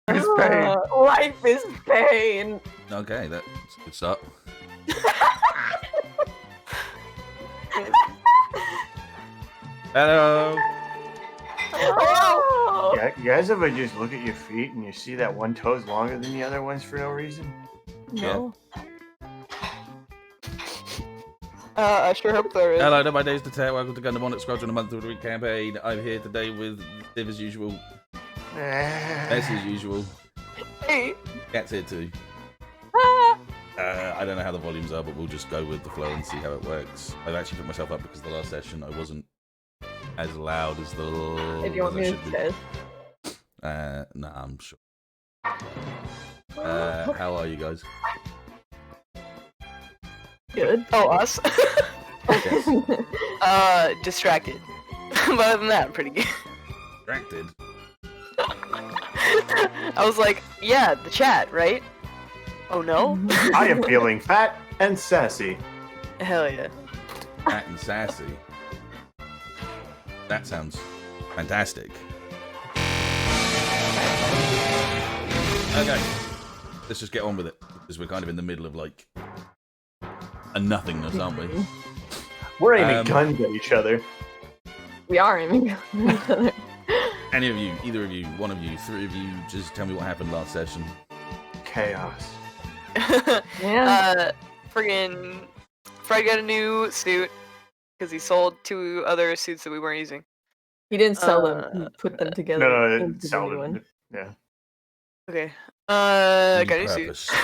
is pain. Life is pain. Okay, that's a good start. Hello. Oh. Yeah, you guys ever just look at your feet and you see that one toe's longer than the other ones for no reason? No. I sure hope there is. Hello, my name's Dettet. Welcome to Gundam Onyx Squadron, a month of the week campaign. I'm here today with Div as usual. Messi as usual. Hey. Cat's here too. I don't know how the volumes are, but we'll just go with the flow and see how it works. I've actually put myself up because the last session I wasn't as loud as the. If you want me to test. Nah, I'm sure. How are you guys? Good. Oh, us? Yes. Distracted. But other than that, I'm pretty good. Distracted. I was like, yeah, the chat, right? Oh no? I am feeling fat and sassy. Hell yeah. Fat and sassy. That sounds fantastic. Okay, let's just get on with it because we're kind of in the middle of like a nothingness, aren't we? We're aiming guns at each other. We are aiming at each other. Any of you, either of you, one of you, three of you, just tell me what happened last session. Chaos. Yeah. Friggin' Fred got a new suit because he sold 2 other suits that we weren't using. He didn't sell them. He put them together. No, into the sell new them. one. Yeah. Okay. I got a new Purpose. suit.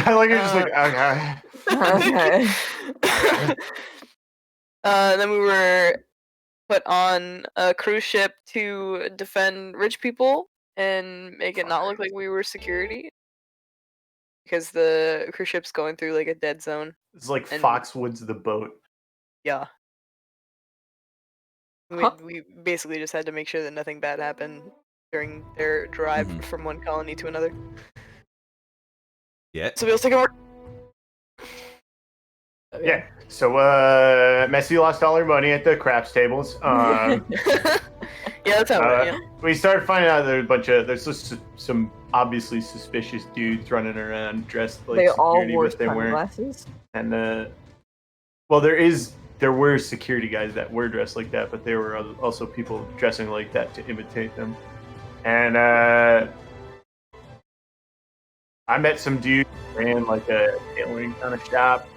I like it just like, okay. Okay. Then we were put on a cruise ship to defend rich people and make it not look like we were security. Because the cruise ship's going through like a dead zone. It's like And- Foxwoods the boat. Yeah. Huh? We basically just had to make sure that nothing bad happened during their drive Mhm. from one colony to another. Yeah. So we'll take over. Yeah. So Messi lost all her money at the craps tables. Yeah, that's how it went, We started finding out there's just some obviously suspicious dudes running around dressed like They all security, wore but they weren't. sunglasses. And well, there were security guys that were dressed like that, but there were also people dressing like that to imitate them. And I met some dude who ran like a tailoring kind of shop.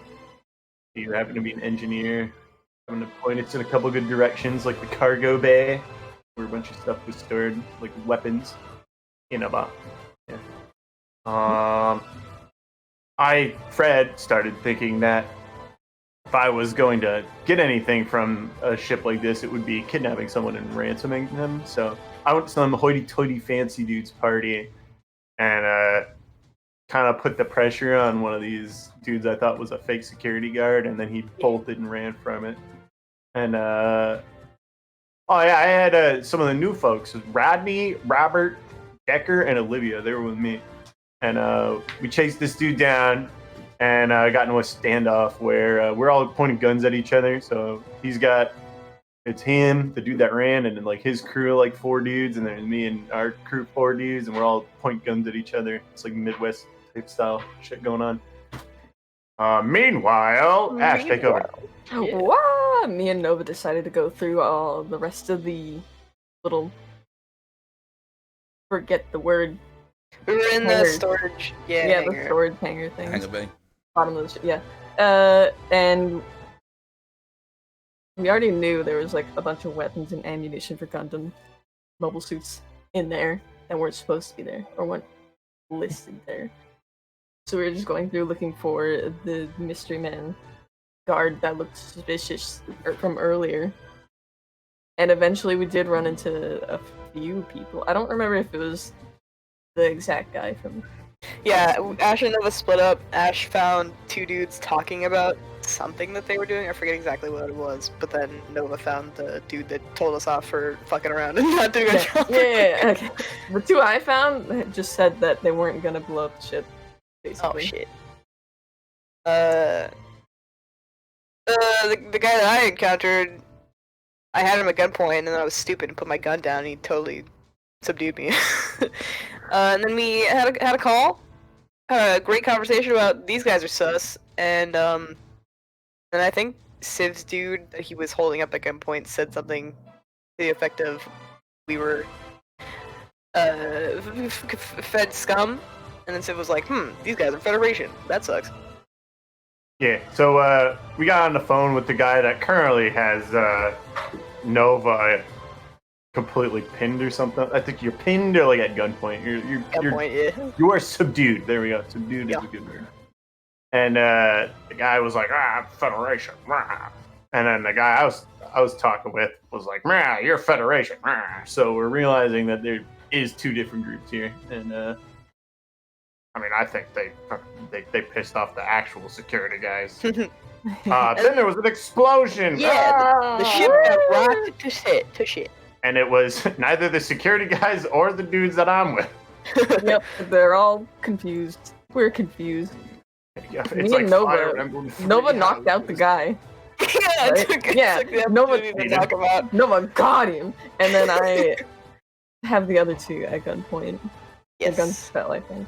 He happened to be an engineer. I'm gonna point us in a couple good directions, like the cargo bay, where a bunch of stuff was stored, like weapons. But yeah. Fred started thinking that if I was going to get anything from a ship like this, it would be kidnapping someone and ransoming them. So I went to some hoity-toity fancy dude's party and kind of put the pressure on one of these dudes I thought was a fake security guard, and then he bolted and ran from it. And I had some of the new folks, Rodney, Robert, Decker, and Olivia. They were with me, and we chased this dude down and got into a standoff where we're all pointing guns at each other. So it's him, the dude that ran, and then like his crew, like 4 dudes, and then me and our crew 4 dudes, and we're all pointing guns at each other. It's like Midwest type style shit going on. Meanwhile, Ashe, take over. Yeah. Wow! Me and Nova decided to go through all the rest of the little. Forget the word. We were in the Hangars. storage. The hangar. storage hangar thing. Hangar bay. Bottom of the ship. Yeah. And we already knew there was like a bunch of weapons and ammunition for Gundam mobile suits in there that weren't supposed to be there or weren't listed there. So we were just going through looking for the mystery man guard that looked suspicious from earlier. And eventually we did run into a few people. I don't remember if it was the exact guy from... Yeah, Ashe and Nova split up. Ashe found 2 dudes talking about something that they were doing. I forget exactly what it was. But then Nova found the dude that told us off for fucking around and not doing a job. Yeah. Okay. The 2 I found just said that they weren't gonna blow up the ship. Oh Basically. shit. The guy that I encountered, I had him at gunpoint, and then I was stupid and put my gun down, and he totally subdued me. And then we had a call, had a great conversation about these guys are sus, and I think Civ's dude that he was holding up at gunpoint said something to the effect of, "We were fed scum," and then Civ was like, these guys are Federation. That sucks. Yeah, so we got on the phone with the guy that currently has Nova completely pinned or something. I think you're pinned or like at gunpoint. You are subdued. There we go. Subdued is a good word. And the guy was like, Federation. And then the guy I was talking with was like, you're Federation. So we're realizing that there is two different groups here, and I mean, I think they pissed off the actual security guys. Then there was an explosion. Yeah, the ship got rocked to shit. And it was neither the security guys or the dudes that I'm with. Yep, they're all confused. We're confused. Yeah, Me it's like and Fire Emblem 3 Nova knocked out the guy. Yeah, Right? took the Nova opportunity to talk about. Nova got him, and then I have the other two at gunpoint. Yes. The gun spell, I think.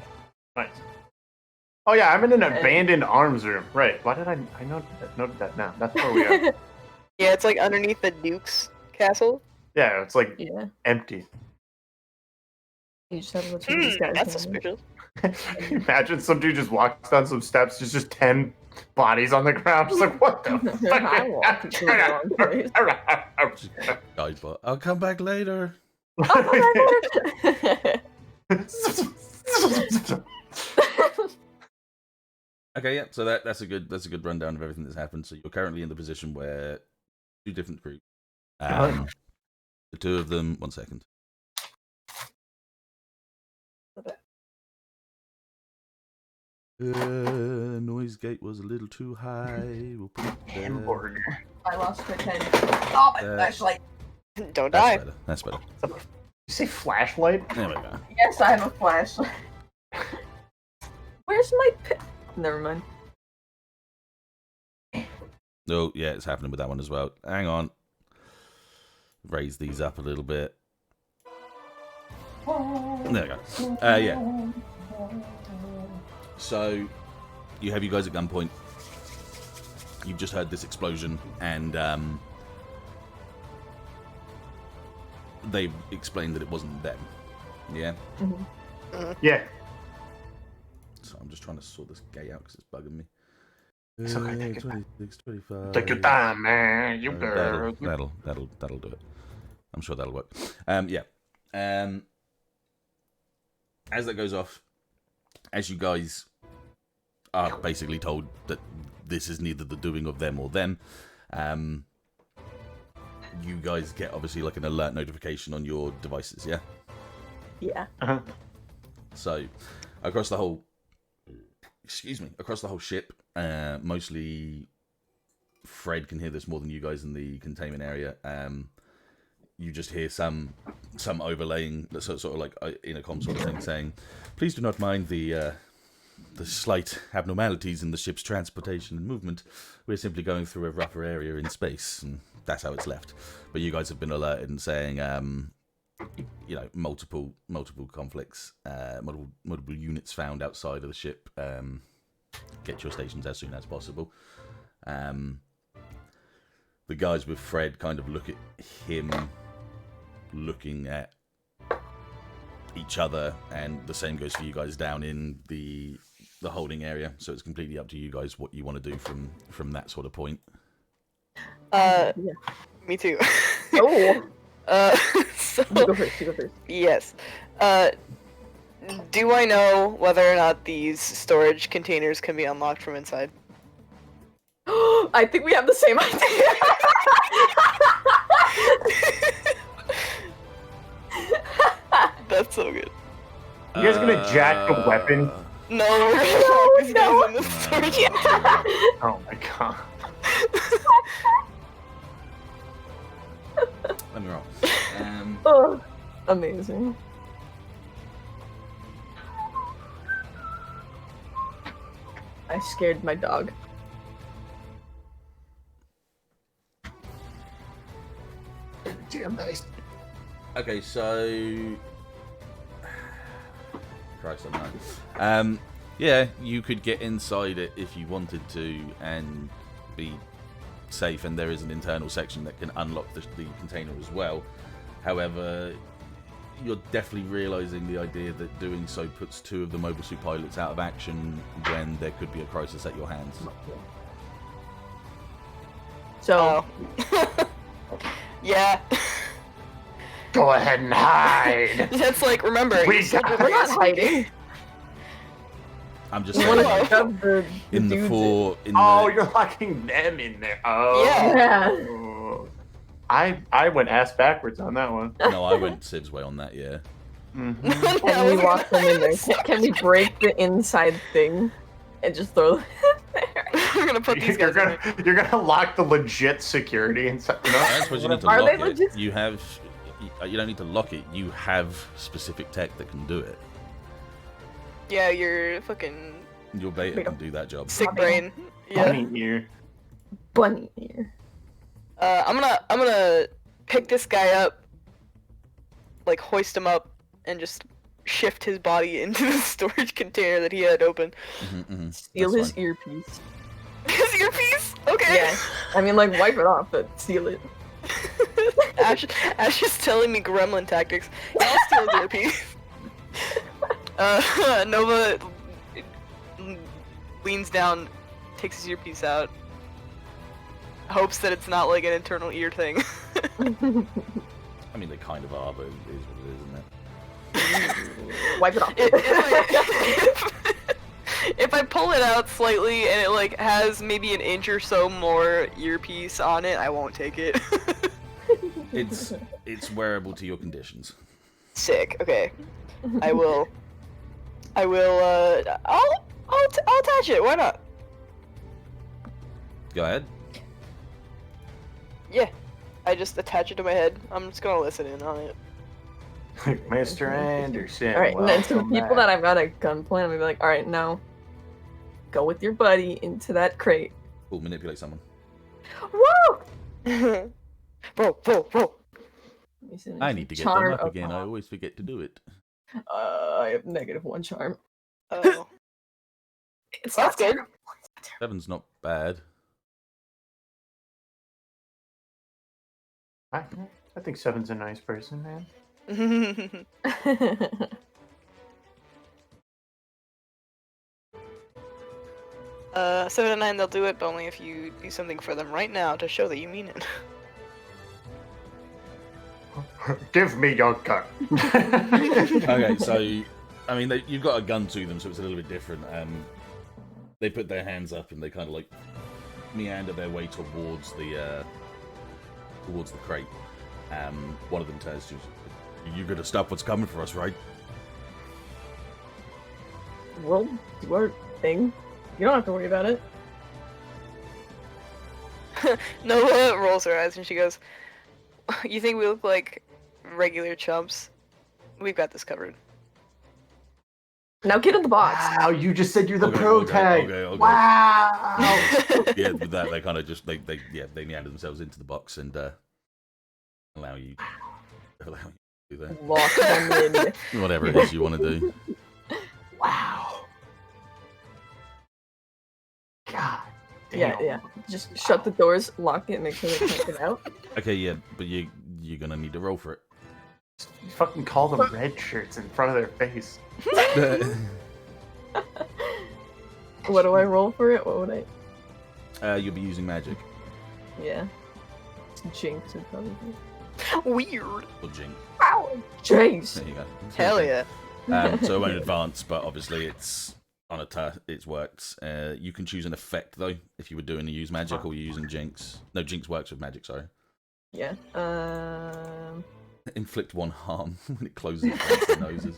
Nice. Oh yeah, I'm in an abandoned arms room. Right. Why did I noted that now? That's where we are. Yeah, it's like underneath the Duke's castle. Yeah, it's like empty. You just have to look through these guys. That's suspicious. Imagine some dude just walks down some steps, there's just 10 bodies on the ground. Just like, what the fuck? I walked into the wrong place. Guys, but I'll come back later. Okay, yeah. So that's a good rundown of everything that's happened. So you're currently in the position where two different groups. The two of them. 1 second. Noise gate was a little too high. We'll put it there. Hamburger. I lost her head. Oh, my flashlight. Don't die. That's better. You say flashlight? There we go. Yes, I have a flashlight. Where's my Never mind. Oh, yeah, it's happening with that one as well. Hang on. Raise these up a little bit. There we go. Yeah. So, you have you guys at gunpoint. You've just heard this explosion, and they've explained that it wasn't them. Yeah? Yeah. So I'm just trying to sort this gate out because it's bugging me. It's okay, take your 26, 25. Take your time, man. You girl. That'll do it. I'm sure that'll work. Yeah. As that goes off, as you guys are basically told that this is neither the doing of them or them, you guys get obviously like an alert notification on your devices, yeah? Yeah. Uh-huh. So, across the whole ship, mostly Fred can hear this more than you guys in the containment area. You just hear some overlaying, sort of like in a comm sort of thing, saying, "Please do not mind the slight abnormalities in the ship's transportation and movement. We're simply going through a rougher area in space," and that's how it's left. But you guys have been alerted and saying, multiple conflicts, multiple units found outside of the ship. Get to your stations as soon as possible. The guys with Fred kind of look at him looking at each other, and the same goes for you guys down in the holding area. So it's completely up to you guys what you want to do from that sort of point. Me too. Oh. So, You go first. yes. Do I know whether or not these storage containers can be unlocked from inside? I think we have the same idea. That's so good. You guys gonna jack the weapon? No, we're gonna lock these guys in the storage container. Oh my god. Let me roll. Oh, amazing. I scared my dog. Damn nice. Okay, so Christ, I know. Yeah, you could get inside it if you wanted to and be safe, and there is an internal section that can unlock the container as well. However, you're definitely realizing the idea that doing so puts 2 of the mobile suit pilots out of action when there could be a crisis at your hands. So, Yeah. Go ahead and hide. That's like, remember, We you said got- we're not hiding. I'm just We want to saying, pick up the in the dudes. four, in Oh, the, you're locking them in there. Oh. Yeah. Oh. I went ass backwards on that one. no, I went Sib's way on that. Yeah. Mhm. Can we lock them in there? Can we break the inside thing and just throw them there? We're gonna put these You're guys in there. you're gonna lock the legit security inside. You know? That's what you need to Are lock they it. legit? You have. You don't need to lock it. You have specific tech that can do it. Yeah, you're fucking Your beta can do that job. sick Bobby. brain. Yeah. Bunny ear. Bunny ear. I'm gonna pick this guy up, like hoist him up, and just shift his body into the storage container that he had open. Steal That's his fine. earpiece. His earpiece? Okay. Yeah. I mean, like, wipe it off, but steal it. Ash is telling me gremlin tactics. I'll steal his earpiece. Nova leans down, takes his earpiece out, hopes that it's not like an internal ear thing. I mean, they kind of are, but it is what it is, isn't it? Wipe it off. If I pull it out slightly and it like has maybe an inch or so more earpiece on it, I won't take it. It's wearable to your conditions. Sick. Okay. I'll attach it. Why not? Go ahead. Yeah. I just attach it to my head. I'm just gonna listen in on it. Mr. Anderson. Alright, and then to the welcome people back. that I've got at gunpoint, I'm gonna be like, alright, now go with your buddy into that crate. We'll manipulate someone. Woo! Bro. Let me see, let me I see. need to get Charm them up of- again. I always forget to do it. I have -1 charm. Oh. It's That's not good. terrible. 7's not bad. I think Seven's a nice person, man. Terrible. 7 and 9, they'll do it, but only if you do something for them right now to show that you mean it. Give me your gun. Okay, so I mean, you've got a gun to them, so it's a little bit different. They put their hands up and they kind of like meander their way towards the crate. One of them turns to you. You're gonna stop what's coming for us, right? We'll do our thing. You don't have to worry about it. Noah rolls her eyes and she goes, "You think we look like regular chumps? We've got this covered." Now get in the box. Wow, you just said you're the Okay, pro okay, tag. okay. Wow. Yeah, with that they kind of just they meander themselves into the box and allow you to do that. Lock them in. Whatever it is you want to do. Wow. God. Yeah, damn. yeah. Just shut the doors, lock it, make sure they can't get out. Okay, yeah, but you're gonna need to roll for You fucking call them red shirts in front of their face. it. What do I roll for it? What would I? You'll be using magic Yeah. Jinx would probably be. Weird. or jink. Ow! Jinx! There you go. Hell yeah. So it won't advance, but obviously it's on a it works. You can choose an effect though if you were doing to use magic or you're using jinx. No, jinx works with magic. Sorry. Yeah. Inflict 1 harm when it closes against the noses.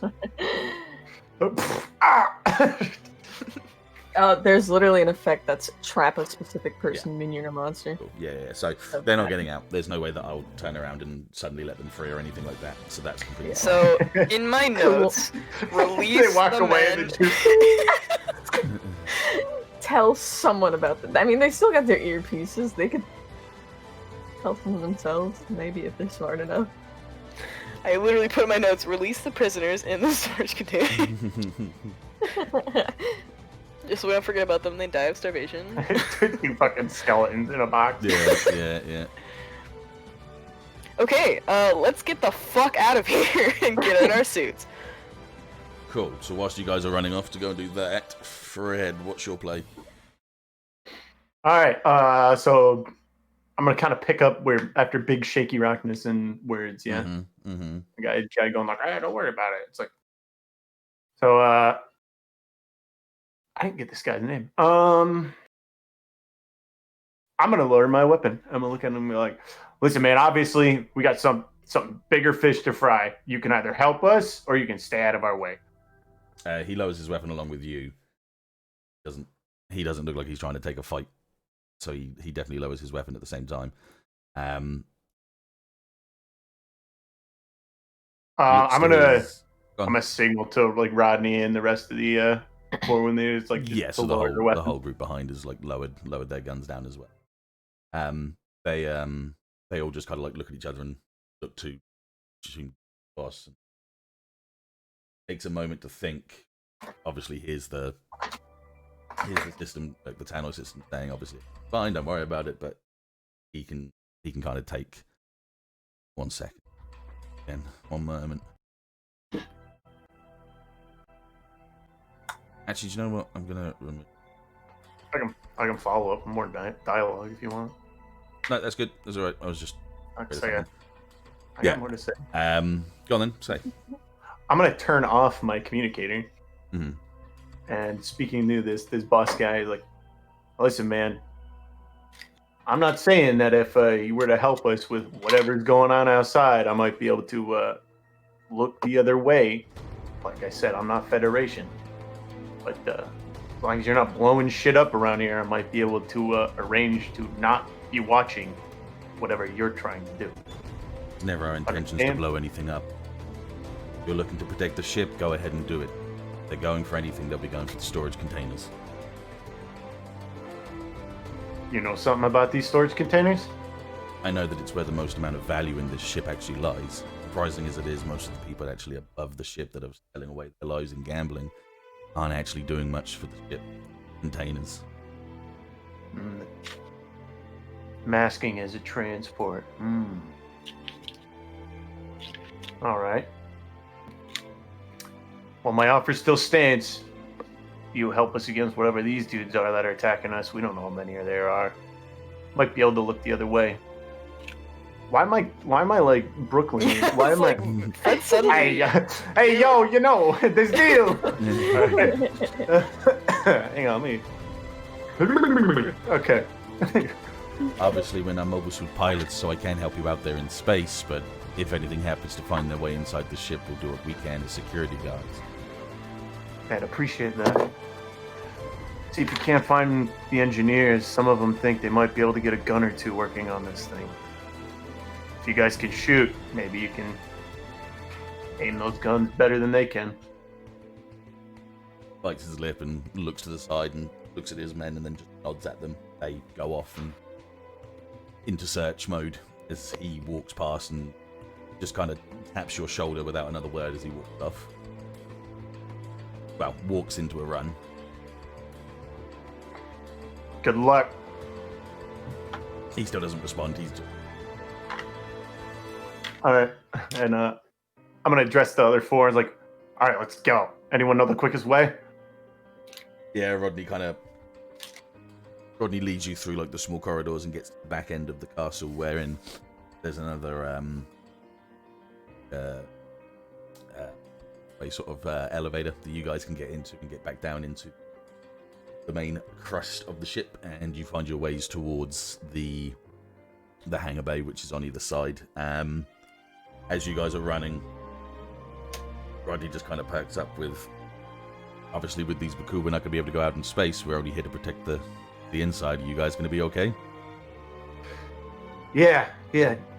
There's literally an effect that's trap a specific person, minion, or monster. Cool. Yeah. So they're not getting out. There's no way that I'll turn around and suddenly let them free or anything like that. So that's completely Yeah. So, in my notes, release They walk the away men. and the Tell someone about them. I mean, they still got their earpieces. They could tell someone themselves, maybe, if they're smart enough. I literally put in my notes, release the prisoners in the storage container. Just so we don't forget about them, they die of starvation. 2 fucking skeletons in a box. Yeah. Okay, let's get the fuck out of here and get in our suits. Cool. So whilst you guys are running off to go and do that, Fred, what's your play? All right. So I'm gonna kind of pick up where after big shaky rockness and words. Yeah. Mm-hmm. The guy going like, "Hey, don't worry about it." It's like, so I didn't get this guy's name. I'm gonna lower my weapon. I'm gonna look at him and be like, "Listen, man. Obviously, we got something bigger fish to fry. You can either help us or you can stay out of our way." He lowers his weapon along with you. He doesn't look like he's trying to take a fight, so he definitely lowers his weapon at the same time. I'm gonna signal to like Rodney and the rest of the or when there's like so the whole group behind is like lowered their guns down as well. They all just kind of like look at each other and look to boss. Takes a moment to think. Obviously, here's the system, like the Tannoy system, saying obviously fine, don't worry about it, but he can kind of take 1 second. Again, 1 moment. Actually, do you know what? I'm gonna remove. I can follow up more dialogue if you want. No, that's good. That's all right. I was just. I got more to say. Go on then. Say. I'm gonna turn off my communicator. Mm-hmm. And speaking to this boss guy, like, listen, man. I'm not saying that if you were to help us with whatever's going on outside, I might be able to look the other way. Like I said, I'm not Federation. But as long as you're not blowing shit up around here, I might be able to arrange to not be watching whatever you're trying to do. It's never our intentions to blow anything up. If you're looking to protect the ship, go ahead and do it. If they're going for anything, they'll be going for the storage containers. You know something about these storage containers? I know that it's where the most amount of value in this ship actually lies. Surprising as it is, most of the people actually above the ship that are selling away their lives in gambling aren't actually doing much for the ship containers. Masking as a transport. All right. Well, my offer still stands. You help us against whatever these dudes are that are attacking us. We don't know how many there are. Might be able to look the other way. Why am I like Brooklyn? Why am like, I? Hey, yo, you know this deal. Hang on, me. Okay. Obviously, we're not mobile suit pilots, so I can't help you out there in space. But if anything happens to find their way inside the ship, we'll do what we can as security guards. I'd appreciate that. See if you can't find the engineers. Some of them think they might be able to get a gun or two working on this thing. If you guys can shoot, maybe you can aim those guns better than they can. Bites his lip and looks to the side and looks at his men and then just nods at them. They go off and into search mode as he walks past and just kind of taps your shoulder without another word as he walks off. Well, walks into a run. Good luck. He still doesn't respond. He's just... All right, and I'm gonna address the other four. Like, all right, let's go. Anyone know the quickest way? Yeah, Rodney leads you through like the small corridors and gets to the back end of the castle, wherein there's another a sort of elevator that you guys can get into and get back down into the main crust of the ship, and you find your ways towards the hangar bay, which is on either side. As you guys are running, Rodney just kind of perks up with, obviously with these Baku, we're not going to be able to go out in space. We're only here to protect the inside. Are you guys going to be okay? Yeah.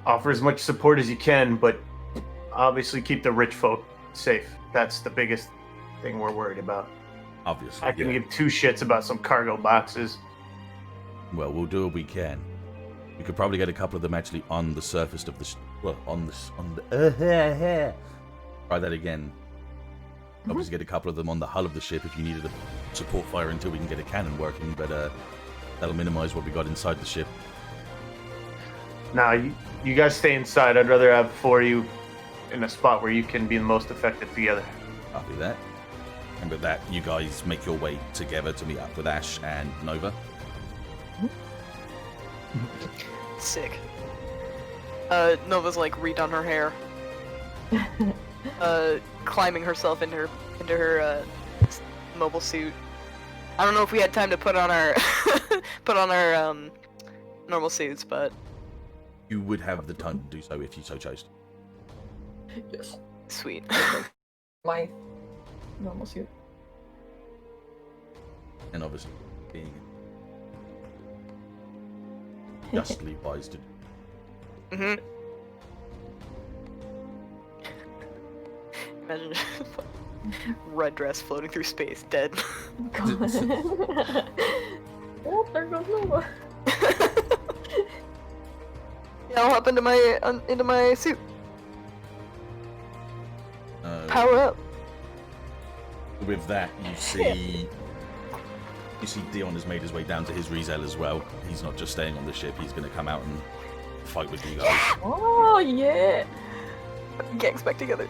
Offer as much support as you can, but obviously keep the rich folk safe. That's the biggest thing we're worried about. Obviously, I can give two shits about some cargo boxes. Well, we'll do what we can. We could probably get a couple of them actually on the surface of the well, on the try that again. Obviously, get a couple of them on the hull of the ship if you needed a support fire until we can get a cannon working, but that'll minimize what we got inside the ship. Now, you guys stay inside. I'd rather have 4 of you in a spot where you can be the most effective together. I'll do that. And with that, you guys make your way together to meet up with Ashe and Nova. Sick. Nova's like redone her hair. Climbing herself into her mobile suit. I don't know if we had time to put on our normal suits, but You would have the time to do so if you so chose. Yes. sweet. My normal suit. And obviously, being justly wise to do. Mhm. Imagine red dress floating through space, dead. God. Oh, there goes Nova. Yeah, I'll hop into my suit. Power up. With that, you see Deon has made his way down to his resale as well. He's not just staying on the ship, he's going to come out and fight with you guys. Oh, yeah. Gangs back together.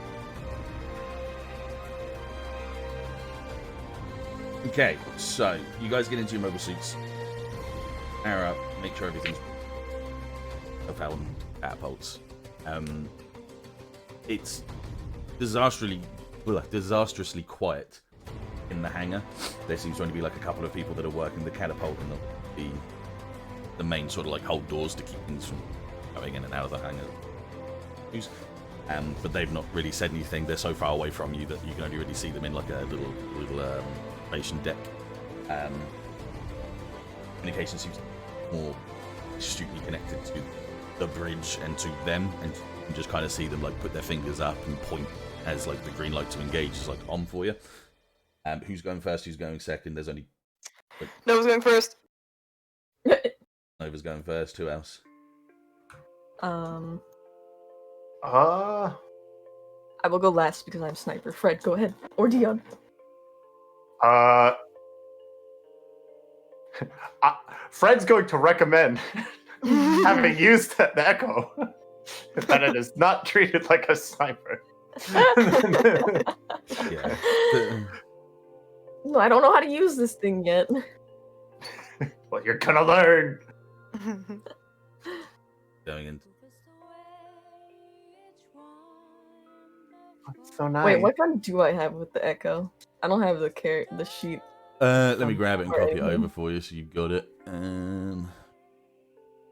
Okay, so you guys get into your mobile suits. Power up, make sure everything's propelled and catapults. It's disastrously quiet in the hangar. There seems to only be like a couple of people that are working the catapult and the main sort of like hold doors to keep things from going in and out of the hangar. But they've not really said anything. They're so far away from you that you can only really see them in like a little station deck. Communication seems more astutely connected to the bridge and to them, and you can just kind of see them like put their fingers up and point as like the green light to engage is like on for you. Who's going first? Who's going second? There's only Nova's going first. Nova's going first. Who else? I Uh, will go last because I'm sniper. Fred, go ahead. Or Deon. Fred's going to recommend, having used the Echo, that it is not treated like a sniper. Yeah. No, I don't know how to use this thing yet. Well, you're gonna learn. Going into That's so nice. Wait, what gun do I have with the Echo? I don't have the sheet. let me grab it and copy it Alright. over for you so you've got it.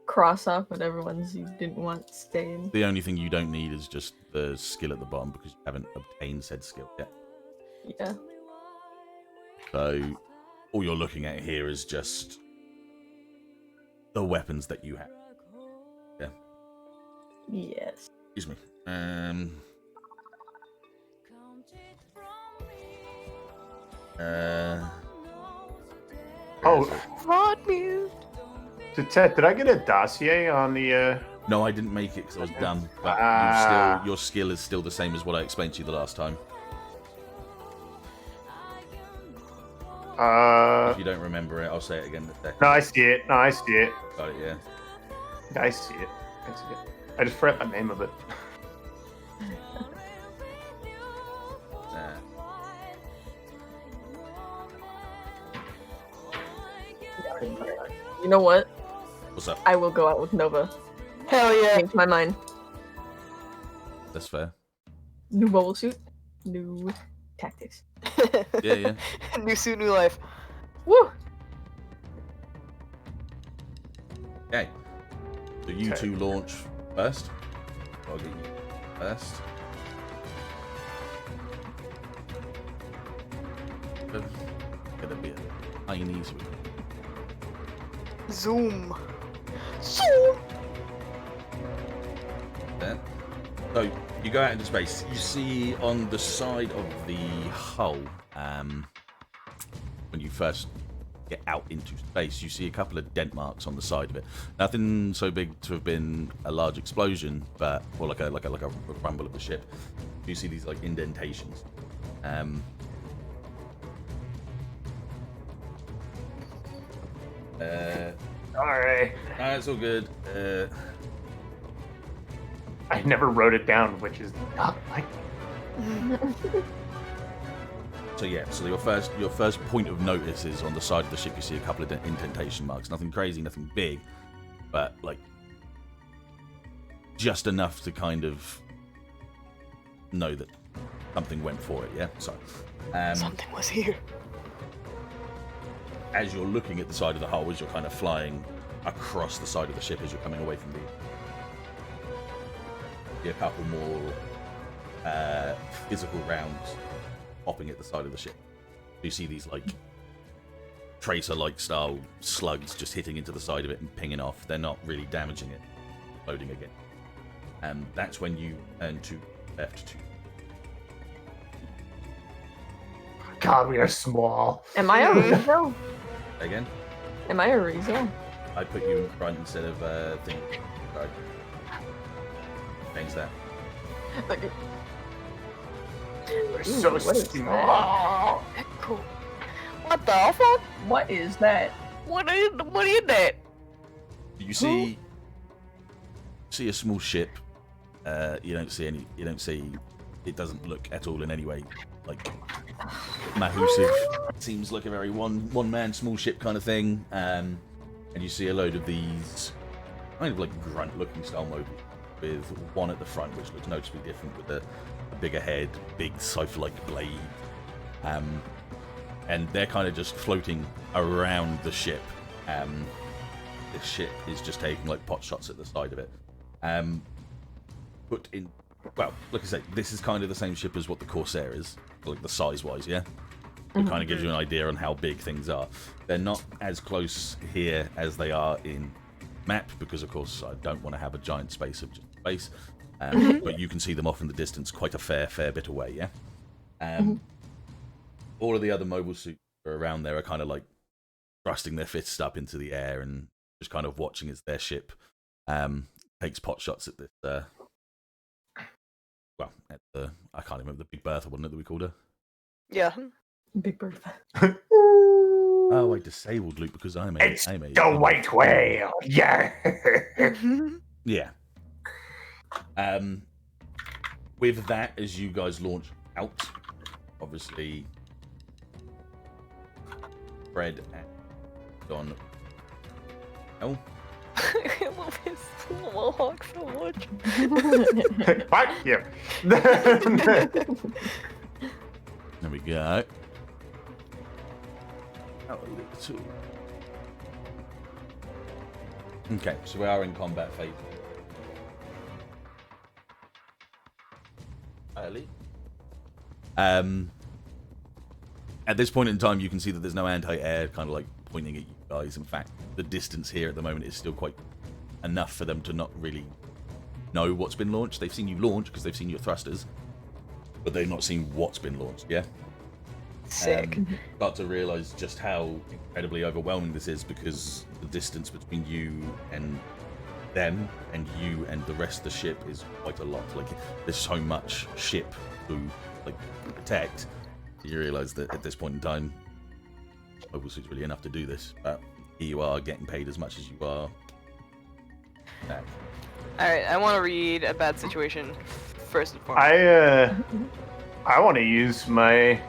Cross off whatever ones you didn't want staying. The only thing you don't need is just the skill at the bottom because you haven't obtained said skill yet. Yeah. So all you're looking at here is just the weapons that you have. Yeah. Yes. Excuse me. Oh, Rod mute. Dettet, did I get a dossier on the? No, I didn't make it because I was done. But your skill is still the same as what I explained to you the last time. If you don't remember it, I'll say it again in a second. No, I see it. Got it, yeah. I see it. I just forgot the name of it. You know what? What's up? I will go out with Nova. Hell yeah. Change my mind. That's fair. New mobile suit. New tactics. Yeah. New suit, new life. Woo! Okay. So you two launch first. I'll get you first. Gonna be a tiny sweet. Zoom. Zoom. Then. So you go out into space. You see on the side of the hull, when you first get out into space. You see a couple of dent marks on the side of it. Nothing so big to have been a large explosion, but or like a rumble of the ship. You see these like indentations. Sorry. It's all good. I never wrote it down, which is not like. So yeah, so your first point of notice is on the side of the ship. You see a couple of indentation marks. Nothing crazy, nothing big, but like just enough to kind of know that something went for it. Yeah. So Something was here. as you're looking at the side of the hull, as you're kind of flying across the side of the ship, as you're coming away from a couple more physical rounds popping at the side of the ship. You see these like tracer-like style slugs just hitting into the side of it and pinging off. They're not really damaging it. Loading again. And that's when you turn to F2. God, we are small. Am I a Rizo? Again, Am I a Rizo? I put you in front instead of thing. Right. Change that. We're so what is small. Cool. What the fuck? What is that? What is that? You see a small ship. You don't see any. You don't see. It doesn't look at all in any way like Mahusiv. Seems like a very one man small ship kind of thing. And you see a load of these kind of like grunt looking style mobiles, with one at the front which looks noticeably different, with a bigger head, big scythe-like blade. And they're kind of just floating around the ship. The ship is just taking like pot shots at the side of it. Put in, well, like I say, this is kind of the same ship as what the Corsair is, like the size-wise, yeah? It kind of gives you an idea on how big things are. They're not as close here as they are in map, because of course I don't want to have a giant space of just space. But you can see them off in the distance quite a fair bit away, yeah? All of the other mobile suits around there are kind of like thrusting their fists up into the air and just kind of watching as their ship takes pot shots at this, well, at the, I can't remember, the Big Bertha, wasn't it, that we called her? Yeah. Big Bertha. Oh, I disabled Luke because I'm a... It's the white whale. Yeah. Yeah. With that, as you guys launch out, obviously, Fred and Don. Oh. I love his mohawk so much. Fuck you. There we go. Oh, a little. Okay, so we are in combat phase. Early. At this point in time, you can see that there's no anti-air kind of like pointing at you guys. In fact, the distance here at the moment is still quite enough for them to not really know what's been launched. They've seen you launch because they've seen your thrusters, but they've not seen what's been launched, yeah? Sick. Start to realise just how incredibly overwhelming this is, because the distance between you and them and you and the rest of the ship is quite a lot. Like, there's so much ship to like protect. You realise that at this point in time, obviously it's really enough to do this, but here you are getting paid as much as you are back. Alright, I want to read a bad situation first and foremost. I want to use my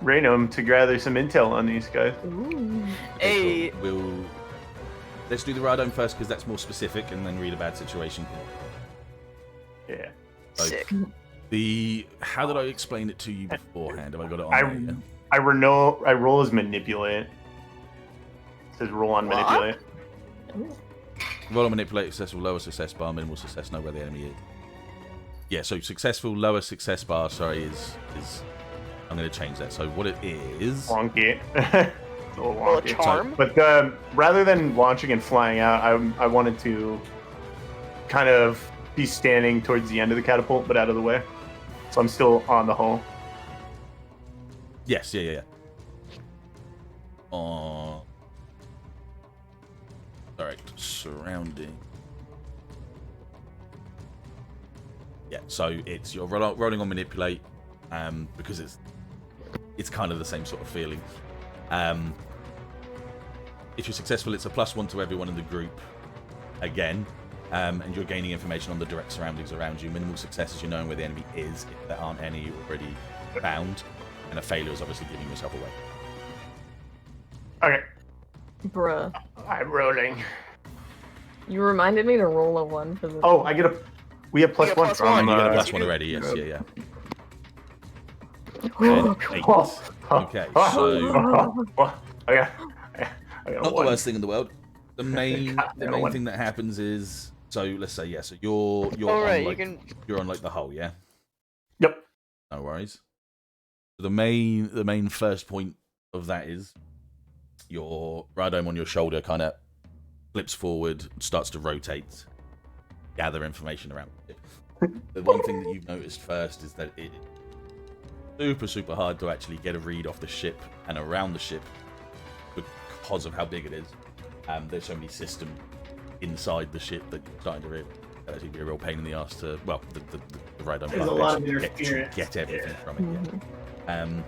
Raynome to gather some intel on these guys. Ooh. Hey. We'll let's do the Radome first because that's more specific, and then read a bad situation. Yeah. Sick. How did I explain it to you beforehand? Have I got it on there? I roll as manipulate. It says roll on manipulate. Roll on manipulate, successful, lower success bar, minimal success, know where the enemy is. Yeah, so successful, lower success bar, sorry, is I'm going to change that. So what it is... Wonky. It's a little Well, a wonky. charm. But rather than launching and flying out, I wanted to kind of be standing towards the end of the catapult, but out of the way. So I'm still on the hull. Yes, yeah. Direct surrounding. Yeah, so it's you're rolling on manipulate, because it's kind of the same sort of feeling. If you're successful, it's a +1 to everyone in the group again, and you're gaining information on the direct surroundings around you. Minimal success is you knowing where the enemy is if there aren't any already found, and a failure is obviously giving yourself away. Okay, Bruh. I'm rolling. You reminded me to roll a 1 for the. Oh, we have +1 +1. from. And you get a you +1 do. already, yes, yeah. Oh, And 8. Oh, Okay, oh, so oh, oh, okay. I got a not the 1. worst thing in the world. The main God, I got a 1. thing that happens is, so let's say so you're Oh, on right, like you can. you're on like the hull, yeah. Yep. No worries. The main first point of that is your radome on your shoulder kind of flips forward, starts to rotate, gather information around it. The one thing that you've noticed first is that it's super hard to actually get a read off the ship and around the ship because of how big it is. There's so many systems inside the ship that you're starting to realize that actually be a real pain in the ass to, well, the radome There's a lot of get interference. everything from it. Yeah.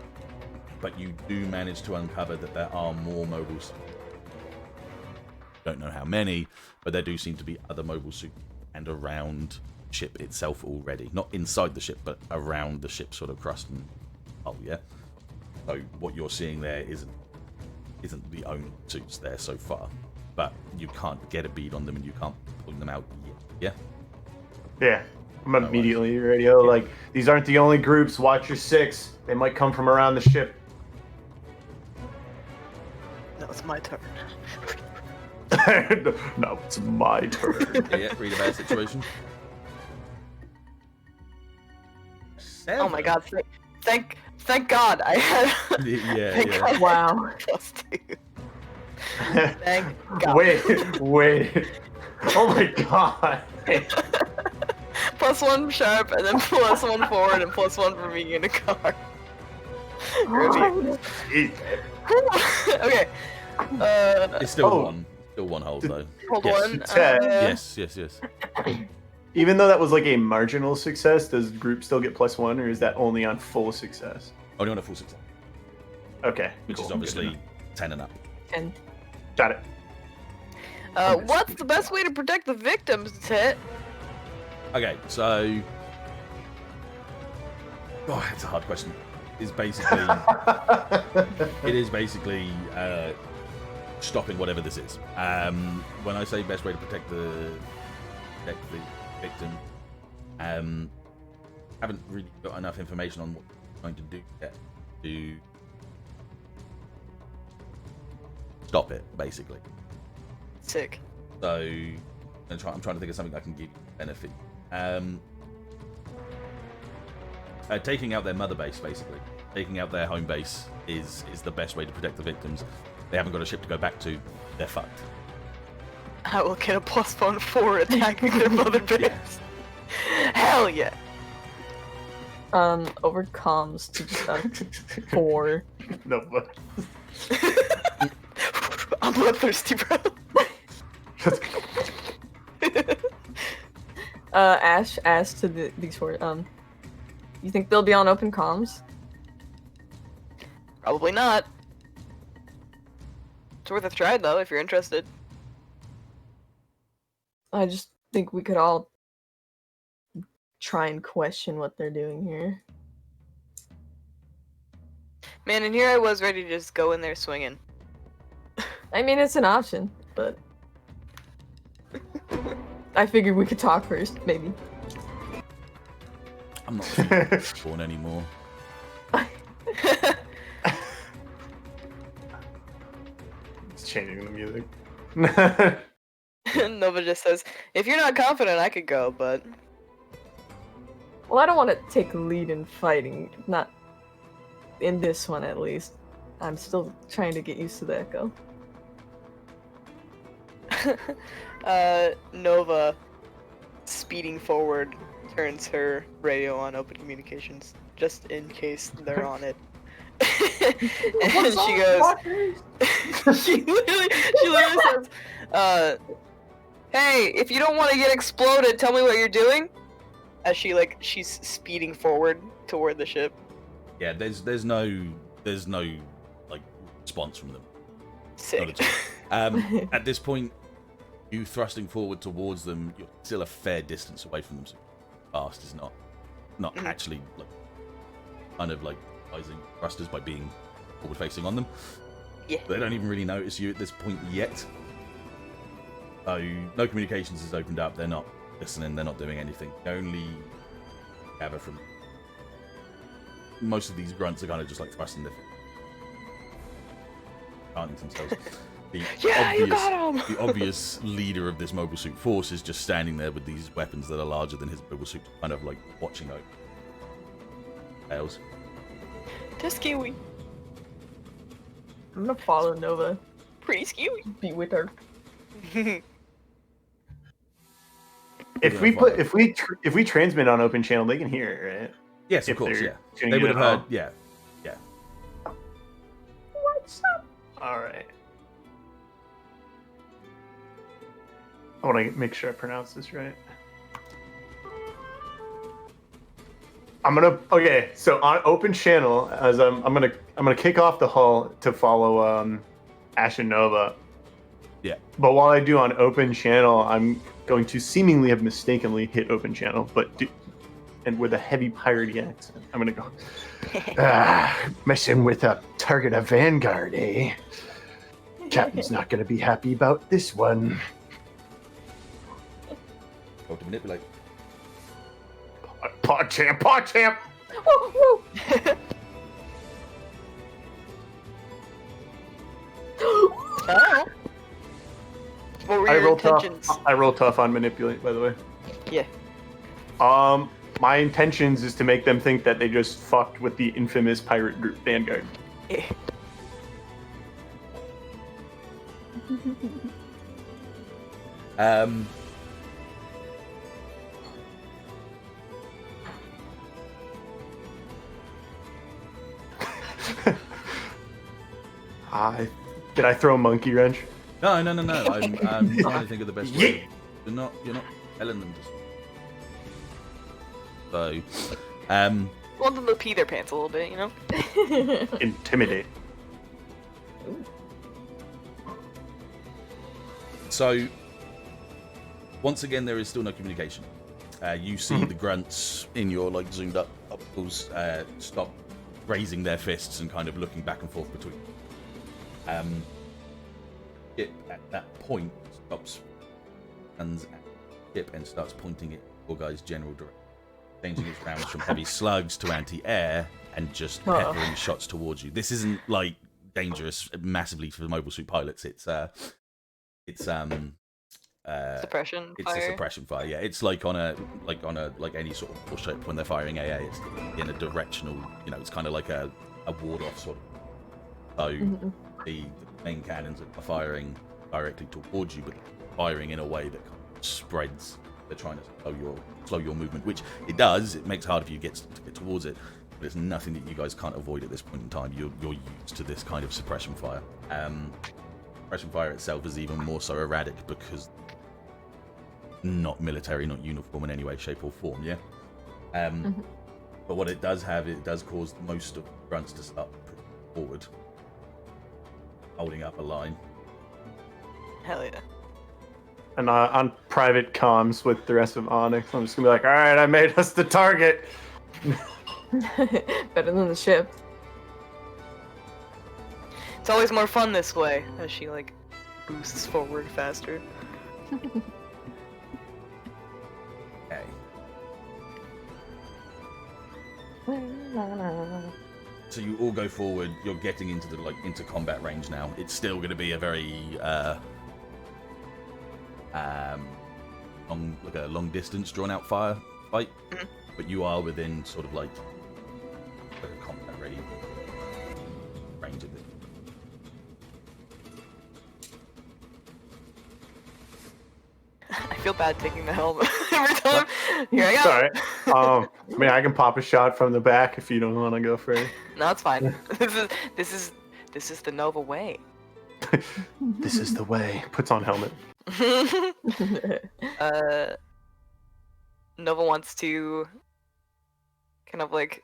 But you do manage to uncover that there are more mobile suits. Don't know how many, but there do seem to be other mobile suits and around the ship itself already. Not inside the ship, but around the ship sort of crust and hull, yeah? So what you're seeing there isn't the only suits there so far. But you can't get a bead on them and you can't pull them out yet, yeah? Yeah. I'm immediately radio. Like, these aren't the only groups. Watch your 6. They might come from around the ship. No, it's my turn. No, it's my turn. Yeah, read about the situation. Oh my god! Thank God I had. Yeah, Thank yeah. God. Wow. +2. Thank God. Wait. Oh my god. +1 sharp, and then +1 forward, and +1 for being in a car. Jeez. Okay. It's still Oh. one hold though. Hold Yes. on. Yes. Even though that was like a marginal success, does group still get +1, or is that only on full success? Only on a full success, Okay. which cool. is obviously 10 and up. 10. Got it. What's the best way to protect the victims, Tit? Okay, so it's a hard question. It is basically stopping whatever this is. When I say best way to protect the victim, haven't really got enough information on what we're going to do yet to stop it, basically. Sick. So I'm trying to think of something I can give you benefit. Taking out their mother base, basically. Taking out their home base is the best way to protect the victims. They haven't got a ship to go back to. They're fucked. I will get a +1 for attacking their mother base. Hell yeah. Over comms to just 4. No, but I'm bloodthirsty, bro. Ashe asked to these 4, you think they'll be on open comms? Probably not. It's worth a try, though, if you're interested. I just think we could all try and question what they're doing here. Man, and here I was ready to just go in there swinging. I mean, it's an option, but I figured we could talk first, maybe. I'm not born anymore. it's changing the music. Nova just says, if you're not confident, I could go, but... Well, I don't want to take lead in fighting, not in this one at least. I'm still trying to get used to the echo. Nova, speeding forward, turns her radio on open communications, just in case they're on it. And she goes, she literally says, hey, if you don't want to get exploded, tell me what you're doing. As she's speeding forward toward the ship. Yeah, there's no like response from them. Sick. At this point, you thrusting forward towards them, you're still a fair distance away from them. So fast is not actually like kind of like rising thrusters by being forward facing on them. Yeah. They don't even really notice you at this point yet. So no communications has opened up. They're not listening. They're not doing anything. The only gather from most of these grunts are kind of just like thrusting their planting themselves. The obvious leader of this mobile suit force is just standing there with these weapons that are larger than his mobile suit, kind of like watching over. Tails. Just Kiwi. I'm gonna follow Nova. Pretty skewy. Be with her. If we transmit on open channel, they can hear it, right? Yes, of If course, they're yeah. tuning They in would have at all. heard, yeah. What's up? All right. I want to make sure I pronounce this right. Okay. So on open channel, as I'm gonna kick off the hull to follow Ashe and Nova. Yeah. But while I do on open channel, I'm going to seemingly have mistakenly hit open channel, and with a heavy piratey accent, I'm gonna go. Messing with a target of Vanguard, eh? Captain's not gonna be happy about this one. Go to manipulate. Paw champ, paw champ. Woo, woo. Oh. What were I your roll tough. intentions? I roll tough on manipulate, by the way. Yeah. My intentions is to make them think that they just fucked with the infamous pirate group Vanguard. Did I throw a monkey wrench? No. I'm trying to think of the best way. You're not telling them to. So, Want them to pee their pants a little bit, you know? Intimidate. So, once again, there is still no communication. You see the grunts in your like zoomed up opticals stop raising their fists and kind of looking back and forth between. It at that point stops hands at tip and starts pointing it your guys' general direction, changing its rounds from heavy slugs to anti-air and just peppering shots towards you. This isn't like dangerous massively for the mobile suit pilots. It's Suppression it's fire. a suppression fire. Yeah, it's like on any sort of force ship when they're firing AA. It's in a directional. You know, it's kind of like a ward off sort of. So the main cannons are firing directly towards you, but firing in a way that kind of spreads. They're trying to slow your movement, which it does. It makes it harder for you to get towards it. But it's nothing that you guys can't avoid at this point in time. You're used to this kind of suppression fire. Suppression fire itself is even more so erratic because not military, not uniform in any way, shape, or form. Yeah. But what it does cause most of the grunts to start forward, holding up a line. Hell yeah. And on private comms with the rest of Onyx, I'm just gonna be like, all right, I made us the target. Better than the ship. It's always more fun this way, as she like boosts forward faster. Okay. So you all go forward. You're getting into combat range now. It's still going to be a very long distance, drawn out fight. But you are within sort of like a combat ready range of it. I feel bad taking the helmet every time. Here I go. Sorry. I mean, I can pop a shot from the back if you don't want to go first. No, it's fine. This is the Nova way. This is the way. Puts on helmet. Nova wants to kind of like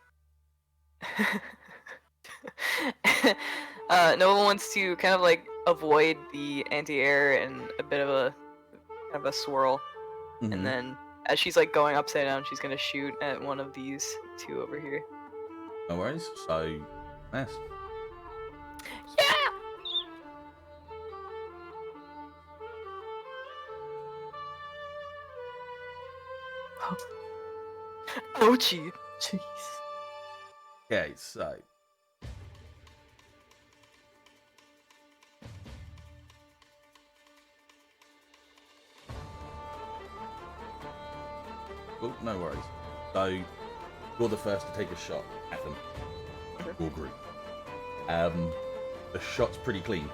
Nova wants to kind of like avoid the anti-air and a bit of a kind of a swirl. Mhm. And then as she's like going upside down, she's gonna shoot at one of these two over here. No worries. So, yes. Yeah! Ouchie. Jeez. Okay, so. Oh, no worries. So, you're the first to take a shot at them. Your group. The shot's pretty clean.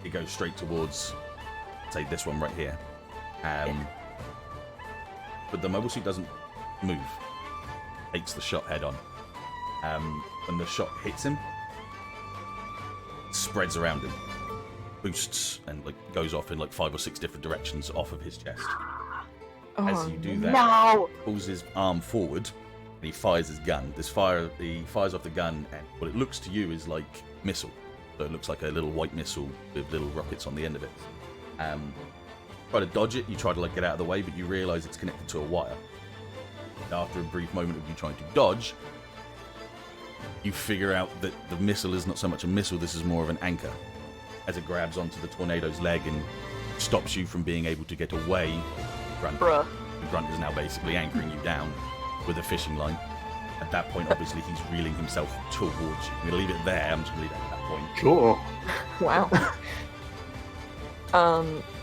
It goes straight towards, say, this one right here. But the mobile suit doesn't move. Takes the shot head on. When the shot hits him, it spreads around him, boosts, and like goes off in like 5 or 6 different directions off of his chest. As you do that, No! pulls his arm forward, and he fires his gun. He fires off the gun, and what it looks to you is like missile. So it looks like a little white missile with little rockets on the end of it. Try to dodge it, you try to like get out of the way, but you realise it's connected to a wire. After a brief moment of you trying to dodge, you figure out that the missile is not so much a missile, this is more of an anchor. As it grabs onto the tornado's leg and stops you from being able to get away, Grunt. Bruh. The Grunt is now basically anchoring you down with a fishing line. At that point, obviously, he's reeling himself towards you. I'm going to leave it there, I'm just going to leave it at that point. Cool. Wow.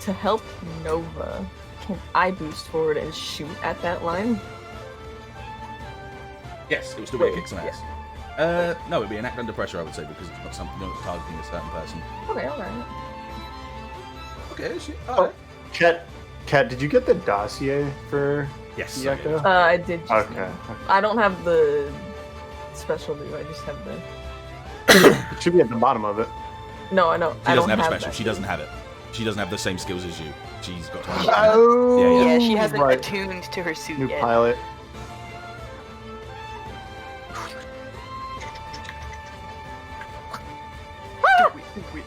To help Nova, can I boost forward and shoot at that line? Yes, it will still be a kick some ass. No, it'd be an act under pressure, I would say, because it's not something you're not targeting a certain person. Okay, alright. Okay, shit. Oh, Kat, did you get the dossier for Yes, I Yucca? I did just Okay. now. I don't have the special move, I just have the... It should be at the bottom of it. No, I know. She I doesn't don't have a special. that. She doesn't have it. She doesn't have the same skills as you. She's got to have Oh, Yeah, she hasn't right. attuned to her suit New yet. pilot.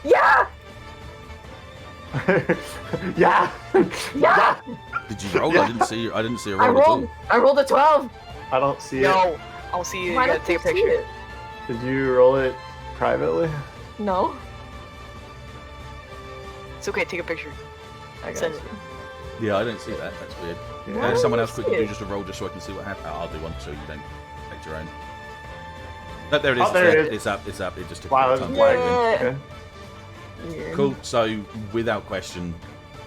Yeah! Yeah. Yeah! Did you roll? Yeah. I didn't see. I didn't see a I roll at all. rolled! I rolled a 12! I don't see it. Yo, I'll see you. You Why gotta don't take a you see picture. it? Did you roll it privately? No. It's okay, take a picture. I got Send you. it. Yeah, I don't see that. That's weird. Yeah. don't Someone you else quick see do it? just a roll just so I can see what happens. I'll do one so you don't affect your own. No, there it is. Oh, there it is. It's up. It's up. It just took Wow, a that's bit of lagging. time. Yeah. Okay. Weird. Cool. So, without question,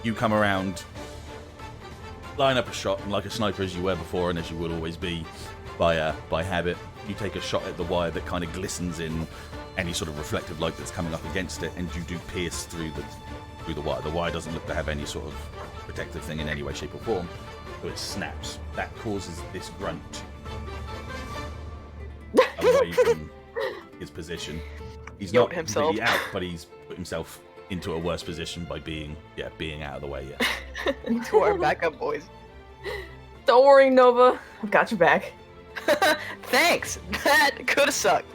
you come around, line up a shot, and like a sniper as you were before, and as you will always be by habit, you take a shot at the wire that kind of glistens in any sort of reflective light that's coming up against it, and you do pierce through the wire. The wire doesn't look to have any sort of protective thing in any way, shape, or form, so it snaps. That causes this Grunt away from his position. He's Yoked not himself. really out, but he's put himself into a worse position by being out of the way. Yeah. To our backup boys. Don't worry, Nova. I've got your back. Thanks. That could have sucked.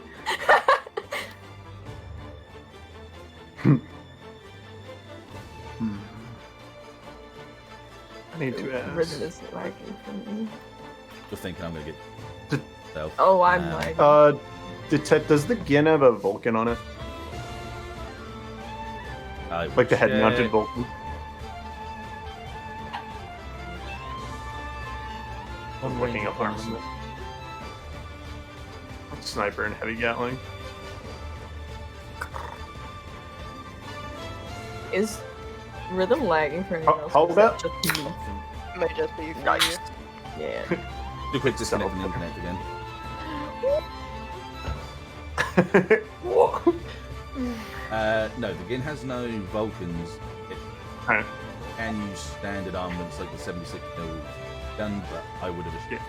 I need to ask. Rhythm is lagging for me. You're thinking I'm gonna get self. Oh, I'm Um, lagging. Dettet, does the Gin have a Vulcan on it? Like the head-mounted check. Vulcan? I'm looking up armament. Sniper and heavy Gatling. Is Rhythm lagging for anyone else? How or is that about- just me? Might just be for Nice. you. Yeah. Do a quick disconnect from the internet again. Whoa. No, the Gin has no Vulcans. Alright. can use standard armaments like the 76 mil gun, but I would have assumed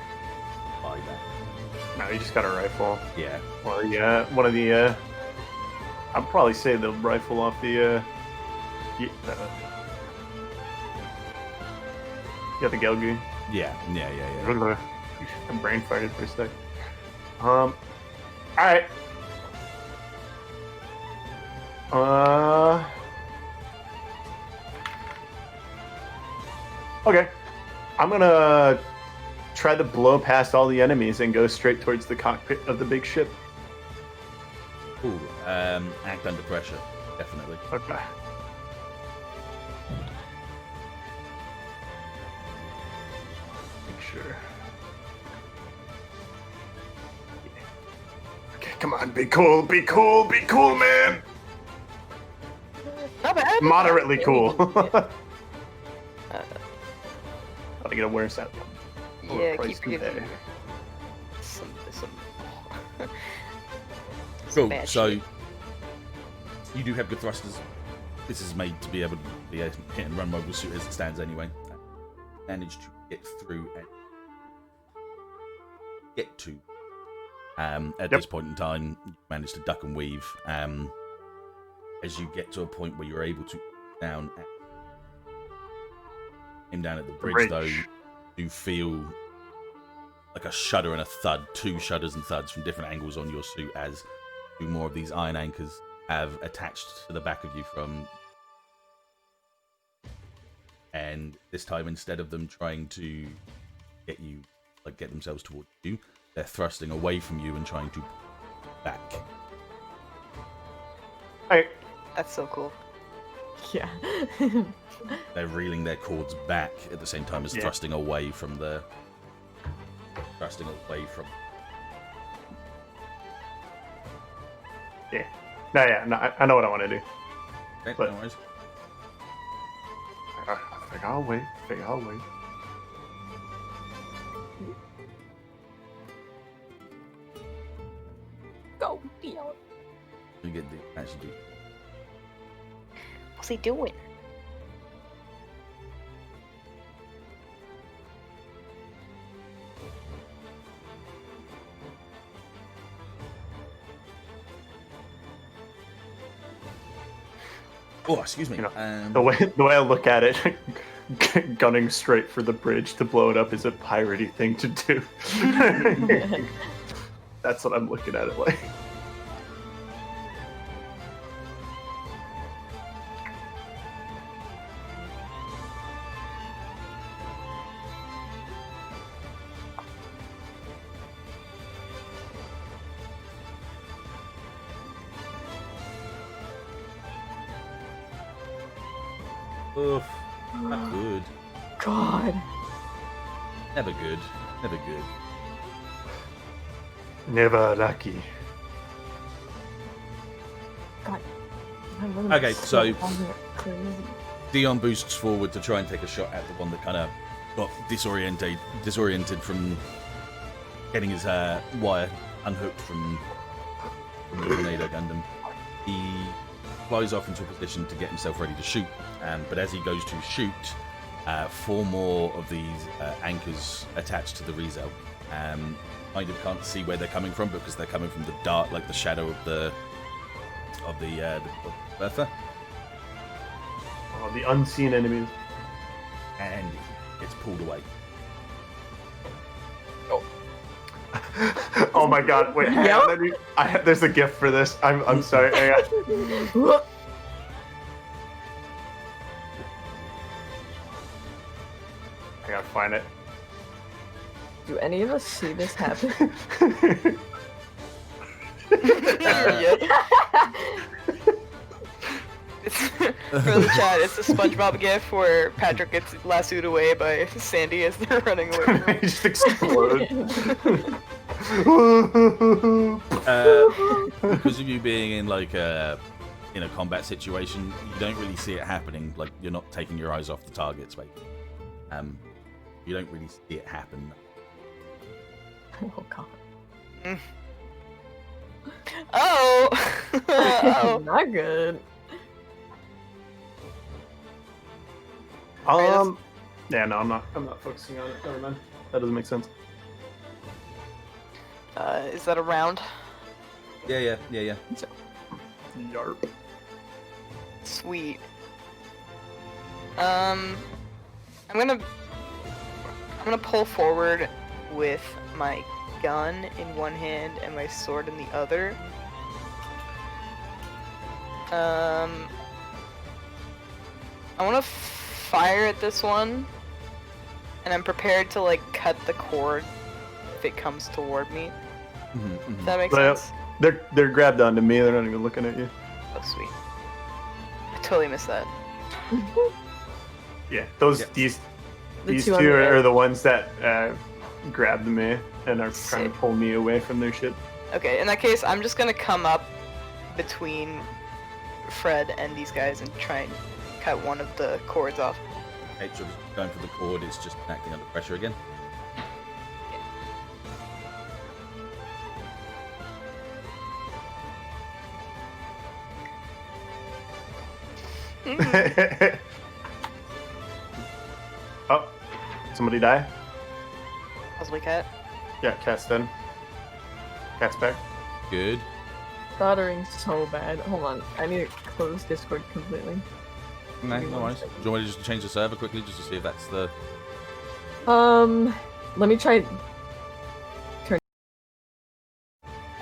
by that. No, you just got a rifle. Yeah. Or yeah, one of the. I'd probably say the rifle off the. Yeah, the Gelgu. Yeah. I'm brain farted for a sec. All right. Okay. I'm gonna try to blow past all the enemies and go straight towards the cockpit of the big ship. Cool. Act under pressure, definitely. Okay. Make sure. Okay, come on, be cool, man. Not bad. Moderately cool. Gotta get a worse outcome. Yeah, Price keep getting compare. some Cool. bad So shit. you do have good thrusters. This is made to be able to be a hit and run mobile suit as it stands anyway. Managed to get through and get to. At this point in time, you managed to duck and weave. As you get to a point where you're able to aim down at the bridge, though, you feel like a shudder and a thud, 2 shudders and thuds from different angles on your suit as 2 more of these iron anchors have attached to the back of you from. And this time, instead of them trying to get themselves towards you, they're thrusting away from you and trying to back. Alright. That's so cool. Yeah. They're reeling their cords back at the same time as thrusting away from the. Thrusting away from. Yeah. No, I know what I want to do. Okay, But- no worries. I think I'll wait. Go, Deon. You get the actually. What's he doing? Oh, excuse me. You know, the way I look at it, gunning straight for the bridge to blow it up is a piratey thing to do. That's what I'm looking at it like. Oof, not good. God. Never good. Never good. Never lucky. God. My rhythm Okay, is so- crazy. Dion boosts forward to try and take a shot at the one that kind of got disoriented from getting his wire unhooked from the tornado Gundam. He flies off into a position to get himself ready to shoot, but as he goes to shoot, 4 more of these anchors attached to the Rizel. Kind of can't see where they're coming from because they're coming from the dark, like the shadow of the Bertha, Oh, the unseen enemies. and it's pulled away. Oh my god! Wait, hang on, there's a gift for this. I'm sorry. Hang on. I gotta find it. Do any of us see this happen? For the chat, it's a SpongeBob gif where Patrick gets lassoed away by Sandy as they're running away from It him. just explodes. Because of you being in like in a combat situation, you don't really see it happening. Like you're not taking your eyes off the targets, mate. You don't really see it happen. Oh god. Oh! Oh! Not good. Yeah, no, I'm not focusing on it. Never mind. That doesn't make sense. Is that a round? Yeah. Yarp. Sweet. I'm gonna pull forward with my gun in one hand and my sword in the other. I want to fire at this one, and I'm prepared to like cut the cord if it comes toward me. Does that make sense? They're grabbed onto me. They're not even looking at you. Oh, sweet. I totally missed that. Yeah, The these two two on the are edge. the ones that grabbed me and are trying to pull me away from their ship. Okay, in that case, I'm just gonna come up between Fred and these guys and try and cut one of the cords off. Okay, so going for the cord, it's just acting under pressure again. Oh, somebody die? Possibly cat. Yeah, cat's dead. Cat's back. Good. Stuttering so bad. Hold on, I need to close Discord completely. No worries. Do you want me to just change the server quickly just to see if that's the... Let me try.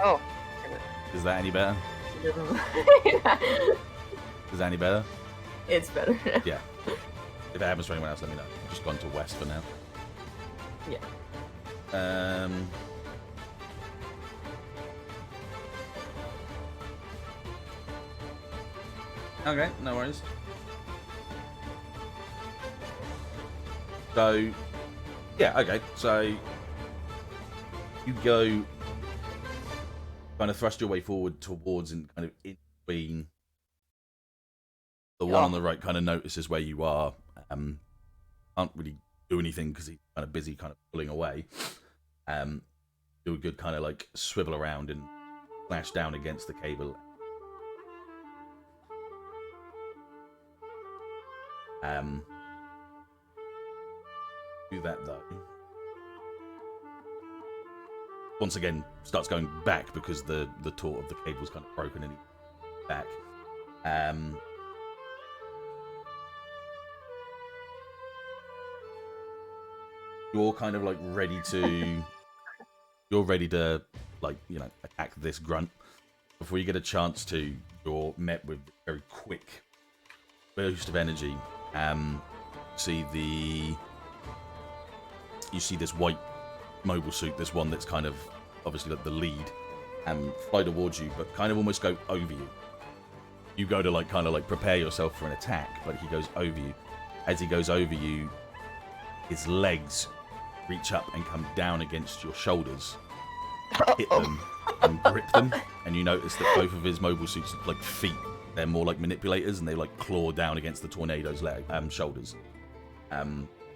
Oh. Is that any better? Is that any better? It's better. Yeah. If it happens to anyone else, let me know. I've just gone to west for now. Yeah. Okay, no worries. So, yeah, okay. So, you go, kind of thrust your way forward towards and kind of in between. The one on the right kind of notices where you are. Can't really do anything because he's kind of busy kind of pulling away. Do a good kind of like swivel around and flash down against the cable. Do that though. Once again, starts going back because the taut of the cable's kind of broken and he's back. You're kind of like ready to. You're ready to, like, you know, attack this grunt. Before you get a chance to, you're met with a very quick burst of energy. You see this white mobile suit, this one that's kind of obviously like the lead, fly towards you, but kind of almost go over you. You go to like kind of like prepare yourself for an attack, but he goes over you. As he goes over you, his legs reach up and come down against your shoulders, hit them and grip them, and you notice that both of his mobile suits look like feet. They're more like manipulators, and they like claw down against the tornado's shoulders.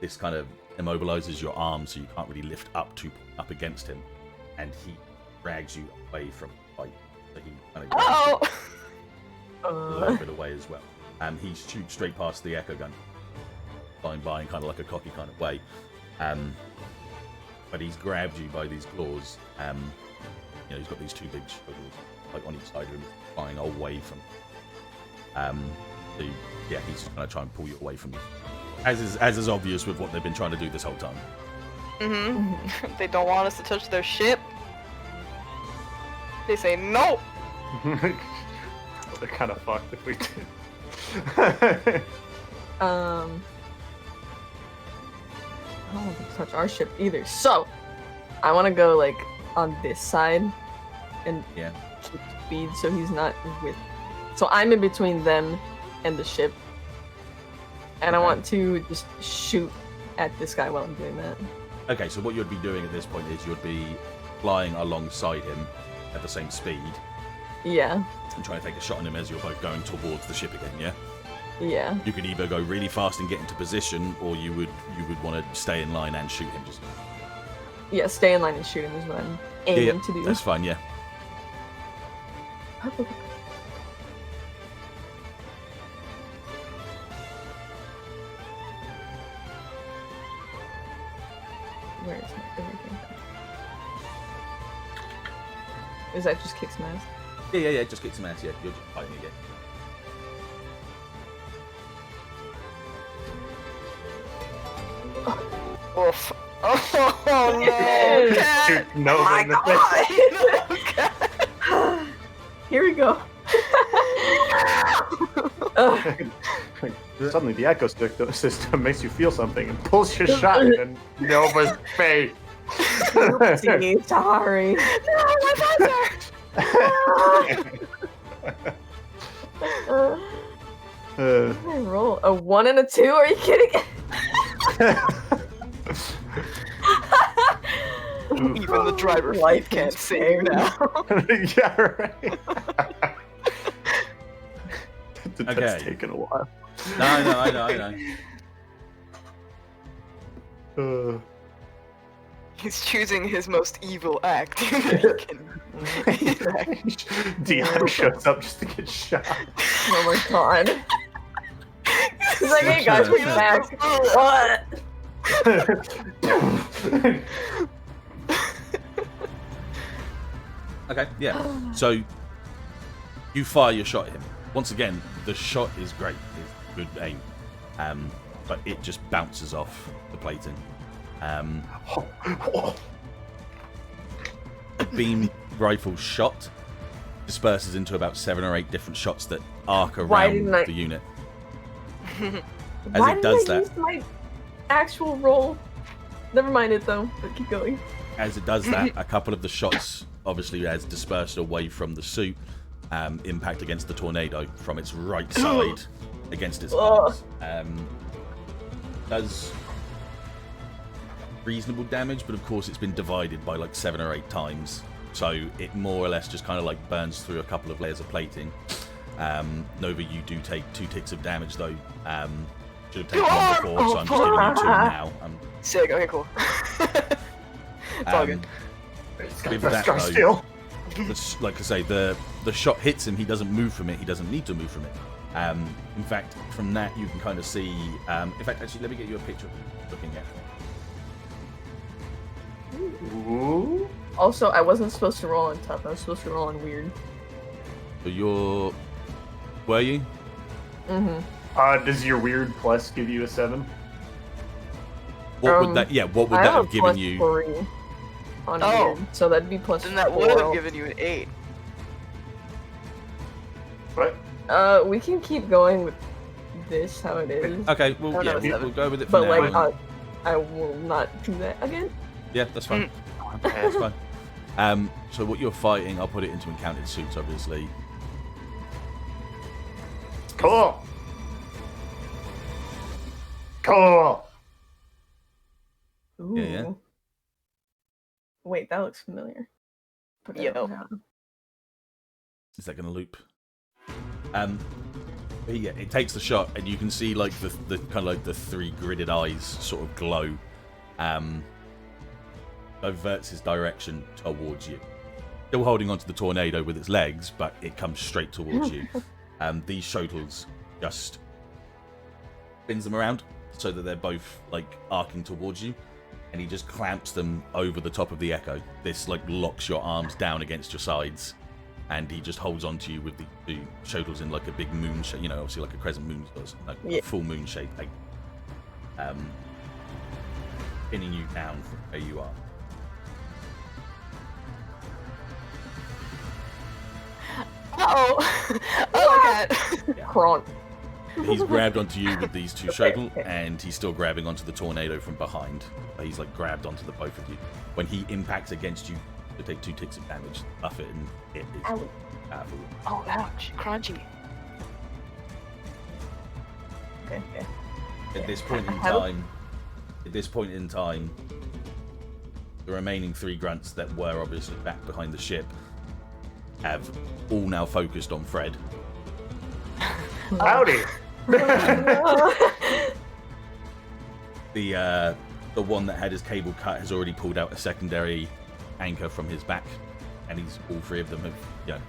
This kind of immobilizes your arms, so you can't really lift up against him, and he drags you away from the fight. So he kind of a little bit away as well. He shoots straight past the echo gun, flying by in kind of like a cocky kind of way. But he's grabbed you by these claws. You know, he's got these two big shoulders, like on each side of him, flying away from. So yeah, he's just gonna try and pull you away from you, as is obvious with what they've been trying to do this whole time. They don't want us to touch their ship. They say no. Well, they're kind of fucked if we did. I don't want to touch our ship either. So, I want to go like on this side and keep speed so he's not with. So I'm in between them and the ship, and I want to just shoot at this guy while I'm doing that. Okay, so what you'd be doing at this point is you'd be flying alongside him at the same speed. Yeah. And trying to take a shot on him as you're both going towards the ship again. Yeah. Yeah. You could either go really fast and get into position, or you would want to stay in line and shoot him. Just Yeah, stay in line and shoot him is what I'm aiming to do. That's fine. Yeah. Where is everything? Is that just kick some ass? Yeah. Just kick some ass. Yeah, you're just fighting again. Oof. Oh no! Yes. Shoot Nova Oh in the face. my god! Here we go. Ugh. Suddenly, the echo system makes you feel something and pulls your shot in Nova's face. Oopsie, sorry. I roll a 1 and a 2. Are you kidding? Even the driver Life can't is save you now. Yeah, right. That's Okay. taken a while. No, I know. He's choosing his most evil act. He can enact. Deon shows up just to get shot. Oh my god. He's like, hey guys, we're back. What? Okay, yeah. So you fire your shot at him. Once again, the shot is great. It's good aim. But it just bounces off the plating. The beam rifle shot disperses into about 7 or 8 different shots that arc around the unit. As Why it does didn't I use my actual roll? Never mind it though, but keep going. As it does that, a couple of the shots, obviously, as dispersed away from the suit, impact against the tornado from its right side against its arms. Does reasonable damage, but of course it's been divided by like 7 or 8 times, so it more or less just kind of like burns through a couple of layers of plating. Nova, you do take 2 ticks of damage though. Should have taken 1 before, so I'm just giving you 2 now. Sick. Okay, cool. It's all good. With that, though, like I say, the shot hits him. He doesn't move from it. He doesn't need to move from it. In fact, from that you can kind of see. In fact, actually, let me get you a picture looking at. Ooh. Also, I wasn't supposed to roll on tough. I was supposed to roll on weird. So you're. Were you? Mm-hmm. Does your weird plus give you a 7? What would that? Yeah. What would that have given you? 3 on Oh. weird, so that'd be plus. Then that 4. would have given you an 8. What? We can keep going with this how it is, Okay. Well, Oh, yeah. no, it's We'll go with it for but now. like I will not do that again. Yeah, that's fine. That's fine. So what you're fighting, I'll put it into encountered suits, obviously. Cool. Cool. Ooh. Yeah. Wait, that looks familiar. But I Yo. don't know. Is that going to loop? But yeah, it takes the shot, and you can see like the kind of like the 3 gridded eyes sort of glow. Diverts his direction towards you. Still holding onto the tornado with its legs, but it comes straight towards you. These shuttles just spins them around so that they're both like arcing towards you, and he just clamps them over the top of the echo. This like locks your arms down against your sides, and he just holds onto you with the 2 shuttles in like a big moon shape, you know, obviously like a crescent moon, like Yeah. a full moon shape, like, pinning you down from where you are. Uh-oh. Oh, God. Kronk. He's grabbed onto you with these 2 shuttle, and he's still grabbing onto the tornado from behind. He's like grabbed onto the both of you. When he impacts against you, you take 2 ticks of damage. Buff it, and it is Ow. powerful. Oh, ouch. Crunchy. Okay. At this point in time, the remaining 3 grunts that were obviously back behind the ship have all now focused on Fred. Howdy. The one that had his cable cut has already pulled out a secondary anchor from his back, and all 3 of them have,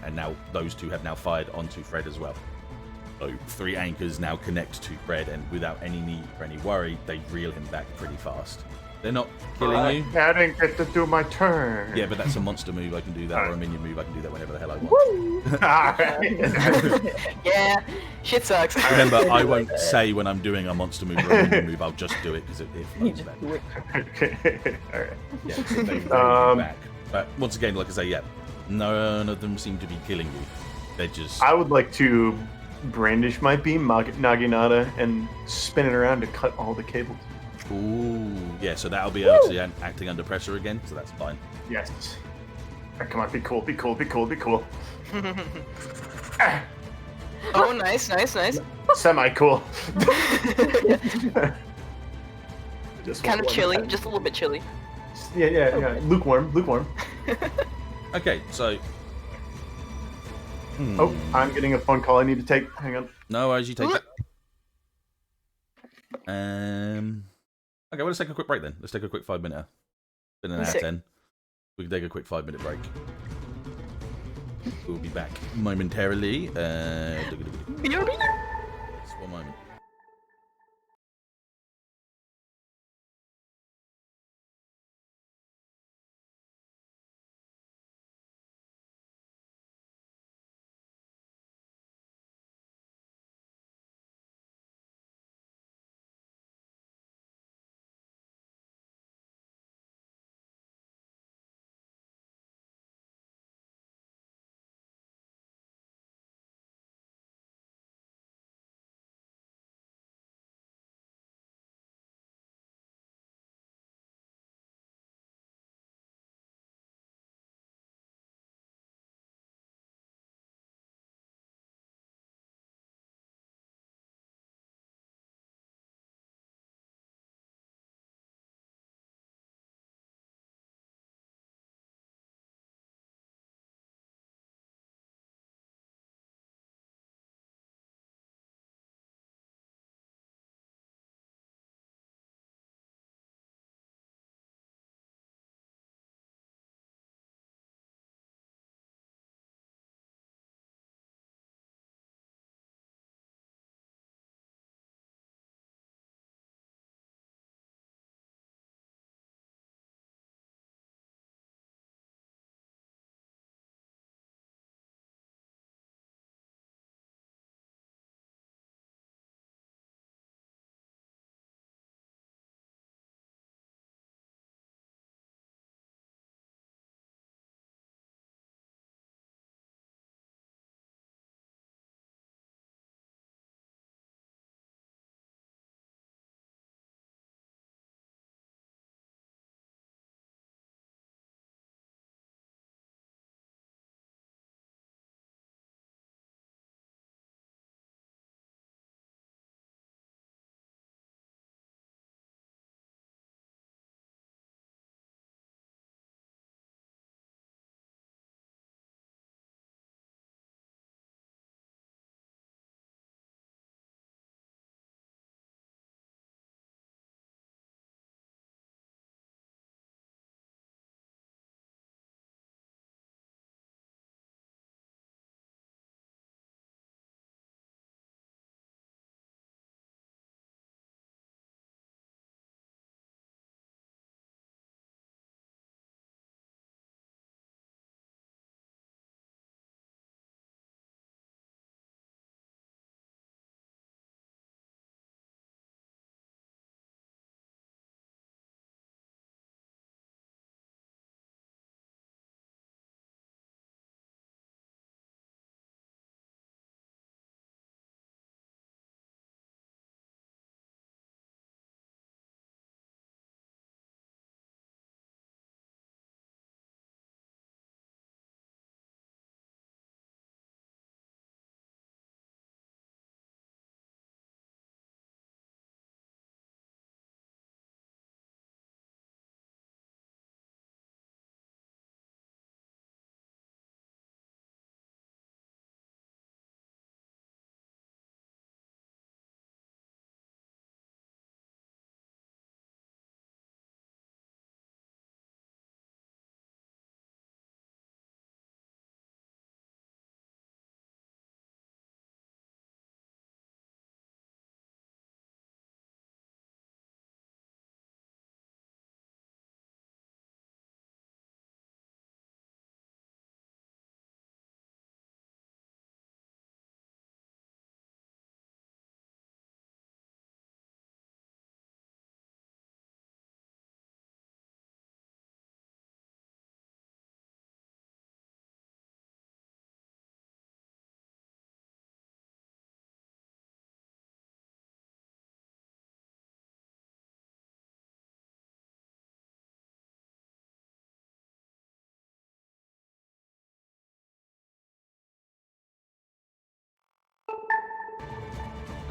and now those 2 have now fired onto Fred as well. So 3 anchors now connect to Fred, and without any need for any worry, they reel him back pretty fast. They're not killing you. I didn't get to do my turn. Yeah, but that's a monster move. I can do that, or a minion move. I can do that whenever the hell I want. Woo! Alright. Yeah, shit sucks. Remember, I won't say when I'm doing a monster move or a minion move. I'll just do it because it You flows just back. do it. Alright. Yeah, so they roll you back. But once again, like I say, yeah, none of them seem to be killing you. They're just. I would like to brandish my beam, Naginata, and spin it around to cut all the cables. Ooh, yeah. So that'll be actually acting under pressure again. So that's fine. Yes. Alright, come on, be cool, be cool, be cool, be cool. Ah, Oh, nice, nice, nice. semi-cool. Kind of chilly, just a little bit chilly. Yeah. Lukewarm, lukewarm. Okay, so. Oh, I'm getting a phone call I need to take. Hang on. No worries, you take it. Okay, well, let's take a quick break then. Let's take a quick 5-minute. Been an hour Sick. 10. We can take a quick 5-minute break. We'll be back momentarily. Just one moment.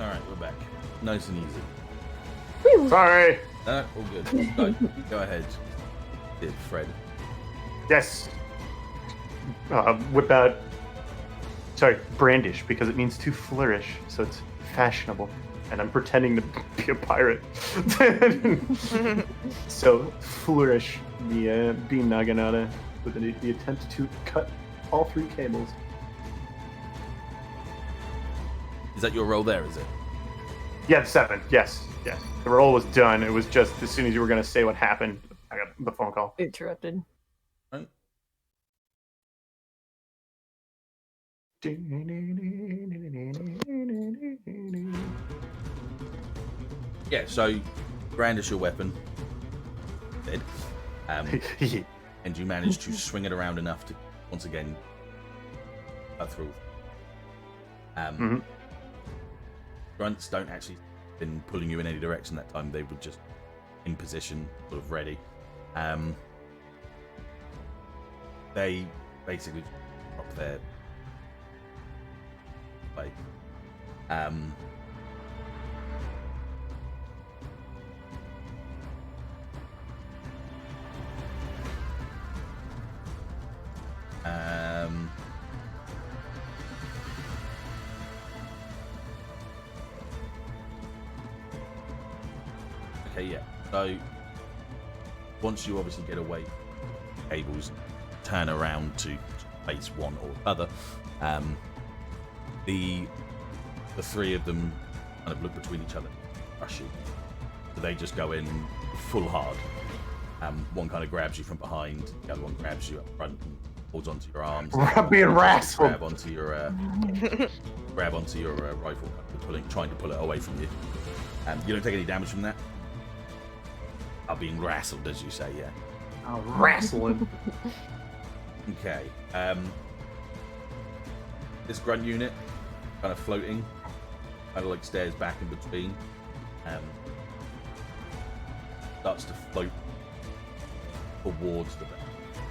All right, we're back. Nice and easy. Whew. Sorry. All good. No, go ahead. Fred. Yes. Whip out. Sorry, brandish, because it means to flourish, so it's fashionable. And I'm pretending to be a pirate. So flourish the beam naginata with the attempt to cut all 3 cables. Is that your roll there, is it? Yeah, 7. Yes. Yeah. The roll was done. It was just as soon as you were going to say what happened, I got the phone call. Interrupted. Right. Yeah, so brandish your weapon. Dead. And you manage to swing it around enough to, once again, cut through. Grunts don't actually been pulling you in any direction that time. They were just in position, sort of ready. They basically drop their way. Okay, yeah. So once you obviously get away, cables turn around to face one or other. The 3 of them kind of look between each other, rush you. So they just go in full hard. One kind of grabs you from behind, the other one grabs you up front and holds onto your arms. Being wrestled. Grab onto your rifle, trying to pull it away from you. You don't take any damage from that. Being wrestled, as you say, yeah. Oh, wrestling. Okay. This grunt unit, kind of floating, kind of like stares back in between, starts to float towards the.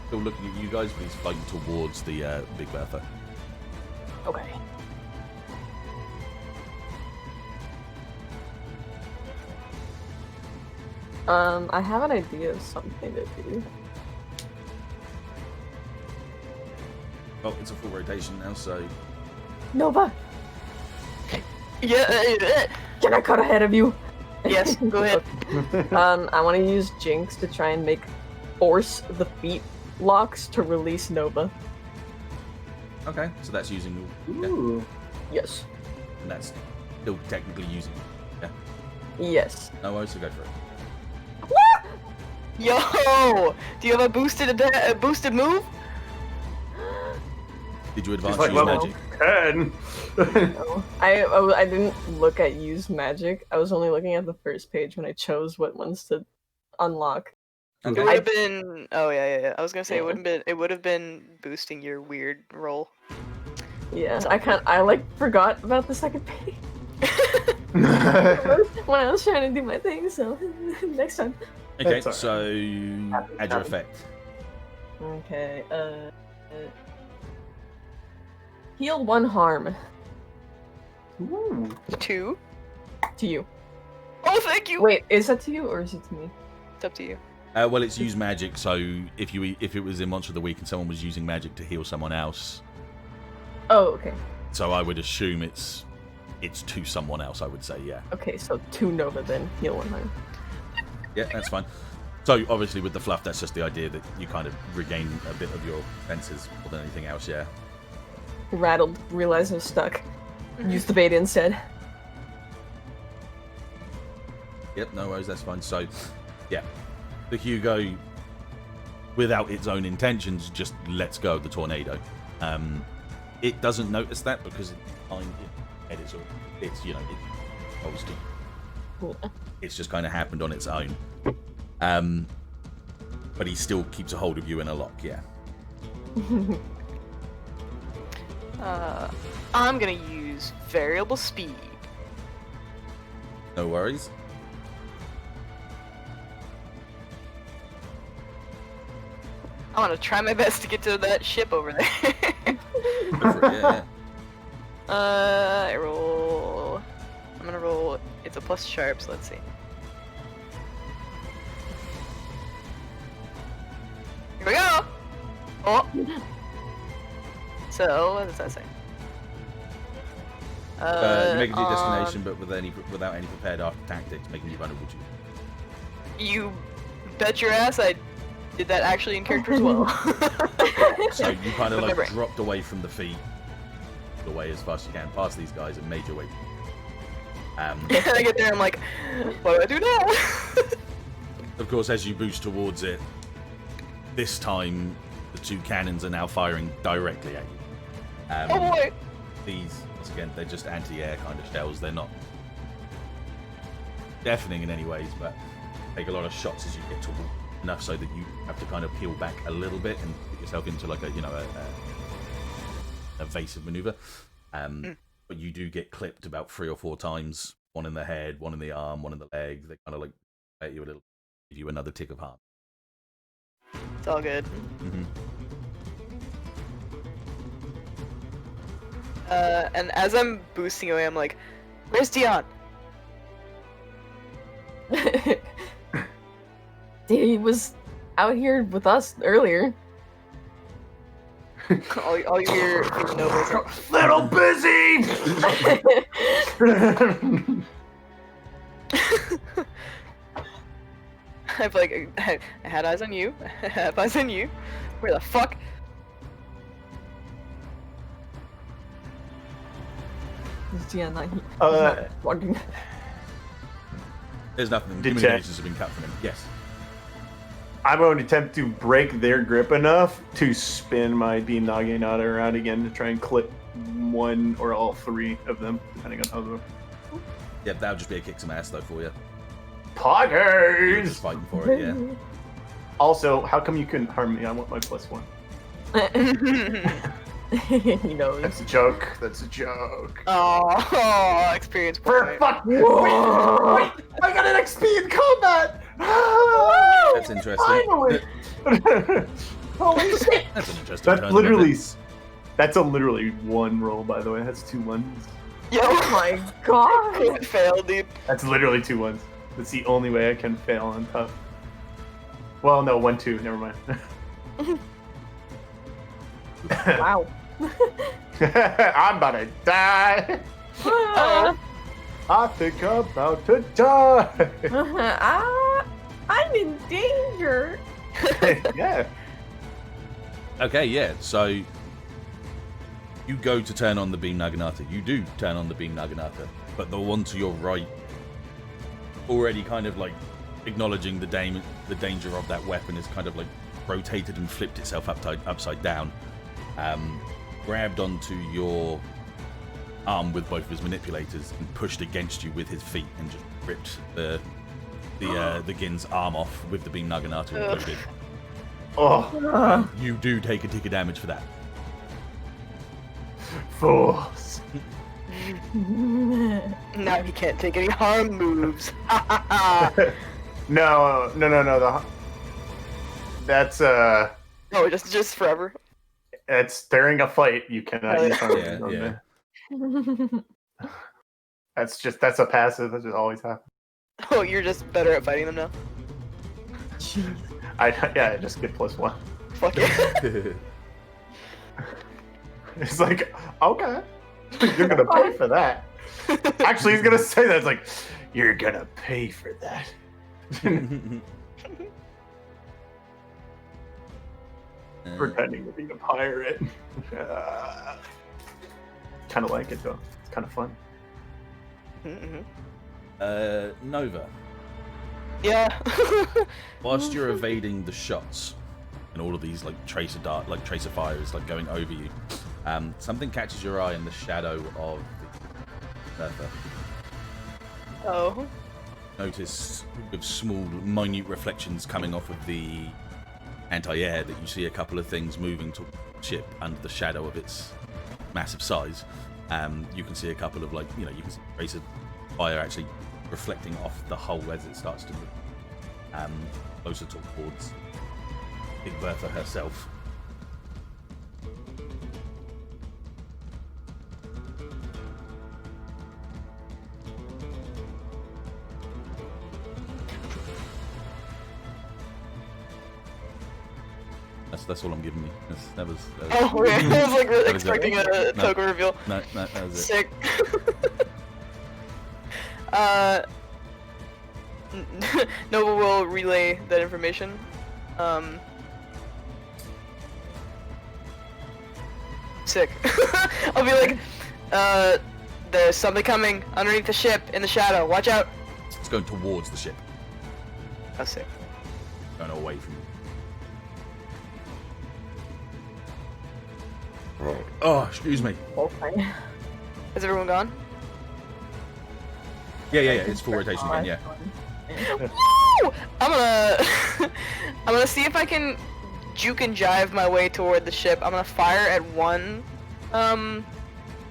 Still looking at you guys, but he's floating towards the Big Bertha. Okay. I have an idea of something to do. Well, it's a full rotation now, so Nova, Yeah. can I cut ahead of you? Yes, go ahead. I want to use Jinx to try and force the feet locks to release Nova. okay. So that's using, Ooh. Yes. and that's still technically using. Yeah. Yes. No worries, so go for it. Yo! Do you have a boosted move? Did you advance She's like use level magic? 10. No. I didn't look at use magic. I was only looking at the first page when I chose what ones to unlock. It would have been. Oh yeah. I was gonna say it would have been boosting your weird roll. Yeah, I forgot about the second page when I was trying to do my thing. So next time. Okay, That's so add your effect. Okay. Heal 1 harm Ooh. 2. to you. Oh, thank you. Wait, is that to you or is it to me? It's up to you. Well, it's use magic, so if it was in Monster of the Week and someone was using magic to heal someone else, Oh, okay. so I would assume it's to someone else. I would say, yeah. Okay, so 2 Nova then. Heal 1 harm. Yeah, that's fine. So obviously with the fluff, that's just the idea that you kind of regain a bit of your senses more than anything else. Yeah. Rattled, realized I was stuck. Use the beta instead. Yep, no worries, that's fine. So, yeah, the Hugo, without its own intentions, just lets go of the tornado. It doesn't notice that because it's behind it. It's supposed to. Yeah. It's just kind of happened on its own. But he still keeps a hold of you in a lock. Yeah. I'm gonna use variable speed. No worries. I want to try my best to get to that ship over there. Go for it, yeah. I roll. I'm gonna roll. It's a plus sharp, so let's see. Here we go! Oh! So, what does that say? You make it to your on- destination, but without any prepared after tactics, making you vulnerable to you. You bet your ass I did that actually in character as well. So you kind of like Remember. dropped away from the feet, away as fast as you can, past these guys, and made your way. And I get there, I'm like, what do I do now? Of course, as you boost towards it, this time the two cannons are now firing directly at you. Oh boy! These, once again, they're just anti-air kind of shells. They're not deafening in any ways, but take a lot of shots as you get toward enough so that you have to kind of peel back a little bit and put yourself into like a evasive maneuver. But you do get clipped about 3 or 4 times. One in the head, one in the arm, one in the leg. They kind of like hit you a little, give you another tick of harm. It's all good. Mm-hmm. And as I'm boosting away, I'm like, where's Deon? He was out here with us earlier. all you hear is Nova's like, Little busy. I've like, I had eyes on you. I have eyes on you. Where the fuck? Yeah, not, walking. There's nothing. Dettet. Communications have been cut from him. Yes. I'm going to attempt to break their grip enough to spin my beam naginata around again to try and clip one or all 3 of them, depending on how the Yeah, that would just be a kick some ass though for you. You're poggers. just fighting for it. Yeah. Also, how come you couldn't harm me? I want my +1. He knows. That's a joke. That's a joke. Oh, experience For point. fuck! Wait! I got an XP in combat. That's interesting. Finally! Holy shit! That's an interesting. That's turn of literally. events. That's a literally 1 roll, by the way. That's 2 ones. Yo, Oh my god! couldn't fail, dude. That's literally 2 ones. That's the only way I can fail on tough. Well, no, 1, 2. Never mind. Wow. I'm about to die. Ah, I think I'm about to die. I'm in danger. Yeah. Okay, yeah. So you go to turn on the beam naginata. You do turn on the beam naginata, but the one to your right, already kind of like acknowledging the danger of that weapon, is kind of like rotated and flipped itself upside down. Grabbed onto your arm with both of his manipulators and pushed against you with his feet and just ripped the Gin's arm off with the beam naginata included. Oh, You do take a tick of damage for that. fools. Now he can't take any harm moves. No. That's No, just forever. That's during a fight. You cannot use harm Yeah, on yeah. there. That's a passive. That just always happens. Oh, you're just better at fighting them now. Jeez. I just get +1. Fuck it. It's like, okay, you're gonna pay for that. Actually, he's gonna say that. It's like, you're gonna pay for that. Pretending to be a pirate. Kind of like it though. It's kind of fun. Mm-hmm. Nova. Yeah. Whilst you're evading the shots and all of these like tracer fires like going over you, something catches your eye in the shadow of the surfer. Oh. Notice with small, minute reflections coming off of the anti-air that you see a couple of things moving to the ship under the shadow of its massive size. You can see a couple of you can see tracer fire actually reflecting off the hull as it starts to move closer towards Big Bertha herself. That's all I'm giving you. That was Oh, okay. I was like really that was it. expecting a token reveal. No, that was it. Sick. Nova will relay that information. Sick. I'll be like, there's something coming underneath the ship in the shadow. Watch out. It's going towards the ship, Oh, sick. going away from you. Oh, excuse me. Okay. Is everyone gone? Yeah. It's full rotation again. Yeah. Woo! I'm gonna I'm gonna see if I can juke and jive my way toward the ship. I'm gonna fire at one gun,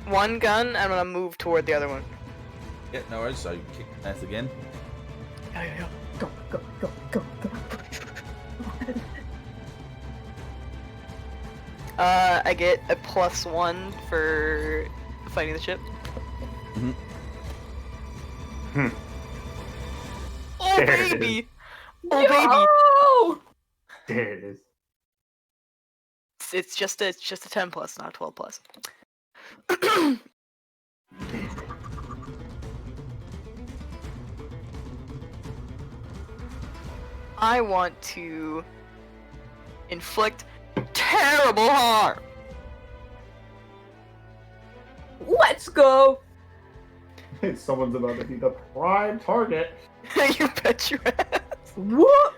and I'm gonna move toward the other one. Yeah. No worries. So kick F again. Yeah. Go. I get a +1 for fighting the ship. Mhm. Oh There it baby! Oh baby! There it is. It's just a 10+, not a 12+. I want to inflict terrible harm. Let's go. Someone's about to be the prime target. You bet your ass. What?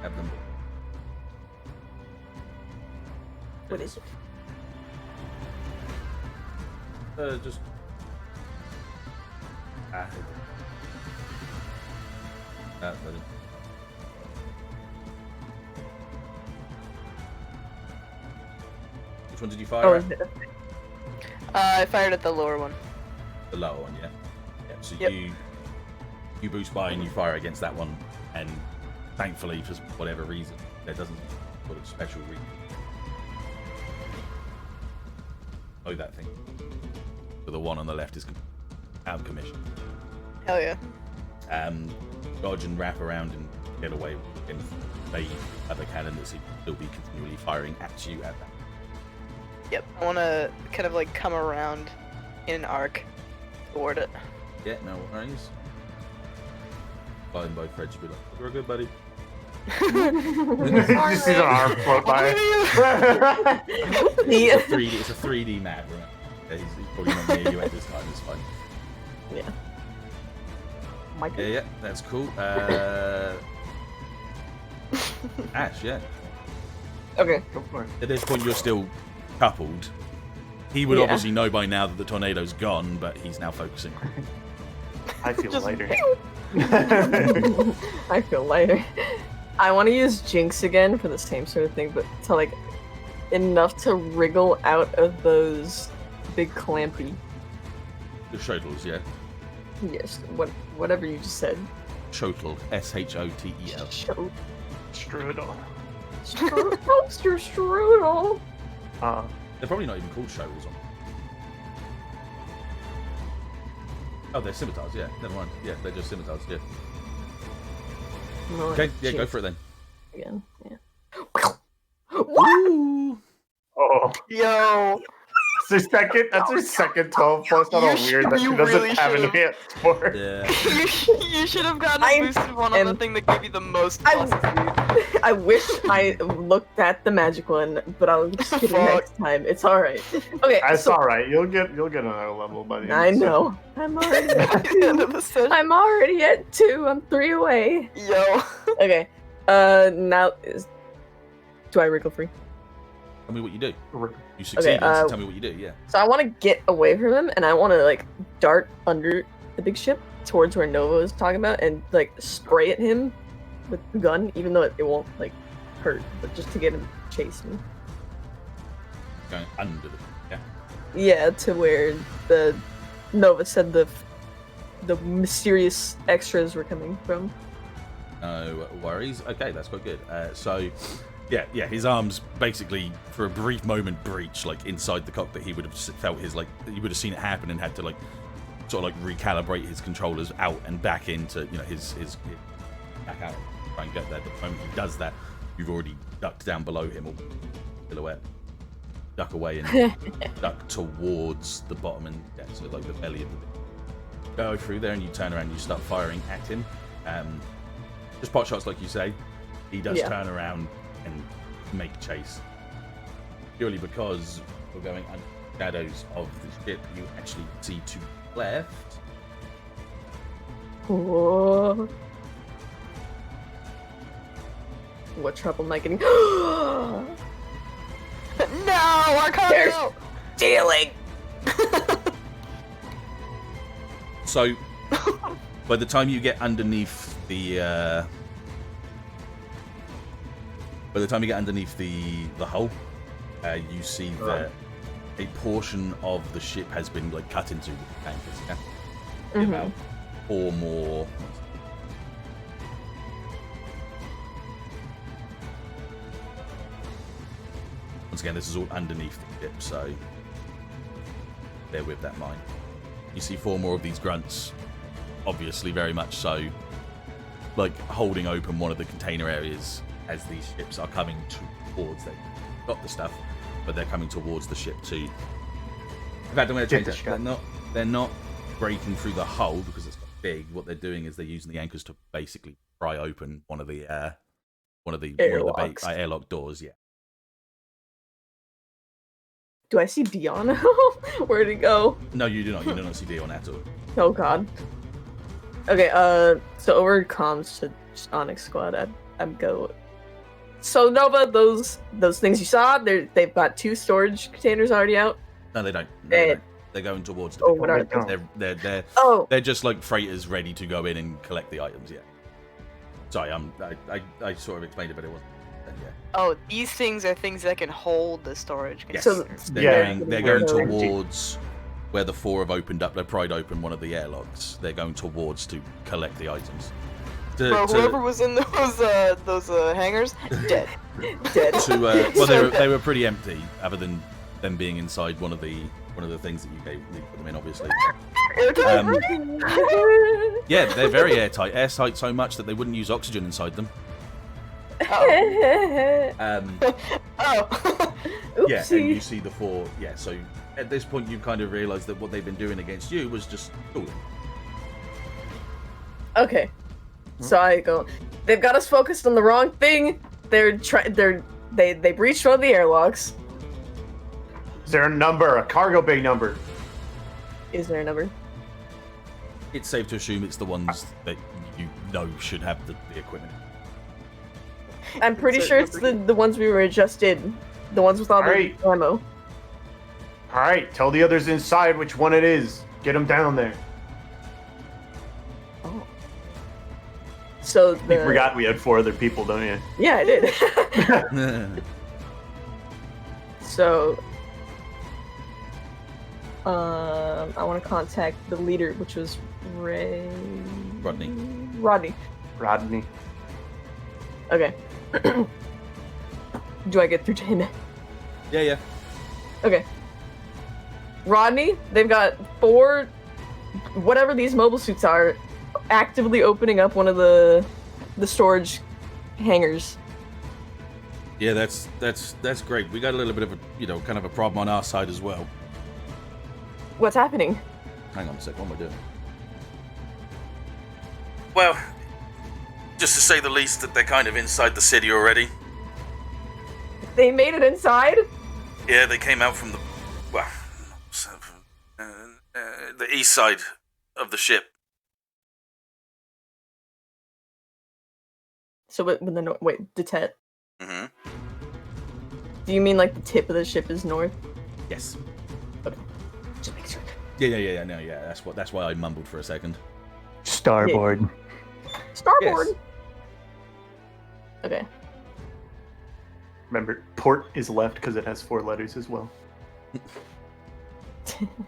Have them. What is it? Just. That better. Which one did you fire Oh, at? is it? I fired at the lower one. The lower one, yeah. Yeah. So Yep. you boost by and you fire against that one, and thankfully, for whatever reason, there doesn't sort of special reason. Oh, that thing. So the one on the left is out of commission. Hell yeah. Dodge and wrap around and get away and they have a cannon that seems to still be continually firing at you at that. Yep. I want to kind of like come around in an arc toward it. Yeah, no worries. Flying by Fred should be like, we're good, buddy. You see the arm float by. It's a 3D map, right? Yeah, he's probably not near you at this time, it's fine. Yeah. Michael? Yeah, that's cool. Ashe, yeah. Okay. Go for it. At this point, you're still coupled. He would Yeah. obviously know by now that the tornado's gone, but he's now focusing. I feel Just- lighter. I feel lighter. I want to use Jinx again for the same sort of thing, but to like enough to wriggle out of those big clampy. The Shotels, yeah. Yes, whatever you just said. Shotel, Shotel. Show. Strudel. Toaster strudel. They're probably not even called Shotels on. Oh, they're scimitars, yeah. Never mind. Yeah, they're just scimitars, yeah. No, Okay, yeah, go Jinx for it then. again. Yeah. Woo! Oh, Yo. that's her second 12 plus. Not all You weird that you she doesn't really have should've. any hits for. Yeah. You should have gotten I a boosted one on the am- thing that gave you the most I- pluses, dude. I wish I looked at the magic one, but I'll just get it Fuck. next time. It's alright. Okay, That's so alright. You'll get another level by the end. I of the know. I'm already At the end of the session. I'm already at 2. I'm 3 away. Yo. Okay. Now is. Do I wriggle free? Tell me what you do. session. You succeeded, Okay, so tell me what you do, yeah. So I want to get away from him, and I want to like dart under the big ship towards where Nova was talking about, and like spray at him with the gun, even though it won't like hurt, but just to get him to chase me. Going under the... Yeah. Yeah, to where the Nova said the mysterious extras were coming from. No worries. Okay, that's quite good. So, yeah, his arms basically, for a brief moment, breach, like, inside the cockpit. He would have felt his, like, he would have seen it happen and had to, like, sort of like recalibrate his controllers out and back into his back out, try and get there. The moment he does that, you've already ducked down below him or silhouette, duck away and duck towards the bottom and so like the belly of the go through there, and you turn around and you start firing at him. Just pot shots, like you say. He does turn around and make chase. Purely because we're going under the shadows of the ship, you actually see to the left. Whoa. What trouble am I getting? No, our cargo! Stealing! So, by the time you get underneath the, hull, you see that a portion of the ship has been like cut into anchors. Yeah? About 4 more. Once again, this is all underneath the ship, so bear with that mind. You see 4 more of these grunts, obviously very much so, like holding open one of the container areas as these ships are coming towards them. Got the stuff, but they're coming towards the ship too. In fact, I'm going to change that. They're not breaking through the hull because it's big. What they're doing is they're using the anchors to basically pry open one of the airlock doors. Yeah. Do I see Deon? Where'd he go? No, you do not. You do not see Deon at all. Oh god. Okay, so over comms to Onyx Squad, I'd go. So Nova, those things you saw, they've got 2 storage containers already out. No, they don't. No, they don't. They're going towards them. Oh, what are they? They're just like freighters ready to go in and collect the items. Yeah. Sorry, I sort of explained it, but it wasn't. Yeah. Oh, these things are things that can hold the storage Yes. containers. So they're going towards where the 4 have opened up. They pried open one of the airlocks. They're going towards to collect the items. Bro, whoever was in those hangars, dead. Dead. Well, they were pretty empty, other than them being inside one of the things that you put them in, obviously. Yeah, they're very airtight so much that they wouldn't use oxygen inside them. Oh. Yeah, and you see the 4. Yeah, so at this point you kind of realise that what they've been doing against you was just schooling. Okay, so I go. They've got us focused on the wrong thing. They breached one of the airlocks. Is there a cargo bay number? Is there a number? It's safe to assume it's the ones that you know should have the equipment. I'm pretty sure it's the ones we were just in. The ones with all the ammo. Alright, tell the others inside which one it is. Get them down there. Oh. So You forgot we had 4 other people, don't you? Yeah, I did. So, I want to contact the leader, which was Rodney. Okay. Do I get through to him? Yeah. Okay. Rodney, they've got 4, whatever these mobile suits are, actively opening up one of the storage hangars. Yeah, that's great. We got a little bit of a kind of a problem on our side as well. What's happening? Hang on a sec, what am I doing? Well, just to say the least, that they're kind of inside the city already. They made it inside? Yeah, they came out from the east side of the ship. So, Dettet? Mm-hmm. Do you mean like the tip of the ship is north? Yes. Okay. Just make sure. Yeah. No, yeah. That's why I mumbled for a second. Starboard. Starboard. Yes. Okay. Remember, port is left because it has 4 letters as well.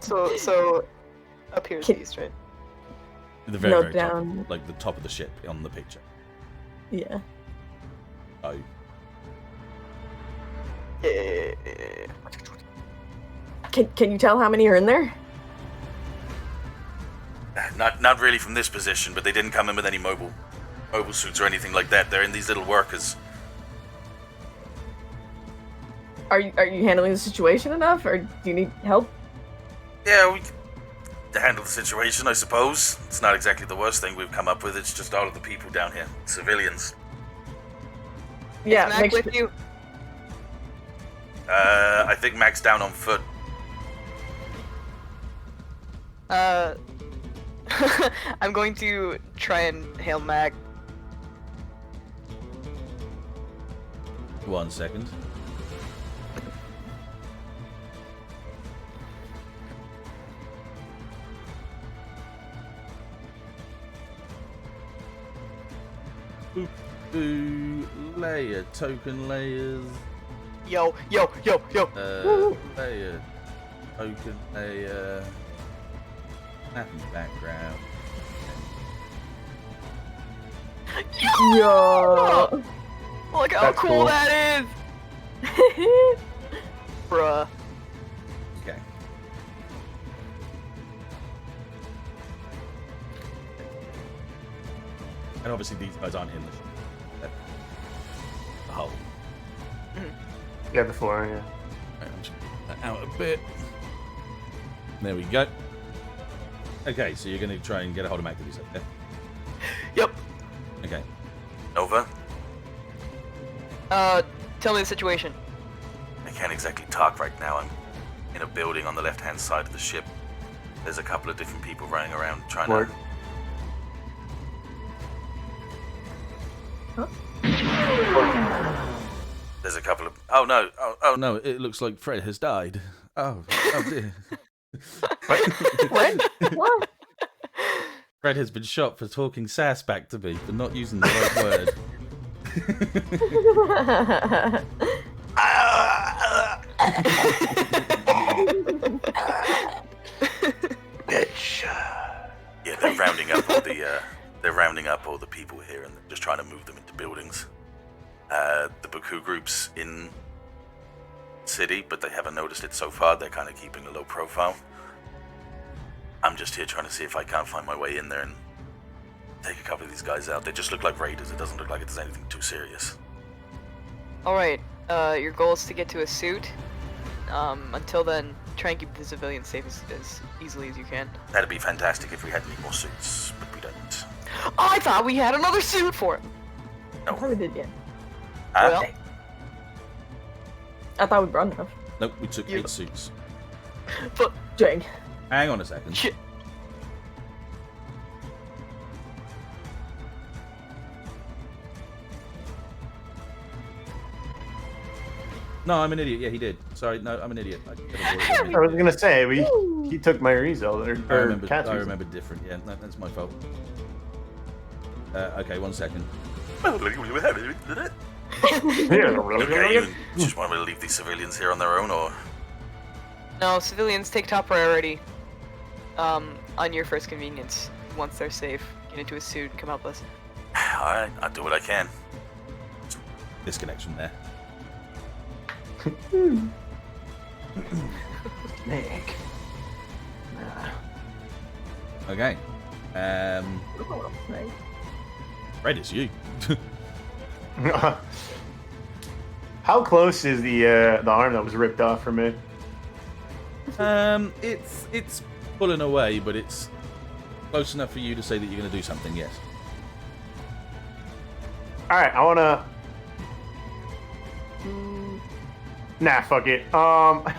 So up here is east, right? The very down. top, like the top of the ship on the picture. Yeah. Oh. Can you tell how many are in there? Not really from this position, but they didn't come in with any mobile suits or anything like that. They're in these little workers. Are you handling the situation enough, or do you need help? Yeah, we can handle the situation, I suppose. It's not exactly the worst thing we've come up with. It's just all of the people down here, civilians. Yeah, Mac make with sure- you. I think Mac's down on foot. I'm going to try and hail Mac. 1 second. Boop, boo, layer, token layers. Yo. Layer, token layer, mapping background. Yo. Look how That's cool cool. that is! Bruh. Okay. And obviously these guys aren't in the hole. Yeah, the floor, yeah. Right, I'm just gonna put that out a bit. There we go. Okay, so you're going to try and get a hold of Mac, did you say? Yeah? Yep. Okay. Nova? Tell me the situation. I can't exactly talk right now. I'm in a building on the left-hand side of the ship. There's a couple of different people running around trying Word. to... There's a couple of... Oh, no. Oh, no. It looks like Fred has died. Oh dear. What? What? Fred has been shot for talking sass back to me, for not using the right word. Bitch. Yeah, they're rounding up all the people here and they're just trying to move them into buildings. The Baku group's in city, but they haven't noticed it so far. They're kind of keeping a low profile. I'm just here trying to see if I can't find my way in there and take a couple of these guys out. They just look like raiders. It doesn't look like it's anything too serious. Alright, your goal is to get to a suit. Until then, try and keep the civilians safe as easily as you can. That'd be fantastic if we had any more suits, but we don't. Oh, I thought we had another suit for him! I thought we did, yeah. Well, I thought we brought enough. Nope, we took You- 8 suits. but Dang. Hang on a second. shit. No, I'm an idiot. Yeah, he did. Sorry, no, I'm an idiot. I was gonna say he took my Rizel I or remember. Cat's I Rizel. remember different. Yeah, that's my fault. Okay, 1 second. Okay, you just want me to leave these civilians here on their own, or? No, civilians take top priority. On your first convenience. Once they're safe, get into a suit and come help us. Alright, I'll do what I can. Disconnects from there. Snake. Okay. Red, it's you. How close is the arm that was ripped off from it? It's pulling away, but it's close enough for you to say that you're going to do something. Yes. All right, I wanna. Nah, fuck it. I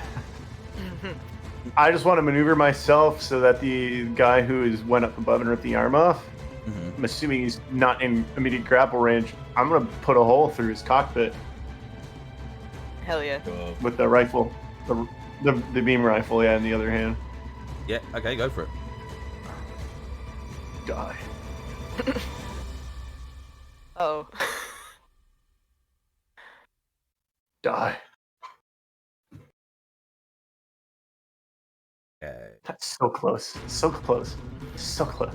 just want to maneuver myself so that the guy who went up above and ripped the arm off, I'm assuming he's not in immediate grapple range, I'm gonna put a hole through his cockpit Hell yeah. with the rifle, the beam rifle, yeah, in the other hand. Yeah. Okay, go for it. Die. Oh. Die. Okay. That's so close. So close. So close.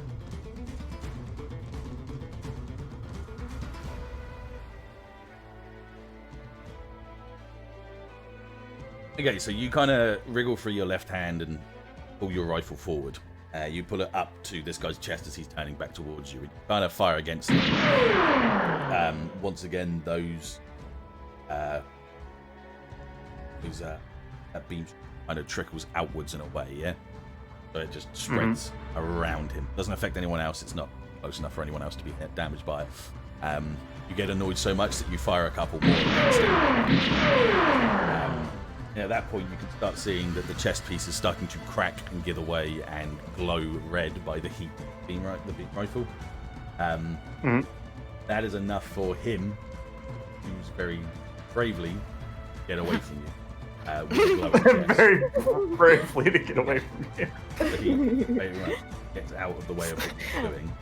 Okay, so you kind of wriggle through your left hand and pull your rifle forward. You pull it up to this guy's chest as he's turning back towards you. You kind of fire against him. Once again, that beam kind of trickles outwards and away, yeah? So it just spreads around him. Doesn't affect anyone else. It's not close enough for anyone else to be damaged by it. You get annoyed so much that you fire a couple more against him. At that point, you can start seeing that the chest piece is starting to crack and give away and glow red by the heat beam rifle. That is enough for him to very bravely get away from you. With a glowing chest. Very bravely to get away from you. So he very much gets out of the way of what he's doing.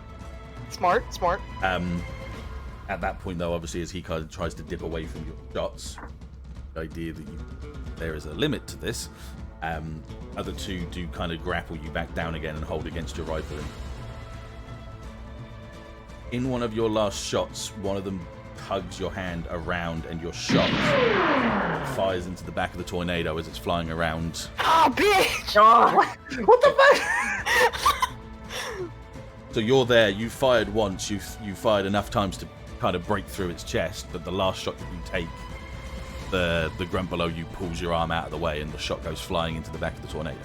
Smart. At that point, though, obviously, as he kind of tries to dip away from your shots, the idea that there is a limit to this, other two do kind of grapple you back down again and hold against your rifle. In one of your last shots, one of them tugs your hand around and your shot fires into the back of the tornado as it's flying around. Oh, bitch! Oh, What the fuck? So you're there, you fired once, you fired enough times to kind of break through its chest, but the last shot that you take, the grunt below you pulls your arm out of the way and the shot goes flying into the back of the tornado.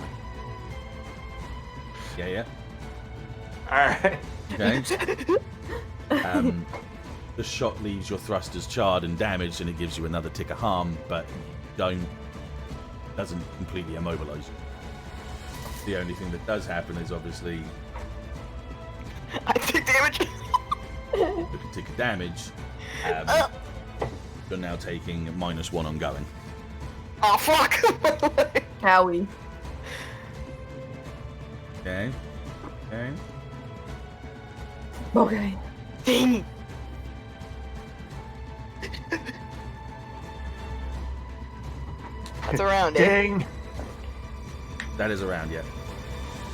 Yeah. Alright. Okay. The shot leaves your thrusters charred and damaged, and it gives you another tick of harm, but doesn't completely immobilize you. The only thing that does happen is obviously I take damage. you can tick of damage. You're now taking -1 ongoing. Oh, fuck! Howie. Okay. Okay. Dang. That's around it. Dang. That is around, yeah.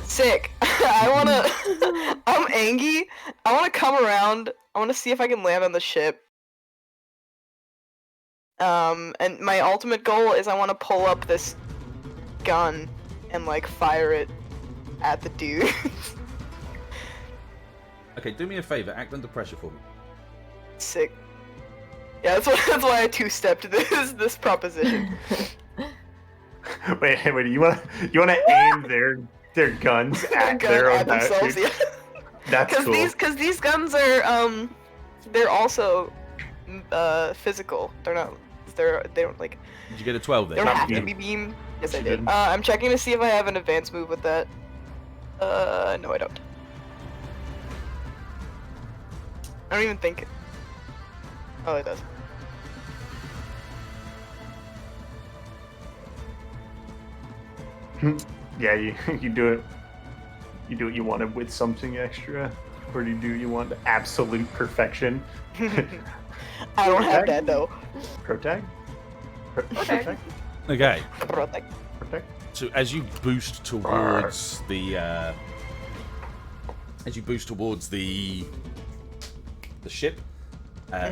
Sick. I'm angry. I wanna come around. I wanna see if I can land on the ship. And my ultimate goal is I wanna pull up this gun and like fire it at the dude. Okay, do me a favor. Act under pressure for me. Sick. Yeah, that's why I two-stepped this proposition. Wait, you wanna aim their guns at their own themselves, dude? yeah. That's cool. Because these guns are they're also physical. They don't like. Did you get a 12 They there? don't have to beam. be beam. Yes, I You did. didn't? I'm checking to see if I have an advanced move with that. No, I don't. I don't even think. Oh, it does. Yeah, you do it. You do what you want with something extra, or do you want absolute perfection? I don't have that though. Protect. Protect. Okay. Protect. Protect. So as you boost towards the ship,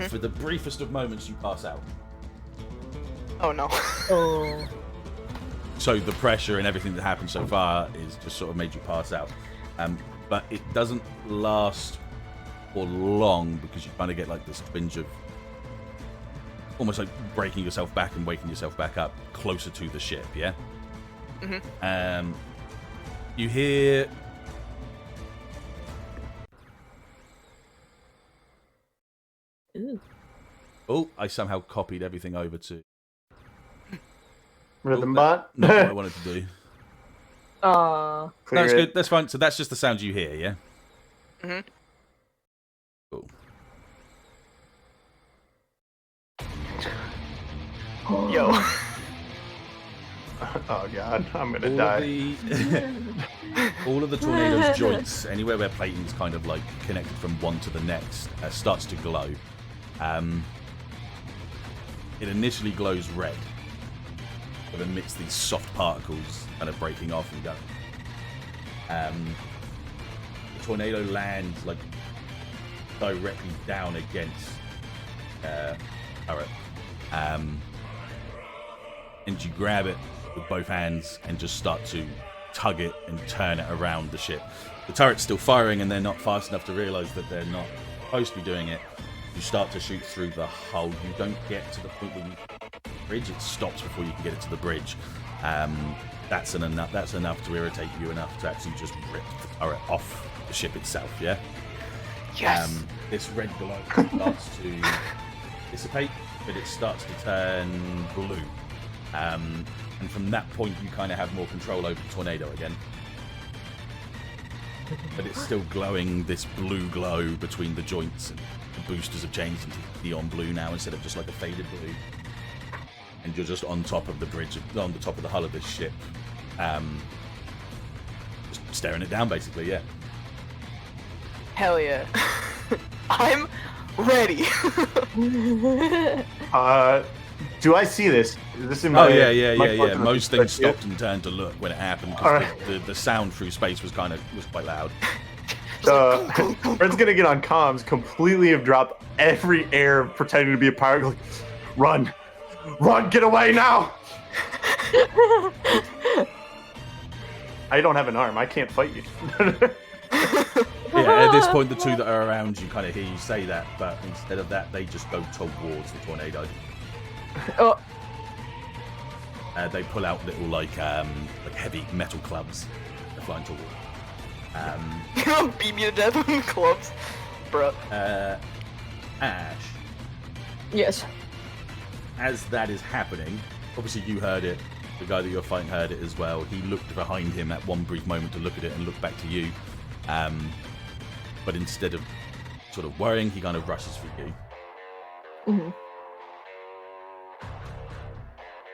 for the briefest of moments you pass out. Oh no. Oh. So the pressure and everything that happened so far is just sort of made you pass out. But it doesn't last for long because you kind of get like this twinge of almost like breaking yourself back and waking yourself back up closer to the ship, yeah? You hear Ooh. oh, I somehow copied everything over to Rhythm bot. not what I wanted to do. Aw. Clear That's it. good, that's fine. So that's just the sound you hear, yeah? Cool. Yo. Oh god, I'm gonna All die. of all of the tornado's joints, anywhere where plating is kind of like connected from one to the next, starts to glow. It initially glows red, but emits these soft particles kind of breaking off and going. The tornado lands like directly down against turret. And you grab it with both hands and just start to tug it and turn it around the ship. The turret's still firing, and they're not fast enough to realise that they're not supposed to be doing it. You start to shoot through the hull. You don't get to the point where you bridge. It stops before you can get it to the bridge. That's enough to irritate you enough to actually just rip the turret off the ship itself. Yeah. Yes. This red glow starts to dissipate, but it starts to turn blue. And from that point, you kind of have more control over the tornado again. But it's still glowing this blue glow between the joints, and the boosters have changed into neon blue now instead of just like a faded blue. And you're just on top of the bridge, on the top of the hull of this ship, just staring it down, basically. Yeah. Hell yeah. I'm ready. Do I see this? Is this in my? Oh yeah. my Most things stopped and turned to look when it happened because the sound through space was quite loud. Fred's gonna get on comms, completely have dropped every air pretending to be a pirate. Like, run, get away now! I don't have an arm. I can't fight you. Yeah, at this point, the two that are around you kind of hear you say that, but instead of that, they just go towards the tornado. Oh. They pull out little like heavy metal clubs. They're flying towards. You're gonna beat me to death with clubs, bro. Ashe. Yes. As that is happening, obviously you heard it. The guy that you're fighting heard it as well. He looked behind him at one brief moment to look at it and look back to you. But instead of sort of worrying, he kind of rushes for you. Mm-hmm.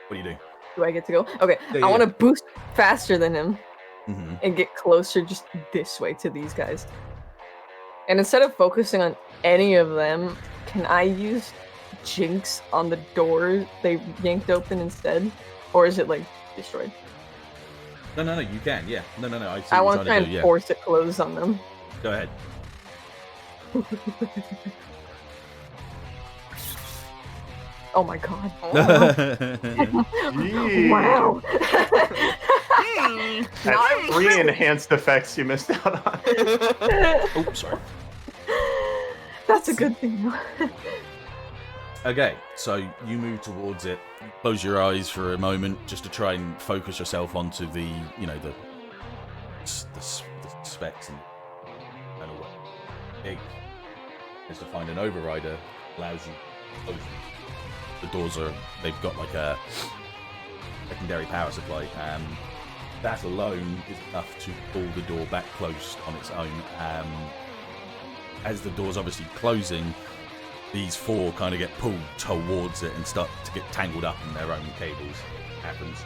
What do you do? Do I get to go? Okay, Yeah, I want to boost faster than him Mm-hmm. and get closer just this way to these guys. And instead of focusing on any of them, can I use Jinx on the door they yanked open instead? Or is it, like, destroyed? No, you can, yeah. No, I want to try and do, yeah. force it closed on them. Go ahead. Oh my god. Jeez. Wow. That's 3 enhanced effects you missed out on. Oh, sorry. That's a good thing. Okay, so you move towards it. Close your eyes for a moment just to try and focus yourself onto the, the specs and what big is to find an overrider allows you to close the doors. They've got like a secondary power supply. That alone is enough to pull the door back closed on its own. As the door's obviously closing, these 4 kind of get pulled towards it and start to get tangled up in their own cables. Happens.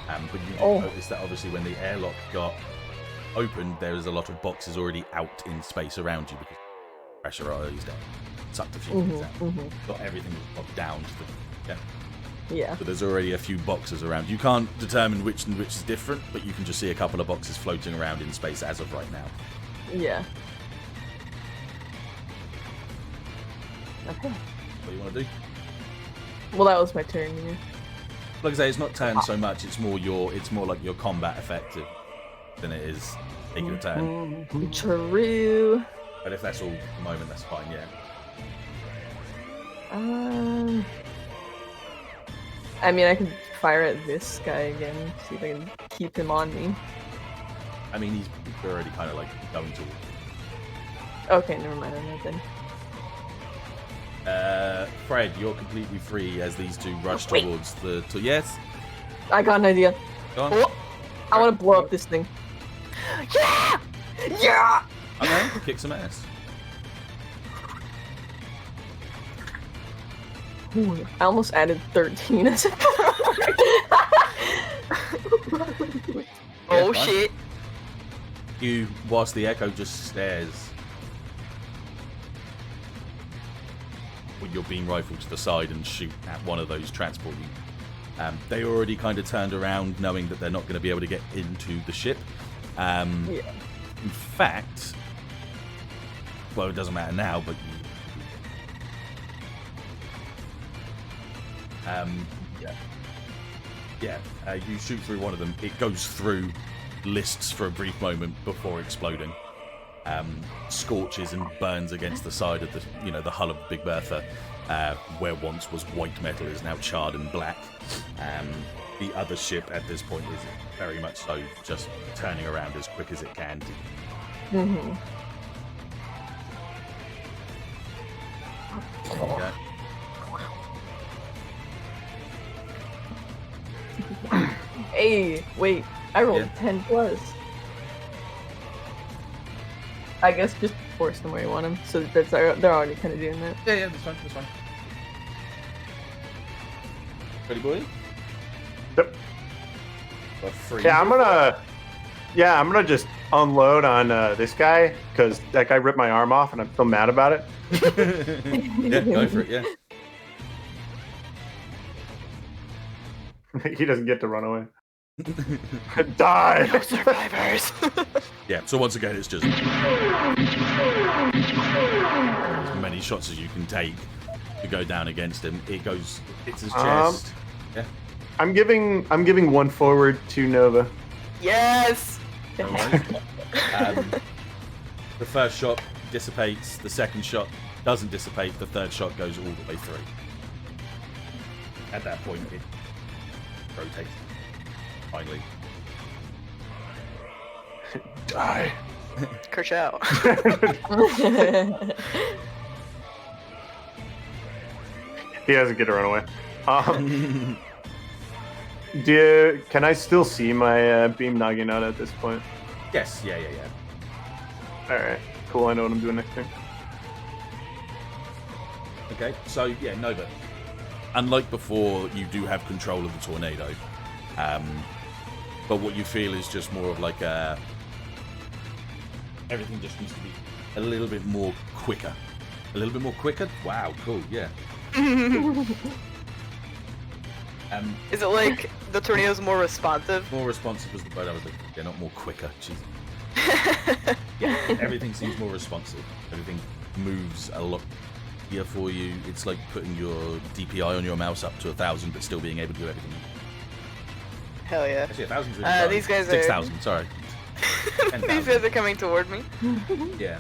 But you notice that obviously when the airlock got opened, there is a lot of boxes already out in space around you because pressurized and sucked a few things out. Got everything locked down to the Yeah. So there's already a few boxes around. You can't determine which and which is different, but you can just see a couple of boxes floating around in space as of right now. Yeah. Okay. What do you want to do? Well, that was my turn, yeah. Like I say, it's not turn so much. It's more like your combat effective than it is taking a turn. True. But if that's all at the moment, that's fine. Yeah. I mean, I can fire at this guy again, see if I can keep him on me. I mean, he's already kind of like going to. Okay, never mind. I'm not then. Fred, you're completely free as these two rush Wait. towards the. Yes. I got an idea. Go on. Oh, I want to blow up this thing. Yeah! Yeah! Okay, kick some ass. Ooh, I almost added 13 as a Oh fine. shit. You, whilst the echo just stares with your beam rifle to the side and shoot at one of those transport units. They already kind of turned around knowing that they're not going to be able to get into the ship. Yeah. In fact, well, it doesn't matter now, but you shoot through one of them. It goes through lists for a brief moment before exploding. Scorches and burns against the side of the hull of Big Bertha, where once was white metal is now charred and black. The other ship at this point is very much so just turning around as quick as it can. Mm-hmm. Okay. Hey, wait, I rolled 10 plus. I guess just force them where you want them, so they're already kind of doing that. Yeah, that's fine. Ready, boy? Yep. Free. Yeah, I'm gonna just unload on this guy because that guy ripped my arm off and I'm still mad about it. Yeah, go for it. Yeah. He doesn't get to run away. Die! No survivors. Yeah. So once again, it's just as many shots as you can take to go down against him. It's his chest. Yeah. I'm giving one forward to Nova. Yes. No worries. The first shot dissipates. The second shot doesn't dissipate. The third shot goes all the way through. At that point, it rotates. Finally. Die. Kerchow. He doesn't get to run away. Can I still see my beam noggin out at this point? Yes. Yeah. Alright, cool. I know what I'm doing next turn. Okay. So yeah, Nova. Unlike before, you do have control of the tornado. But what you feel is just more of like everything just needs to be a little bit more quicker. A little bit more quicker? Wow, cool, yeah. Is it like the tornado's more responsive? More responsive was the word I was looking for. Yeah, not more quicker. Jeez. Yeah, everything seems more responsive. Everything moves a lot easier for you. It's like putting your DPI on your mouse up to 1,000 but still being able to do everything. Hell yeah. Actually, 1,000's really low. These guys 6,000, sorry. These guys are coming toward me. Yeah.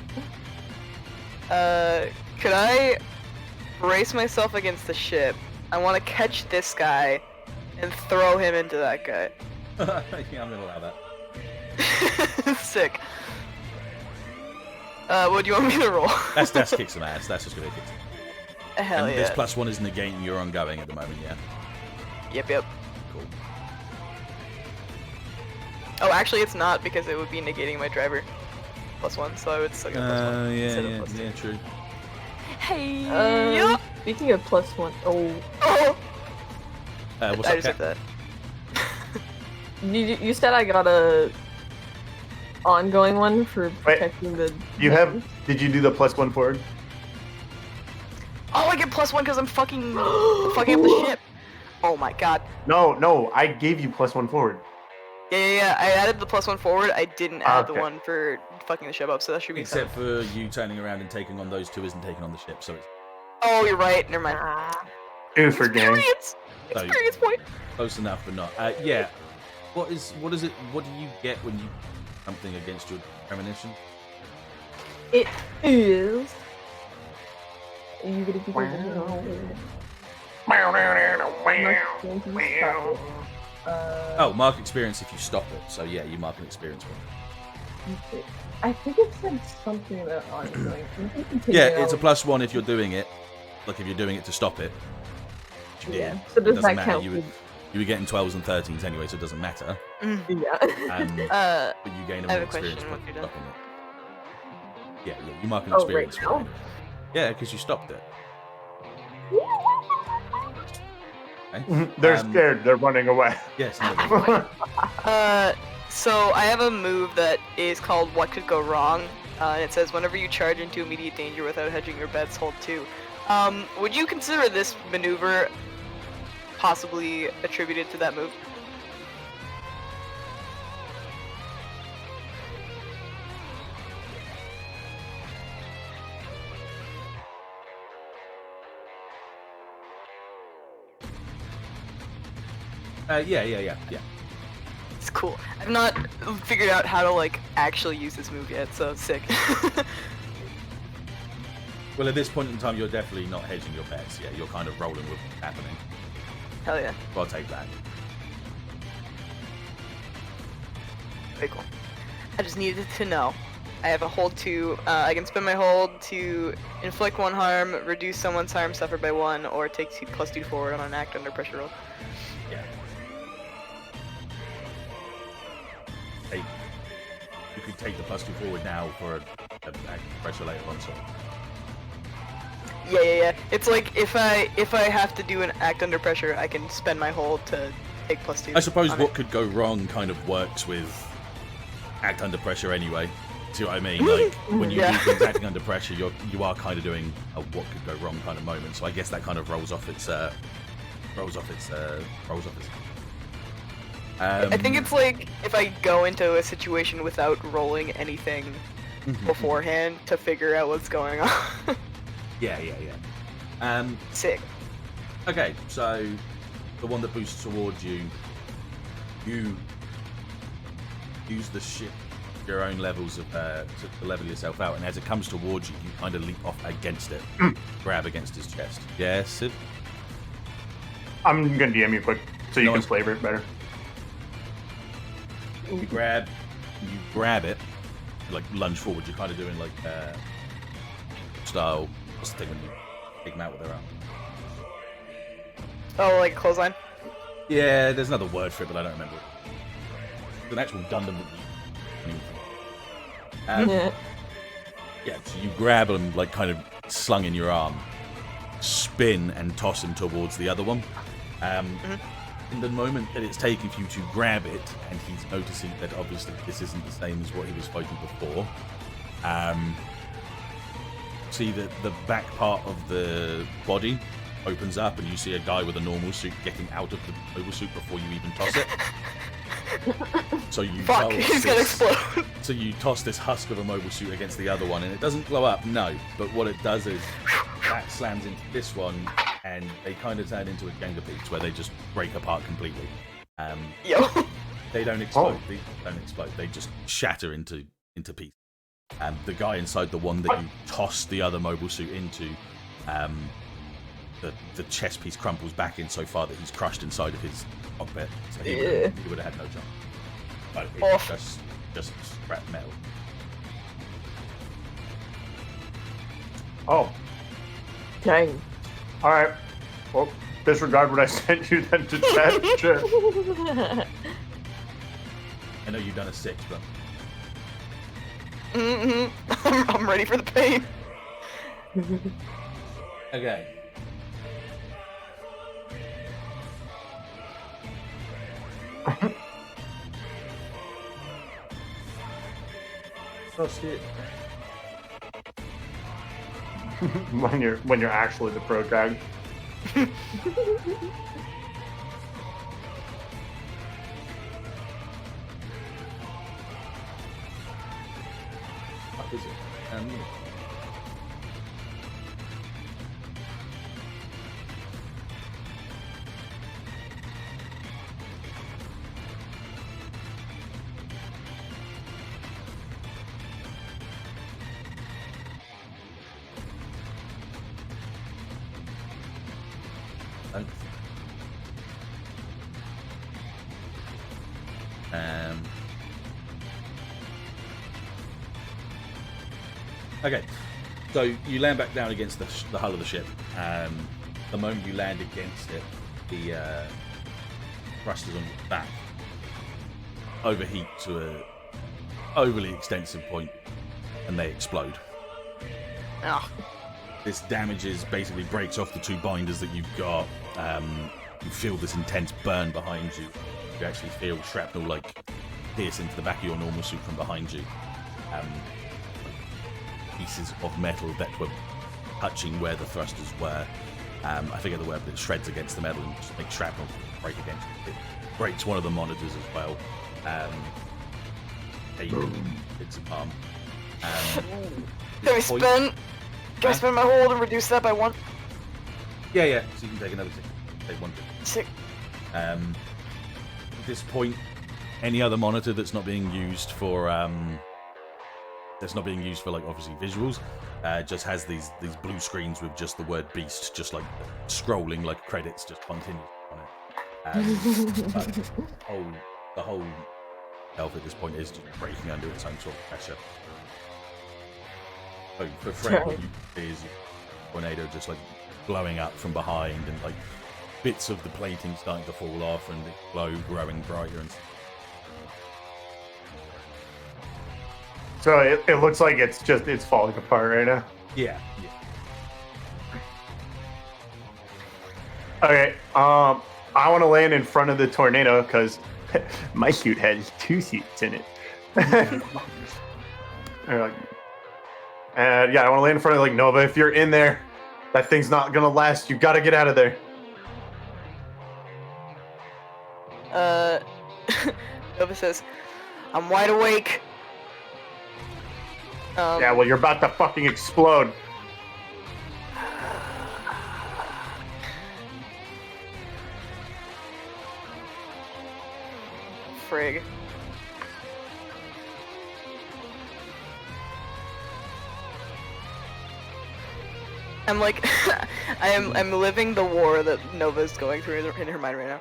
Could I brace myself against the ship? I want to catch this guy and throw him into that guy. Yeah, I'm gonna allow that. Sick. What do you want me to roll? That's kick some ass. That's just gonna kick some ass. Hell And yeah. this +1 is negating your ongoing at the moment, yeah? Yep. Cool. Oh, actually, it's not because it would be negating my driver. +1, so I would still get +1 instead of +2. Yeah, true. Hey. Speaking of +1, Oh. What's I up, just Kat? hit that. you said I got a ongoing one for protecting the. Did you do the +1 forward? Oh, I get +1 because I'm fucking up the ship. Oh my god. No, I gave you +1 forward. Yeah. I added the +1 forward. I didn't add the Okay. one for fucking the ship up, so that should be. Except for you turning around and taking on those two isn't taking on the ship, so it's Oh, you're right. Never mind. Two for game. Experience point. close enough, but not. Yeah. What is it? What do you get when you something against your premonition? It is. You gonna be Oh, mark experience if you stop it. So yeah, you mark an experience one. I think it said something about ongoing. Yeah, it's a +1 if you're doing it. Like if you're doing it to stop it. Which you did. So It does doesn't that matter. count? You were getting 12s and 13s anyway, so it doesn't matter. Yeah. But you gain I have an a experience question point once for you're done. stopping it. Yeah, you mark an Oh, experience right point. now? Yeah, because you stopped it. Okay? They're scared. They're running away. Yes. No, So I have a move that is called What Could Go Wrong. And it says whenever you charge into immediate danger without hedging your bets, hold 2. Would you consider this maneuver possibly attributed to that move? yeah. It's cool. I've not figured out how to like actually use this move yet, so sick. Well, at this point in time, you're definitely not hedging your bets. Yeah, you're kind of rolling with what's happening. Hell yeah. Well, I'll take that. Very cool. I just needed to know. I have a hold to, I can spend my hold to inflict 1 harm, reduce someone's harm suffered by 1, or take +2 forward on an act under pressure roll. Yeah. Hey, you could take the +2 forward now for a pressure later on, so. Yeah. It's like if I have to do an act under pressure, I can spend my hold to take +2. I suppose what could go wrong kind of works with act under pressure anyway. See what I mean? Like when you do things acting under pressure, you are kind of doing a what could go wrong kind of moment. So I guess that kind of rolls off its. I think it's like if I go into a situation without rolling anything beforehand to figure out what's going on. Yeah. Sick. Okay, so the one that boosts towards you, you use the ship your own levels of to level yourself out, and as it comes towards you, you kind of leap off against it, grab against his chest. Yeah, Sid? I'm gonna DM you quick so you can flavor it better. You grab it, like lunge forward. You're kind of doing like style. What's the thing when you take them out with their arm? Oh, like clothesline? Yeah, there's another word for it, but I don't remember it. It's an actual Gundam. Yeah, so you grab him, like kind of slung in your arm, spin and toss him towards the other one. In the moment that it's taking for you to grab it, and he's noticing that obviously this isn't the same as what he was fighting before, see that the back part of the body opens up, and you see a guy with a normal suit getting out of the mobile suit before you even toss it. So you Fuck, he's gonna explode. So you toss this husk of a mobile suit against the other one, and it doesn't blow up, no. But what it does is that slams into this one, and they kind of turn into a Jenga piece where they just break apart completely. Yo. They don't explode. They don't explode. They just shatter into pieces. The guy inside the one that you toss the other mobile suit into, the chest piece crumples back in so far that he's crushed inside of his cockpit. So he would have had no chance. But it's just scrap metal. Oh. Dang. Alright. Well, disregard what I sent you then to chat. Sure. I know you've done a 6, but... I'm ready for the pain. Okay. Trust it. when you're actually the pro drag. What is it? Okay, so you land back down against the hull of the ship. The moment you land against it, the thrusters on your back overheat to a overly extensive point, and they explode. Oh. This damages, basically breaks off the 2 binders that you've got. You feel this intense burn behind you. You actually feel shrapnel like pierce into the back of your normal suit from behind you. Pieces of metal that were touching where the thrusters were. I forget the word, but it shreds against the metal and just makes shrapnel break against it. It breaks one of the monitors as well. It's a palm. Can I spend my hold and reduce that by 1? Yeah. So you can take another 6. Take 1. Sick. At this point, any other monitor that's not being used for like obviously visuals, just has these blue screens with just the word beast just like scrolling like credits just continues on it. But the whole shelf at this point is just breaking under its own sort of pressure. So for Fred, what you see is tornado just like blowing up from behind, and like bits of the plating starting to fall off, and the glow growing brighter. And So it looks like it's falling apart right now. yeah. Okay. I want to land in front of the tornado because my suit has 2 seats in it. And yeah, I want to land in front of like Nova. If you're in there, that thing's not gonna last. You gotta get out of there. Nova says, "I'm wide awake." Yeah, well, you're about to fucking explode. Frig. I'm like, I'm living the war that Nova's going through in her mind right now.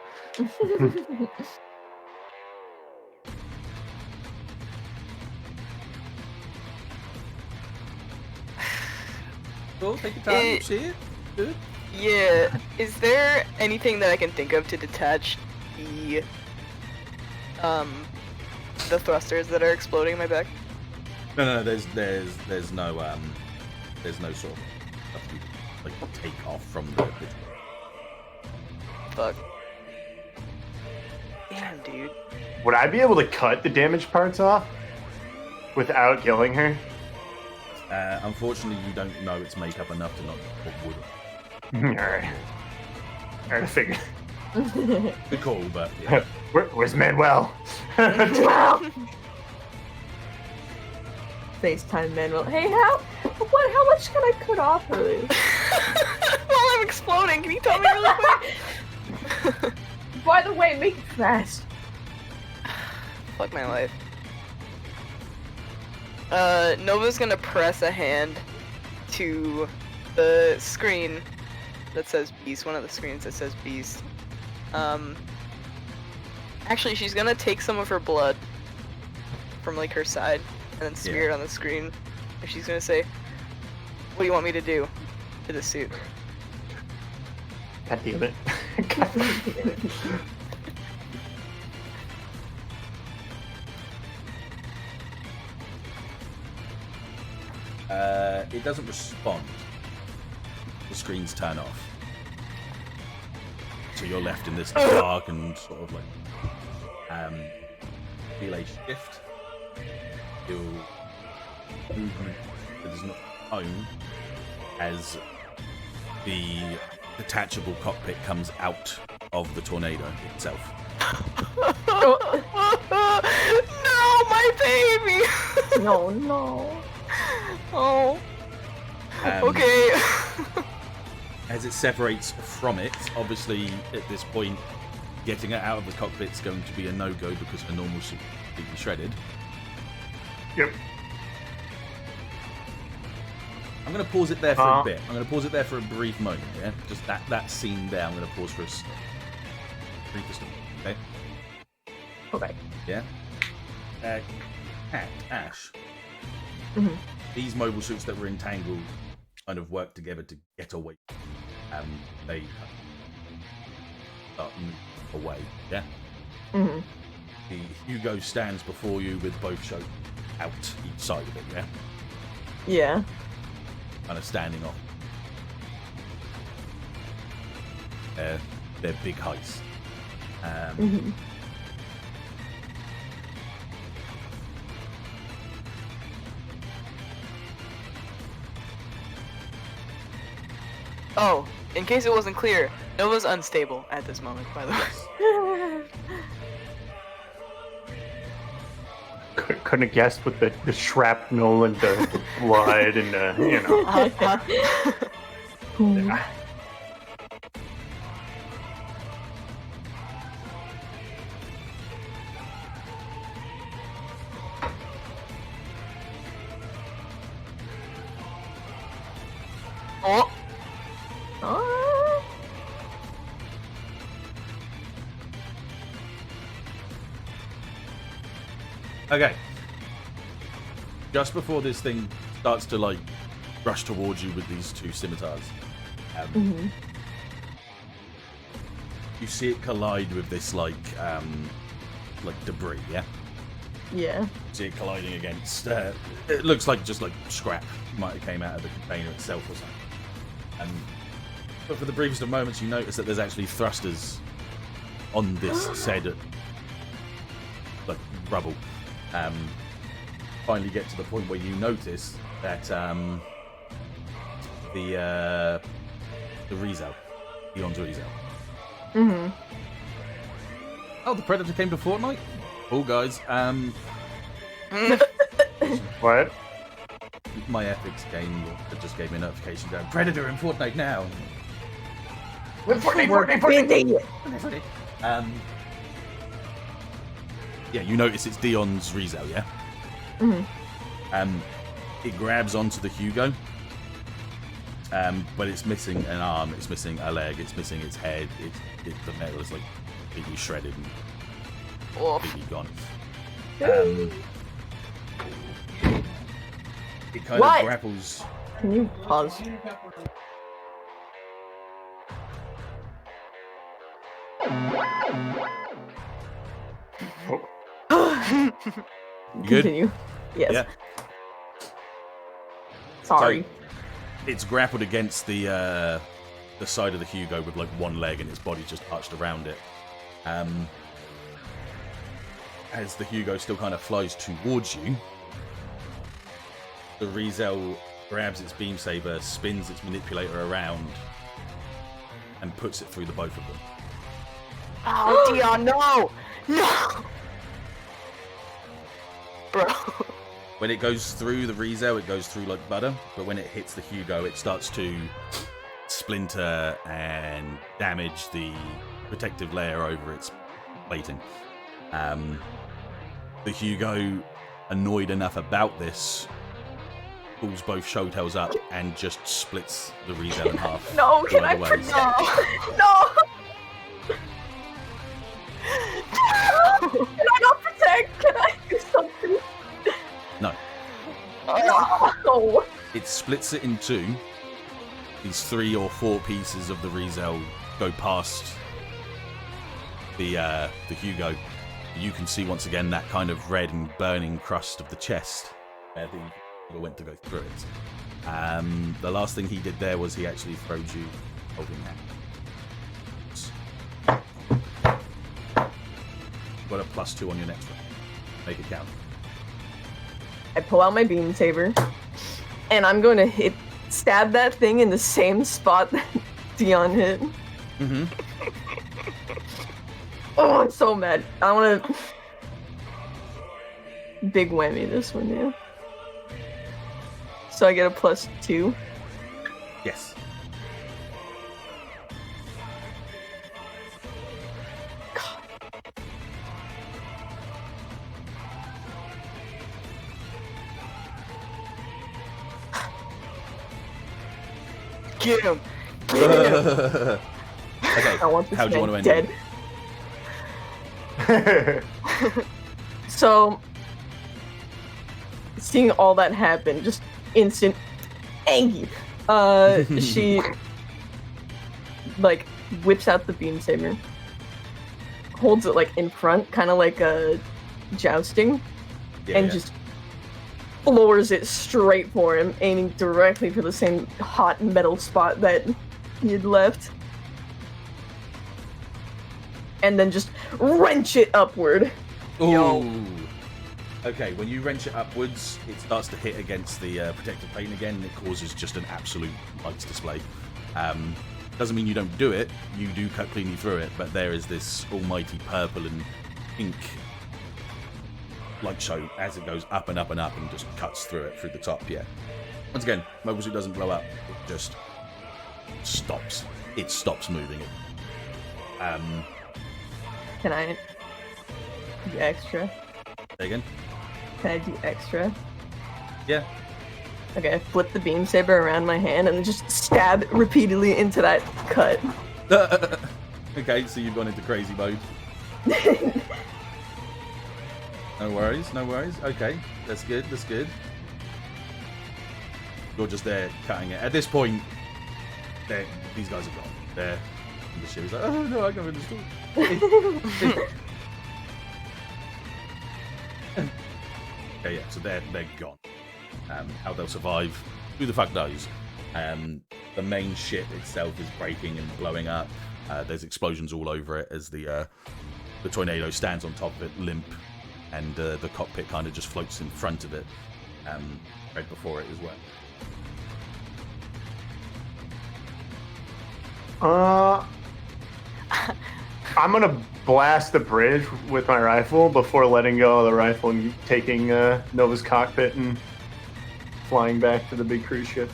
Cool, take your time, see it. Good. Yeah. Is there anything that I can think of to detach the thrusters that are exploding in my back? No. There's no sort of like take off from the. Fuck. Damn, dude. Would I be able to cut the damaged parts off without killing her? Unfortunately, you don't know its makeup enough to not put wood. Alright, I figured. Good call, but yeah. Where's Manuel? FaceTime Manuel. Hey, how much can I cut off early? While I'm exploding, can you tell me really quick? By the way, make it fast. Fuck my life. Nova's gonna press a hand to the screen that says Beast, one of the screens that says Beast. Actually, she's gonna take some of her blood from like her side and then smear it on the screen. And she's gonna say, "What do you want me to do to the suit?" God damn it. It doesn't respond. The screens turn off. So you're left in this dark and sort of like feel a shift. Feel movement that is not home as the detachable cockpit comes out of the tornado itself. No, my baby! No. Oh. Okay. As it separates from it, obviously at this point, getting it out of the cockpit is going to be a no-go because the normal suit is completely shredded. Yep. I'm going to pause it there for a bit. I'm going to pause it there for a brief moment, yeah? Just that scene there, I'm going to pause for a brief second, okay? Okay. Yeah? Ashe. Mm-hmm. These mobile suits that were entangled kind of work together to get away. They start moving away, yeah? Mm-hmm. The Hugo stands before you with both shows out each side of it, yeah? Yeah. Kind of standing off. They're big heights. Mm-hmm. Oh, in case it wasn't clear, Nova's unstable at this moment, by the way. Couldn't have guessed with the shrapnel and the blood and you know. Yeah. Okay. Just before this thing starts to like rush towards you with these two scimitars, you see it collide with this like debris. Yeah. Yeah. See it colliding against. It looks like just like scrap might have came out of the container itself or something. But for the briefest of moments, you notice that there's actually thrusters on this said like rubble. Finally get to the point where you notice that the Rizel, Deon's Rizel. Oh, the Predator came to Fortnite? Cool, guys. What? My Ethics game just gave me a notification going, Predator in Fortnite now. Fortnite. Yeah, you notice it's Deon's Rizel, yeah? It grabs onto the Hugo, but it's missing an arm, it's missing a leg, it's missing its head, the metal is like completely shredded and completely gone. It kind of grapples. Can you pause? You good? Continue. Yes. Yeah. Sorry. So, it's grappled against the side of the Hugo with like one leg and its body just arched around it. As the Hugo still kind of flies towards you, the Rizel grabs its beam saber, spins its manipulator around, and puts it through the both of them. Oh, Deon, no! No! Bro. When it goes through the Rizel, it goes through like butter, but when it hits the Hugo, it starts to splinter and damage the protective layer over its plating. The Hugo, annoyed enough about this, pulls both show tails up and just splits the Rizel in half. No, can I ways. protect? No! Can I not protect? Can I do something? No. No! It splits it in two. These 3 or 4 pieces of the Rizel go past the Hugo. You can see once again that kind of red and burning crust of the chest where the Hugo went to go through it. The last thing he did there was he actually throwed you holding hand. Got a +2 on your next one. Make it count. I pull out my beam saber, and I'm going to stab that thing in the same spot that Deon hit. Oh, I'm so mad. I want to big whammy this one, yeah. So I get a +2. Yes. Get him! Okay, I want this how do you man want to end dead. So, seeing all that happen, just instant angry. She like whips out the beam saber, holds it like in front, kind of like a jousting, and just floors it straight for him, aiming directly for the same hot metal spot that he had left. And then just wrench it upward. Ooh. Okay, when you wrench it upwards, it starts to hit against the protective plate again, and it causes just an absolute lights display. Doesn't mean you don't do it, you do cut cleanly through it, but there is this almighty purple and pink light show as it goes up and up and up and just cuts through it, through the top, yeah. Once again, Mobile Suit doesn't blow up, it just stops. It stops moving. Can I do extra? Say again? Can I do extra? Yeah. Okay, I flip the beam saber around my hand and just stab repeatedly into that cut. Okay, so you've gone into crazy mode. No worries, no worries. Okay, that's good, that's good. You're just there cutting it. At this point, these guys are gone. They're in the ship. He's like, oh no, I can't understand. Okay, yeah, so they're gone. How they'll survive, who the fuck knows? The main ship itself is breaking and blowing up. There's explosions all over it as the tornado stands on top of it, limp, and the cockpit kind of just floats in front of it, right before it as well. I'm gonna blast the bridge with my rifle before letting go of the rifle and taking Nova's cockpit and flying back to the big cruise ship.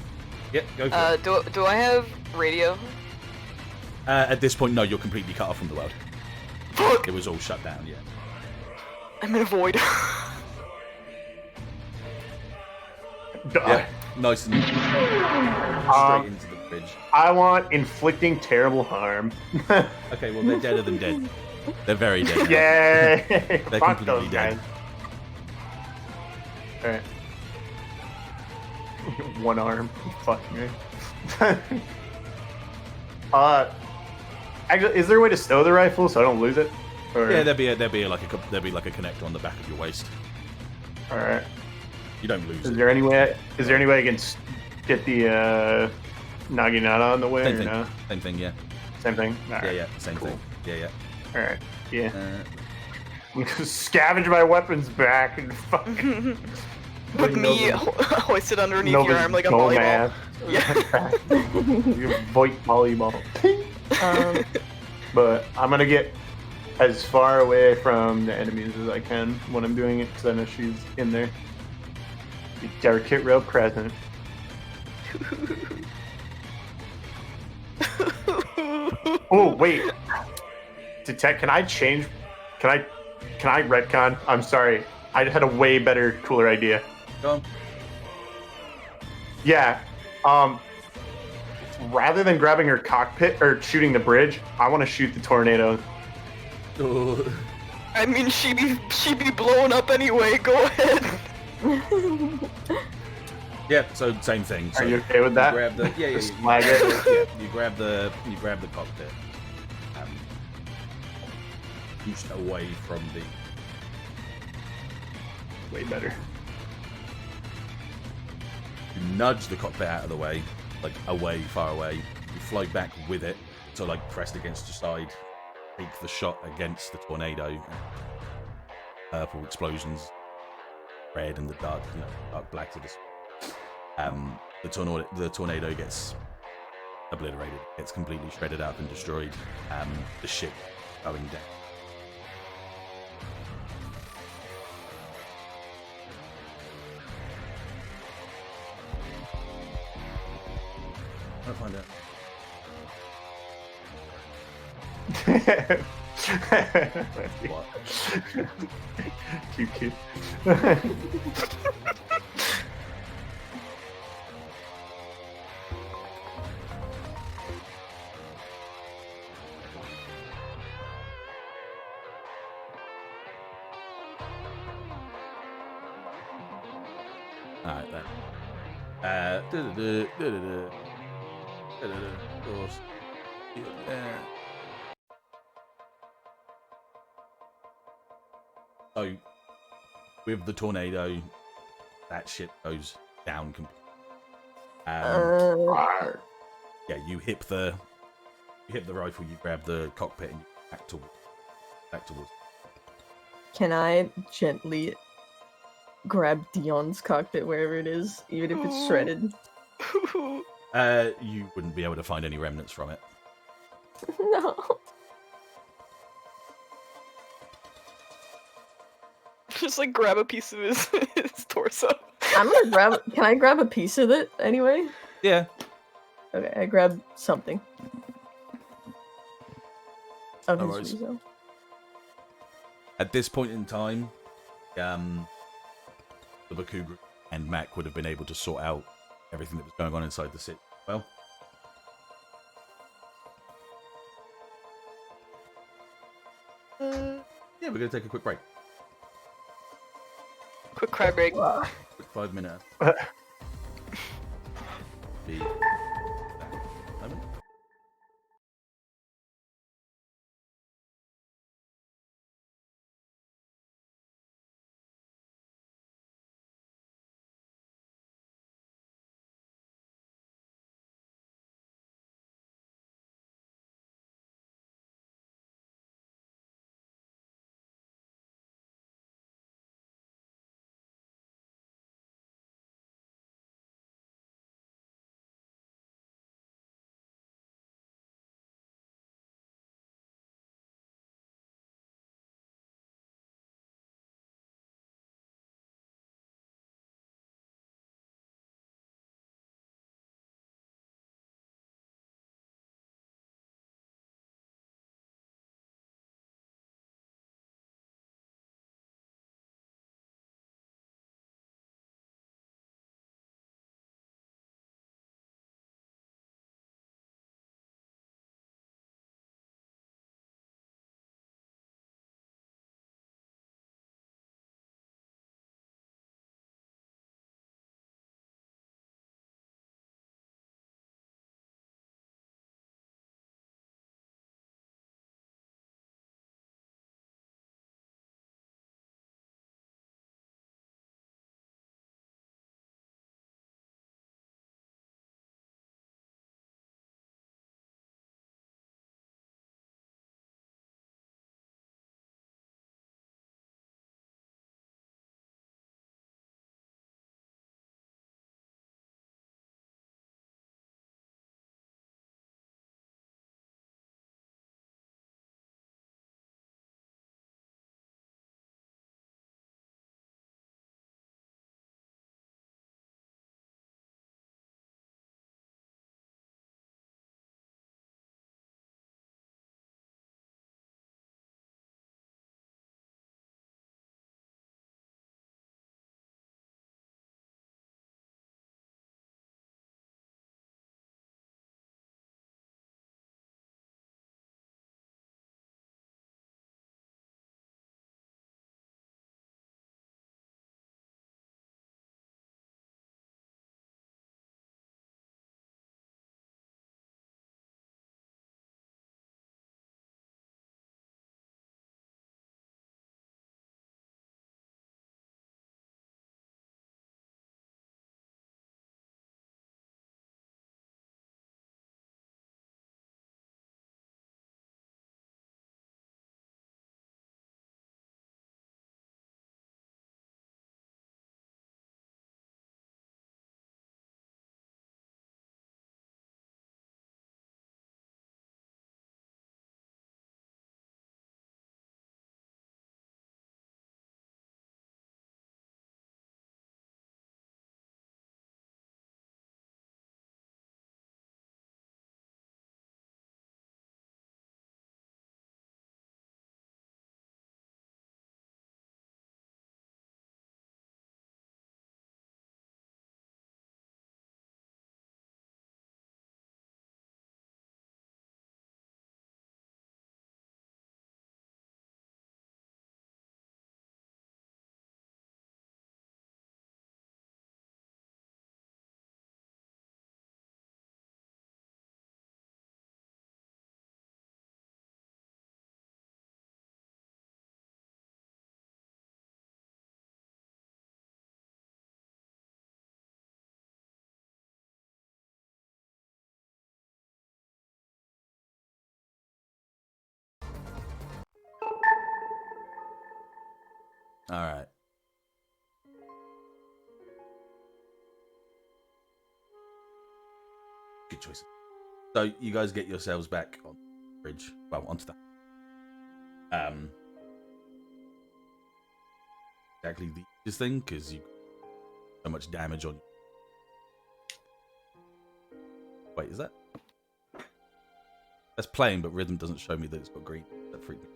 Yep, go for it. Do I have radio? At this point, no, you're completely cut off from the world. Fuck! It was all shut down, yeah. I'm in a void. Yeah, nice and straight into the bridge. I want inflicting terrible harm. Okay, well, they're deader than dead. They're very dead. Yay! They're Fuck completely those dead. guys. Alright. One arm. Fuck me. Actually, is there a way to stow the rifle so I don't lose it? Or... Yeah, there'd be like a connector on the back of your waist. All right. You don't lose Is it. there any way? Is there any way I can get the Naginata on the way? Same or thing. no? Same thing. Yeah. Same thing. All right. Yeah. Same Cool. thing. Yeah. All right. Yeah. Uh, I'm gonna scavenge my weapons back and fucking. With me hoisted underneath your Nova's arm like a volleyball. dumbass. Yeah. Voice volleyball. But I'm gonna get as far away from the enemies as I can when I'm doing it, because I know she's in there. Be delicate, real present. Oh wait, Dettet, can I change? Can I retcon? I'm sorry, I had a way better, cooler idea. go on. Yeah. Rather than grabbing her cockpit or shooting the bridge, I want to shoot the tornado. Oh. I mean, she be blowing up anyway. Go ahead. Yeah. So same thing. So Are you okay with that? You grab the Just flag it. yeah. You grab the cockpit. Just away from the. Way better. You nudge the cockpit out of the way, like away, far away. You fly back with it, so like pressed against your side. Take the shot against the tornado. Purple explosions, red and the dark black to this. The tornado gets obliterated. Gets completely shredded up and destroyed. The ship going down. I'll find out. What? Cute. Alright then. So, with the tornado, that shit goes down completely. Yeah, you hit the rifle, you grab the cockpit, and you back towards. Can I gently grab Deon's cockpit wherever it is, even if it's shredded? You wouldn't be able to find any remnants from it. No. Just like grab a piece of his torso. I'm gonna grab. Can I grab a piece of it anyway? Yeah. Okay, I grab something. Of No his worries. Rizo. At this point in time, the Baku group and Mac would have been able to sort out everything that was going on inside the city. Well, yeah, we're going to take a quick break. cry break. Quick 5-minute. Be back. Moment. All right. Good choice. So you guys get yourselves back on the bridge. Well, onto the exactly the easiest thing because you so much damage on. Wait, is that? That's playing, but rhythm doesn't show me that it's got green. That freaked me.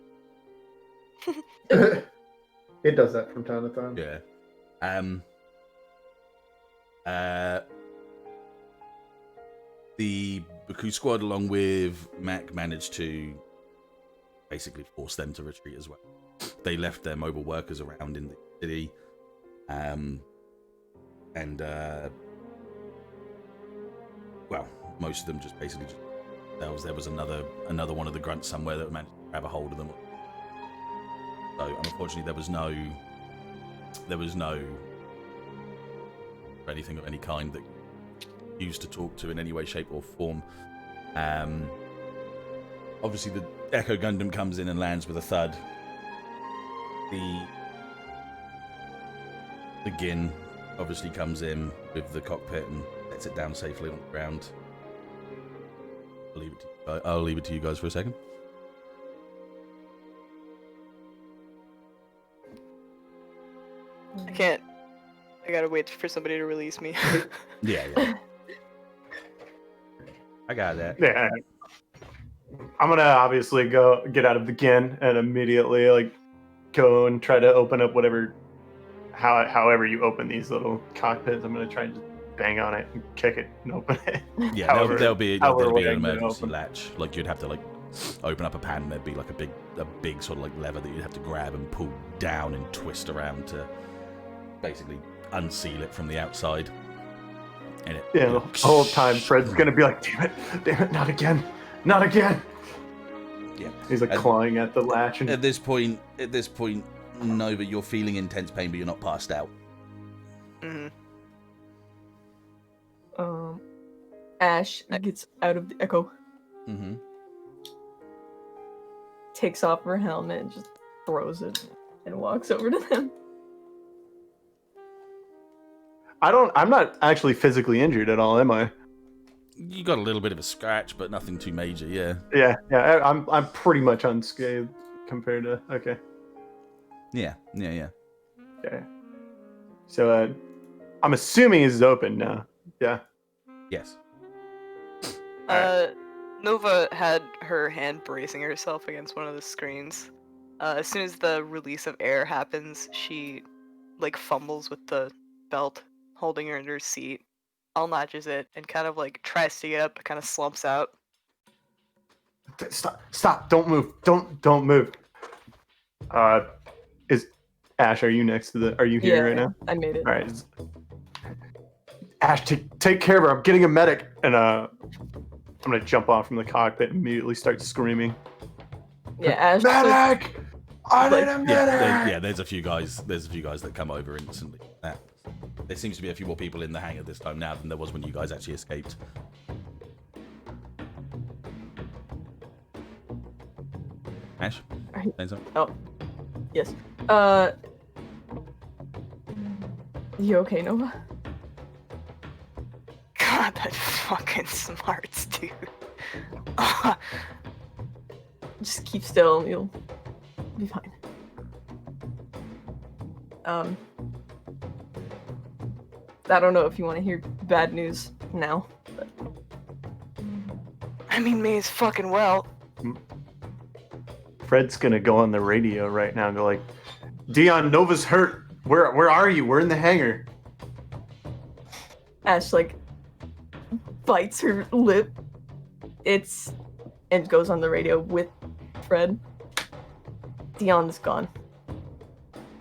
It does that from time to time. Yeah. The Baku squad, along with Mac, managed to basically force them to retreat as well. They left their mobile workers around in the city. And well, most of them just basically there was another one of the grunts somewhere that managed to grab a hold of them. So unfortunately, there was no anything of any kind that used to talk to in any way, shape, or form. Obviously, the Echo Gundam comes in and lands with a thud. The Gin obviously comes in with the cockpit and lets it down safely on the ground. I'll leave it to you guys for a second. I can't. I gotta wait for somebody to release me. Yeah. I got that. Yeah. I'm gonna obviously go get out of the Gin and immediately like go and try to open up however you open these little cockpits. I'm gonna try and just bang on it and kick it and open it. Yeah, there'll be an waiting to emergency open. latch. Like you'd have to like open up a pan, and there'd be like a big sort of like lever that you'd have to grab and pull down and twist around to basically unseal it from the outside. And it, Yeah, the whole time Fred's gonna be like, damn it, not again. Yeah. He's like clawing at the latch. And At this point, Nova, you're feeling intense pain, but you're not passed out. Hmm. Ashe gets out of the Echo, Mm-hmm. takes off her helmet, and just throws it, and walks over to them. I'm not actually physically injured at all, am I? You got a little bit of a scratch, but nothing too major. Yeah. Yeah. I'm pretty much unscathed compared to. Okay. Yeah. Okay. So I'm assuming it's open now. Yeah. Yes. Nova had her hand bracing herself against one of the screens. As soon as the release of air happens, she like fumbles with the belt holding her in her seat, unlatches it, and kind of like tries to get up, but kind of slumps out. Stop! Don't move! Don't move! Is Ashe? Are you next to the? Are you here right now? I made it. All right. Ashe, take care of her. I'm getting a medic, and I'm gonna jump off from the cockpit and immediately start screaming. Yeah, Ashe. Medic! I need a medic! Yeah. There's a few guys that come over instantly. There seems to be a few more people in the hangar this time now than there was when you guys actually escaped. Ashe? Saying something? Oh, yes. You okay, Nova? God, that fucking smarts, dude. Just keep still, and you'll be fine. I don't know if you want to hear bad news now, but I mean, may as fucking well. Fred's gonna go on the radio right now and go like, Deon, Nova's hurt. Where are you? We're in the hangar. Ashe like bites her lip. And goes on the radio with Fred. Deon's gone.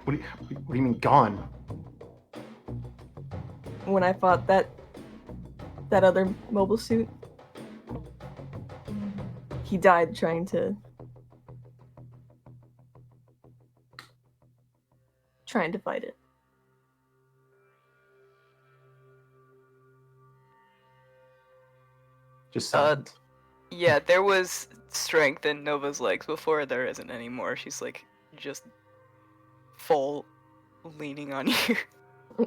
What do you mean gone? When I fought that other mobile suit, he died trying to fight it. Just silence. Yeah, there was strength in Nova's legs before. There isn't anymore. She's like just full leaning on you.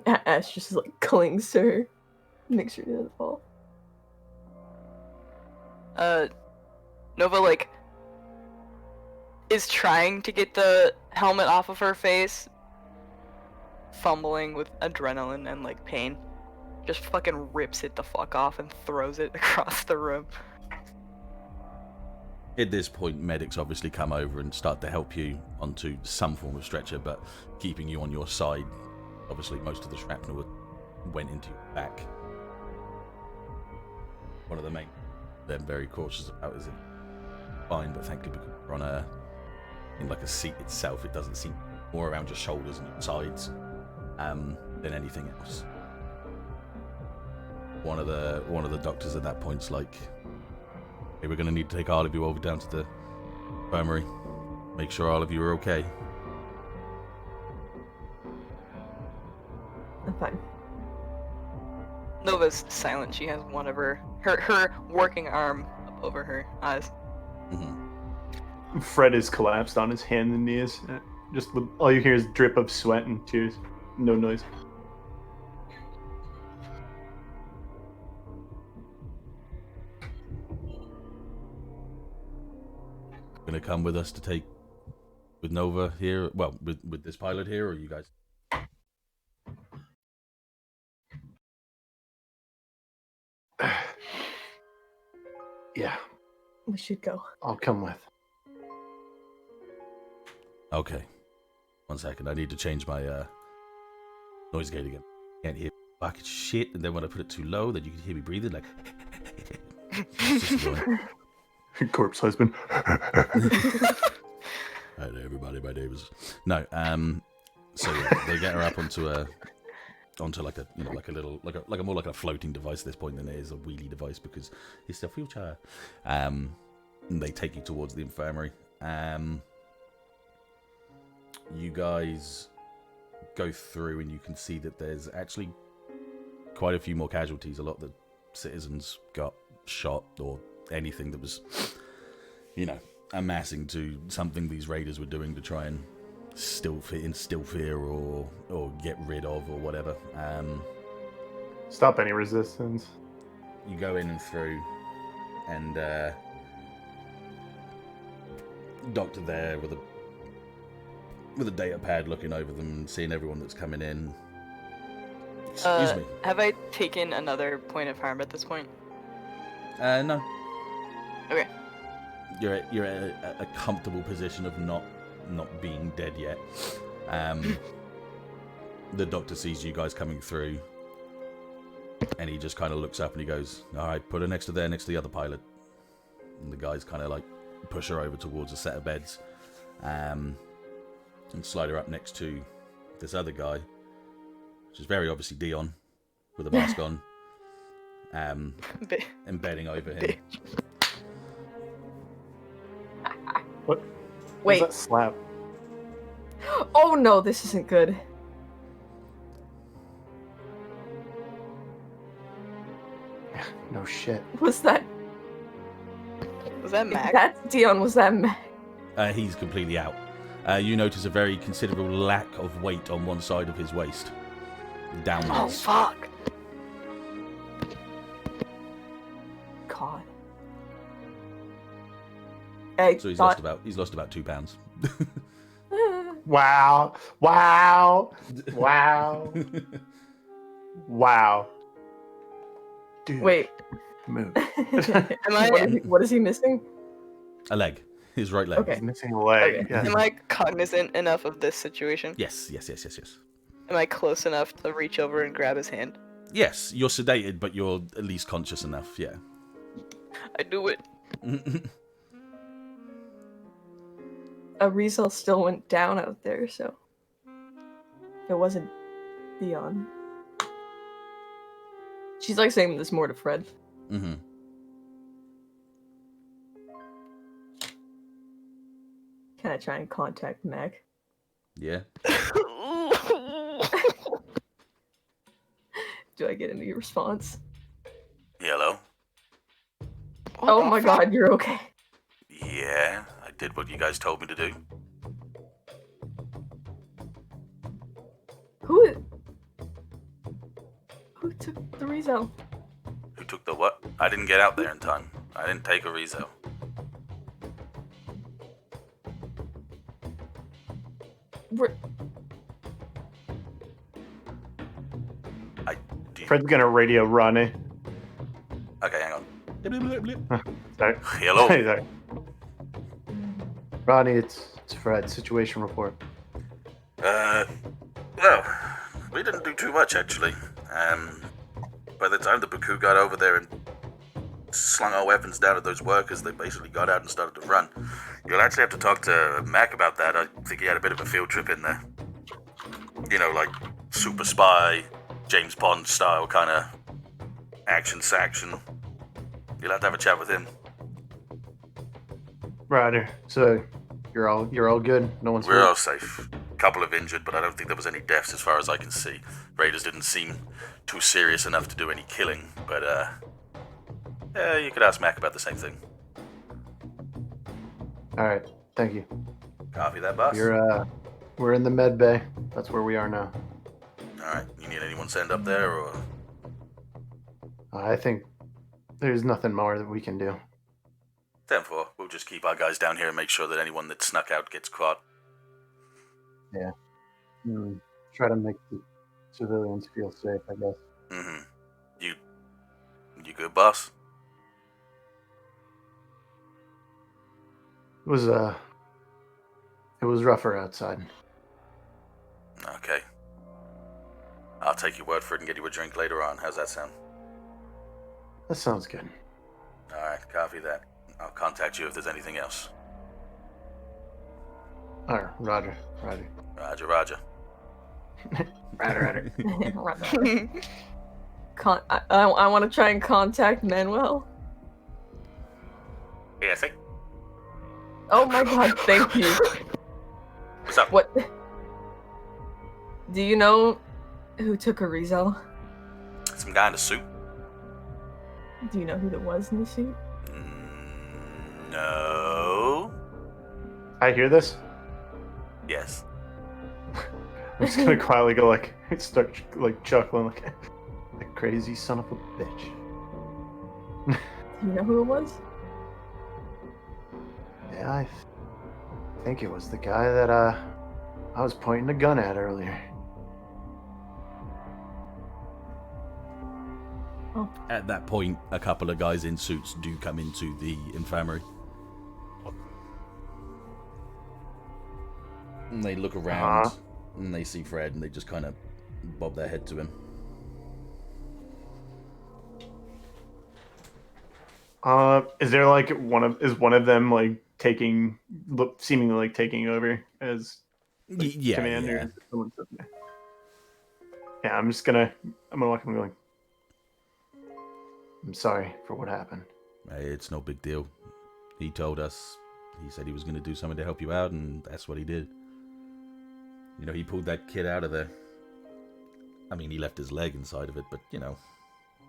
Ashe just like clings to her, make sure he doesn't fall. Nova like is trying to get the helmet off of her face, fumbling with adrenaline and like pain. Just fucking rips it the fuck off and throws it across the room. At this point, medics obviously come over and start to help you onto some form of stretcher, but keeping you on your side. Obviously, most of the shrapnel went into your back. One of the main they're very cautious about is it fine, but thankfully because we're on in like a seat itself, it doesn't seem more around your shoulders and your sides. than anything else. One of the doctors at that point's like, "Hey, we're going to need to take all of you over down to the infirmary. Make sure all of you are okay." I'm fine. Nova's silent. She has one of her working arm up over her eyes. Mm-hmm. Fred is collapsed on his hands and knees. Just all you hear is drip of sweat and tears. No noise. Gonna come with us to take with Nova here? Well, with this pilot here, or you guys? Yeah, We should go. I'll come with. Okay. 1 second. I need to change my noise gate again. Can't hear fucking shit, and then when I put it too low, then you can hear me breathing like. It's just annoying. Corpse husband. Hi there, everybody. My name is no. So yeah, they get her up onto like a like a more like a floating device at this point than it is a wheelie device because it's a wheelchair. And they take you towards the infirmary. You guys go through and you can see that there's actually quite a few more casualties. A lot of the citizens got shot or anything that was, amassing to something these raiders were doing to try and instill fear or get rid of or whatever. Stop any resistance. You go in and through, and doctor there with a data pad looking over them and seeing everyone that's coming in. Excuse me. Have I taken another point of harm at this point? No. Okay. You're at a comfortable position of not being dead yet. The doctor sees you guys coming through, and he just kind of looks up and he goes, "All right, put her next to the other pilot." And the guys kind of like push her over towards a set of beds, and slide her up next to this other guy, which is very obviously Deon, with a mask on, embedding over him. What? Wait. What's that slap? Oh no, this isn't good. No shit. Was that? Was that If Mac? that's Dion. Was that Mac? He's completely out. You notice a very considerable lack of weight on one side of his waist, Oh downwards. fuck! God. So he's lost about 2 pounds. Wow. Wow. Wow. Wow. Dude. Wait. Move. What is he missing? A leg. His right leg. Okay. He's missing a leg. Okay. Yeah. Am I cognizant enough of this situation? Yes. Am I close enough to reach over and grab his hand? Yes, you're sedated, but you're at least conscious enough, yeah. I do it. Rizal still went down out there, so it wasn't Dion. She's like saying this more to Fred. Mm-hmm. Can I try and contact Mac? Yeah. Do I get any response? Hello? Oh my god, you're okay. Yeah, I did what you guys told me to do. Who took the Rizal? Who took the what? I didn't get out there in time. I didn't take a rezo. Fred's gonna radio Ronnie. Okay, hang on. Sorry. Hello? Sorry. Ronnie, it's Fred. Situation report. Well, we didn't do too much, actually. By the time the Baku got over there and slung our weapons down at those workers, they basically got out and started to run. You'll actually have to talk to Mac about that. I think he had a bit of a field trip in there. super spy, James Bond style kind of action. You'll have to have a chat with him. Roger. So you're all good. No one's We're hurt? all safe. A couple of injured, but I don't think there was any deaths as far as I can see. Raiders didn't seem too serious enough to do any killing, but yeah, you could ask Mac about the same thing. All right. Thank you. Copy that, boss. We're in the med bay. That's where we are now. Alright, you need anyone sent up there, or...? I think there's nothing more that we can do. 10-4. We'll just keep our guys down here and make sure that anyone that snuck out gets caught. Try to make the civilians feel safe, I guess. Mm-hmm. You good, boss? It was rougher outside. Okay. I'll take your word for it and get you a drink later on. How's that sound? That sounds good. Alright, copy that. I'll contact you if there's anything else. All right, Roger. Roger. Roger. I want to try and contact Manuel. Yeah, see? Oh my god, thank you. What's up? What? Do you know who took Arizo? Some guy in a suit? Do you know who that was in the suit? No. I hear this. Yes. I'm just gonna quietly go start chuckling like a crazy son of a bitch. Do you know who it was? Yeah, I think it was the guy that I was pointing a gun at earlier. Oh. At that point, a couple of guys in suits do come into the infirmary. And they look around, and they see Fred, and they just kind of bob their head to him. Is there one of them seemingly taking over as commander? Yeah, I'm gonna walk him going. I'm sorry for what happened. Hey, it's no big deal. He told us. He said he was going to do something to help you out, and that's what he did. You know, he pulled that kid out of there. I mean, he left his leg inside of it, but, you know,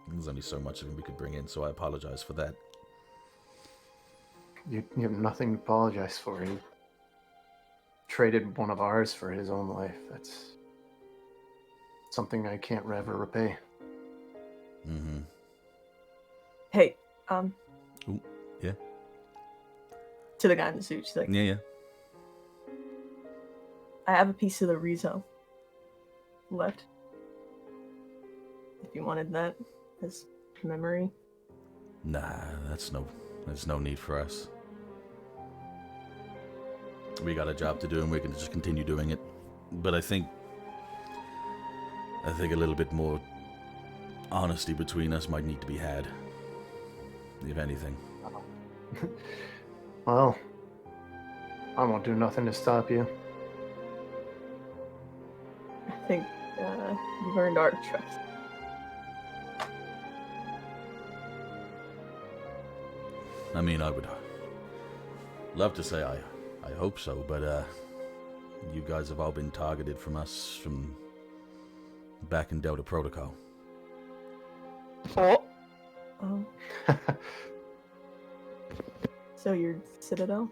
there's only so much of him we could bring in, so I apologize for that. You have nothing to apologize for. He traded one of ours for his own life. That's something I can't ever repay. Mm-hmm. Hey, Ooh, yeah? To the guy in the suit, she's like, Yeah. I have a piece of the Rizo left. If you wanted that as memory. Nah, there's no need for us. We got a job to do, and we're going to just continue doing it. But I think a little bit more honesty between us might need to be had. If anything. Well, I won't do nothing to stop you. I think you've earned our trust. I mean, I would love to say I hope so, but you guys have all been targeted from us from back in Delta Protocol. Oh. Oh. So you're Citadel?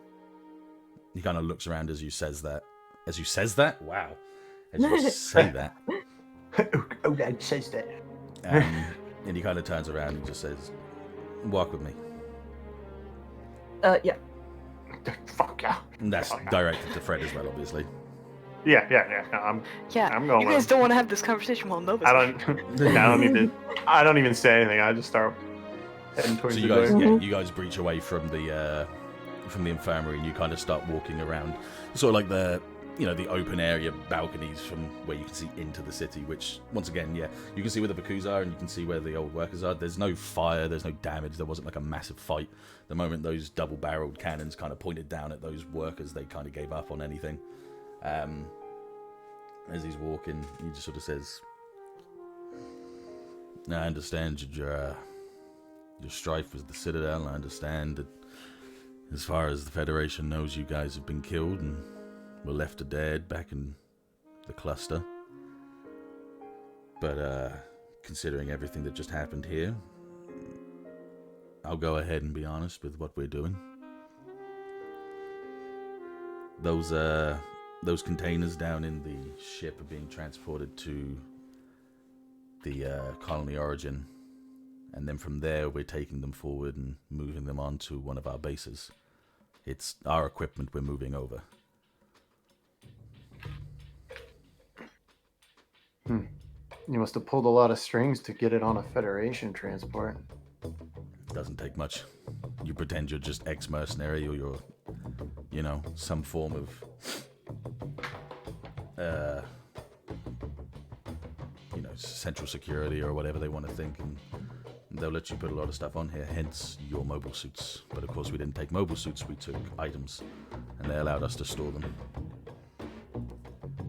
He kind of looks around as you says that. As you says that? Wow. As you say that. Oh, Dad says that. And he kind of turns around and just says, "Walk with me." Yeah. Fuck yeah. And that's directed to Fred as well, obviously. Yeah. No, I'm going. You guys don't want to have this conversation while Nova's I don't even say anything. I just start heading towards So the you guys, door. you guys breach away from the infirmary, and you kind of start walking around, sort of like the open area balconies from where you can see into the city. Which, once again, you can see where the Bakus are, and you can see where the old workers are. There's no fire, there's no damage. There wasn't like a massive fight. The moment those double-barreled cannons kind of pointed down at those workers, they kind of gave up on anything. as he's walking, he just sort of says, "I understand your strife with the Citadel. I understand that as far as the Federation knows, you guys have been killed and were left to dead back in the cluster. But considering everything that just happened here, I'll go ahead and be honest with what we're doing. Those containers down in the ship are being transported to the colony origin, and then from there we're taking them forward and moving them on to one of our bases. It's our equipment we're moving over." You must have pulled a lot of strings to get it on a Federation transport. Doesn't take much. You pretend you're just ex-mercenary, or you're, some form of, central security or whatever they want to think, and they'll let you put a lot of stuff on here, hence your mobile suits. But of course we didn't take mobile suits, we took items, and they allowed us to store them.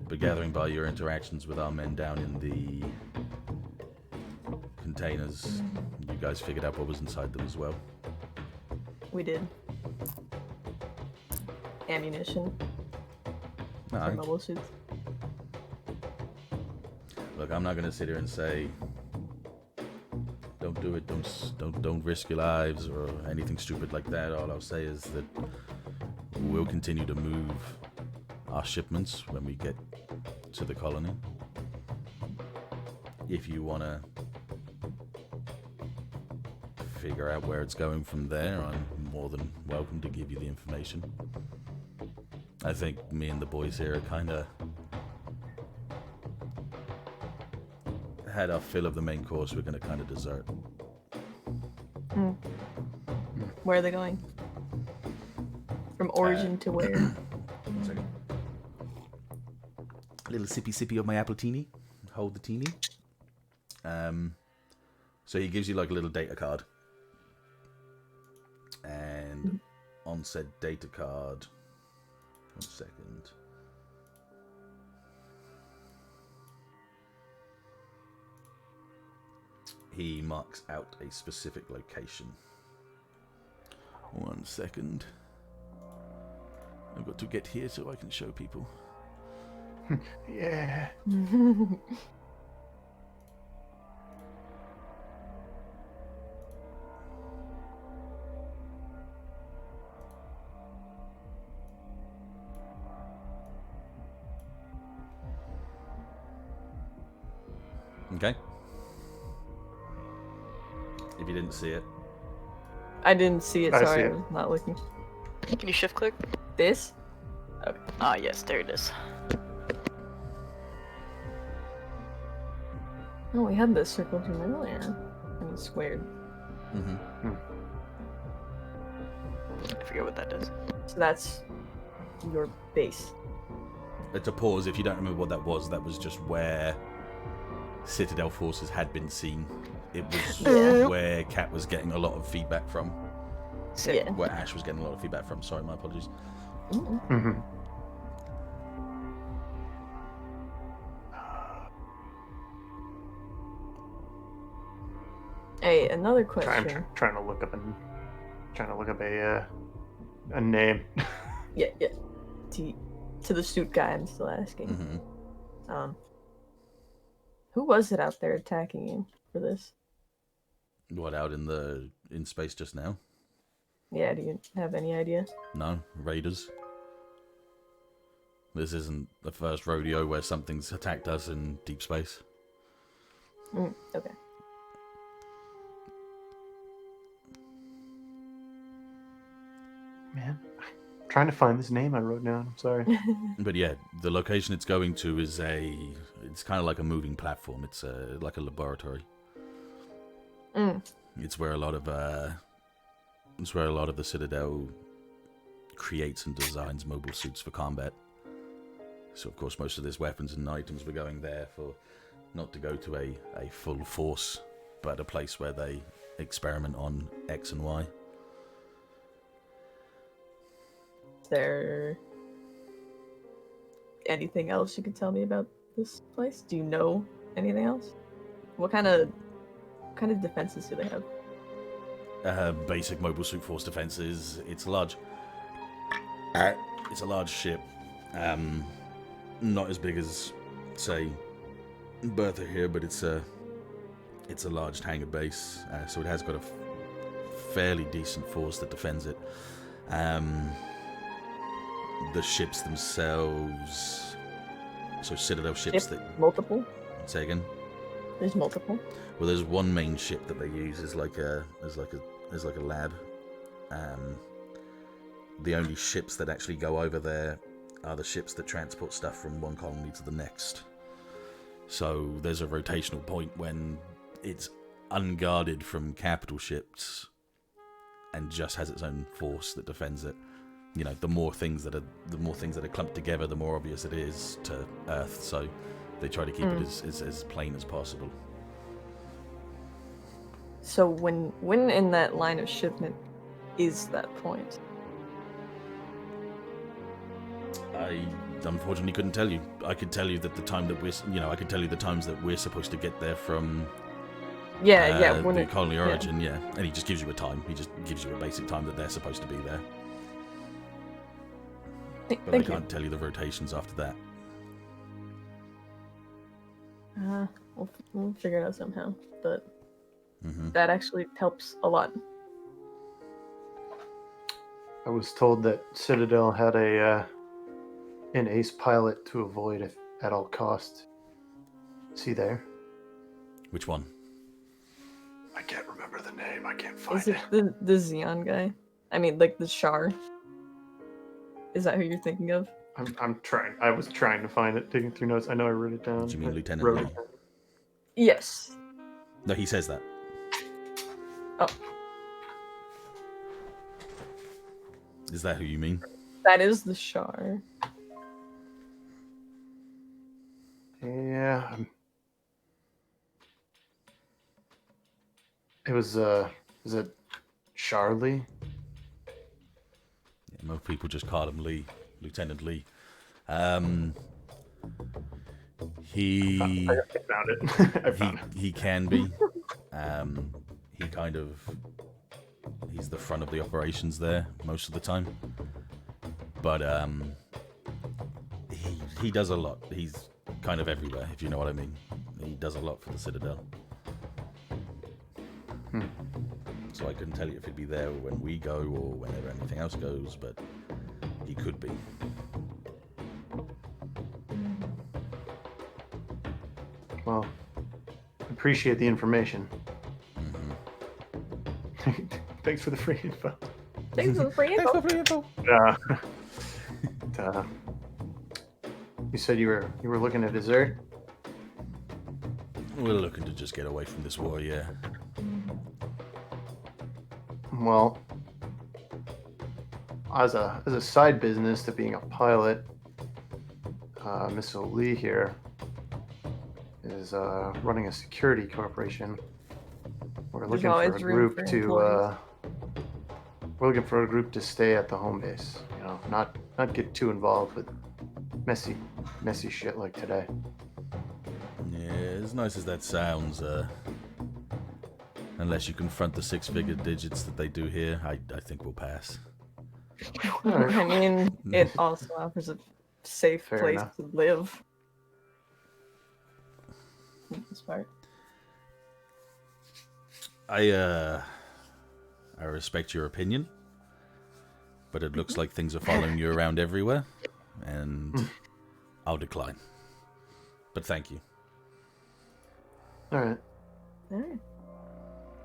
But gathering by your interactions with our men down in the containers, you guys figured out what was inside them as well. We did. Ammunition. For No, mobile suits. look, I'm not going to sit here and say, don't do it, don't risk your lives or anything stupid like that. All I'll say is that we'll continue to move our shipments when we get to the colony. If you want to figure out where it's going from there, I'm more than welcome to give you the information. I think me and the boys here are kind of had our fill of the main course. We're going to kind of dessert. Where are they going? From origin to where? One second. A little sippy of my apple teeny. Hold the teeny. So he gives you like a little data card. And on said data card, 1 second. He marks out a specific location. 1 second. I've got to get here so I can show people. Yeah. Okay. If you didn't see it. I didn't see it, I sorry, see I it. was not looking. Can you shift click? This? Ah, yes, there it is. Oh, we had this circled from earlier. And it's squared. Mm-hmm. I forget what that is. So that's your base. It's a pause. If you don't remember what that was just where Citadel forces had been seen. It was Yeah. where Kat was getting a lot of feedback from. Yeah. Where Ashe was getting a lot of feedback from. Sorry, my apologies. Mm-hmm. Hey, another I'm question. trying to look up a name. Yeah. To the suit guy, I'm still asking. Mm-hmm. Who was it out there attacking you for this? What, out in space just now? Yeah, do you have any idea? No, raiders. This isn't the first rodeo where something's attacked us in deep space. Okay. Man, I'm trying to find this name I wrote down. I'm sorry. But yeah, the location it's going to is it's kind of like a moving platform. It's like a laboratory. It's where a lot of the Citadel creates and designs mobile suits for combat. So of course most of these weapons and items were going there for not to go to a full force, but a place where they experiment on X and Y. Is there anything else you could tell me about this place? Do you know anything else? What kind of defenses do they have? Basic mobile suit force defenses. It's large. It's a large ship. Not as big as, say, Bertha here, but it's a large hangar base, so it has got a fairly decent force that defends it. The ships themselves, so Citadel ships that multiple. Say again. There's multiple. Well, there's one main ship that they use as like a lab. The only ships that actually go over there are the ships that transport stuff from one colony to the next. So there's a rotational point when it's unguarded from capital ships and just has its own force that defends it. You know, the more things that are clumped together, the more obvious it is to Earth. So they try to keep it as plain as possible. So when in that line of shipment is that point? I unfortunately couldn't tell you. I could tell you that the time that I could tell you the times that we're supposed to get there from. The colony origin, yeah. And he just gives you a time. He just gives you a basic time that they're supposed to be there. But I can't tell you the rotations after that. We'll figure it out somehow. But that actually helps a lot. I was told that Citadel had an ace pilot to avoid at all costs. Is he there? Which one? I can't remember the name. I can't find it. Is it the Xeon guy? I mean, like the Char. Is that who you're thinking of? I'm trying. I was trying to find it, digging through notes. I know I wrote it down. Do you mean Lieutenant Lee? Yes. No, he says that. Oh. Is that who you mean? That is the Char. Yeah. It was, is it Charlie? Yeah, most people just call him Lee, Lieutenant Lee. He I found it. He can be. He's the front of the operations there most of the time. But he does a lot. He's kind of everywhere, if you know what I mean. He does a lot for the Citadel. So I couldn't tell you if he'd be there when we go or whenever anything else goes, but he could be. Well, appreciate the information. Thanks for the free info. Thanks for the free info. You said you were looking at dessert? We're looking to just get away from this war, yeah. Well, as a side business to being a pilot, Miss Lee here is running a security corporation. We're looking for a group to we're looking for a group to stay at the home base. You know, not get too involved with messy shit like today. Yeah, as nice as that sounds, unless you confront the six-figure digits that they do here, I think we'll pass. I mean, it also offers a safe place to live. This part. I respect your opinion, but it looks like things are following you around everywhere, and I'll decline. But thank you. All right.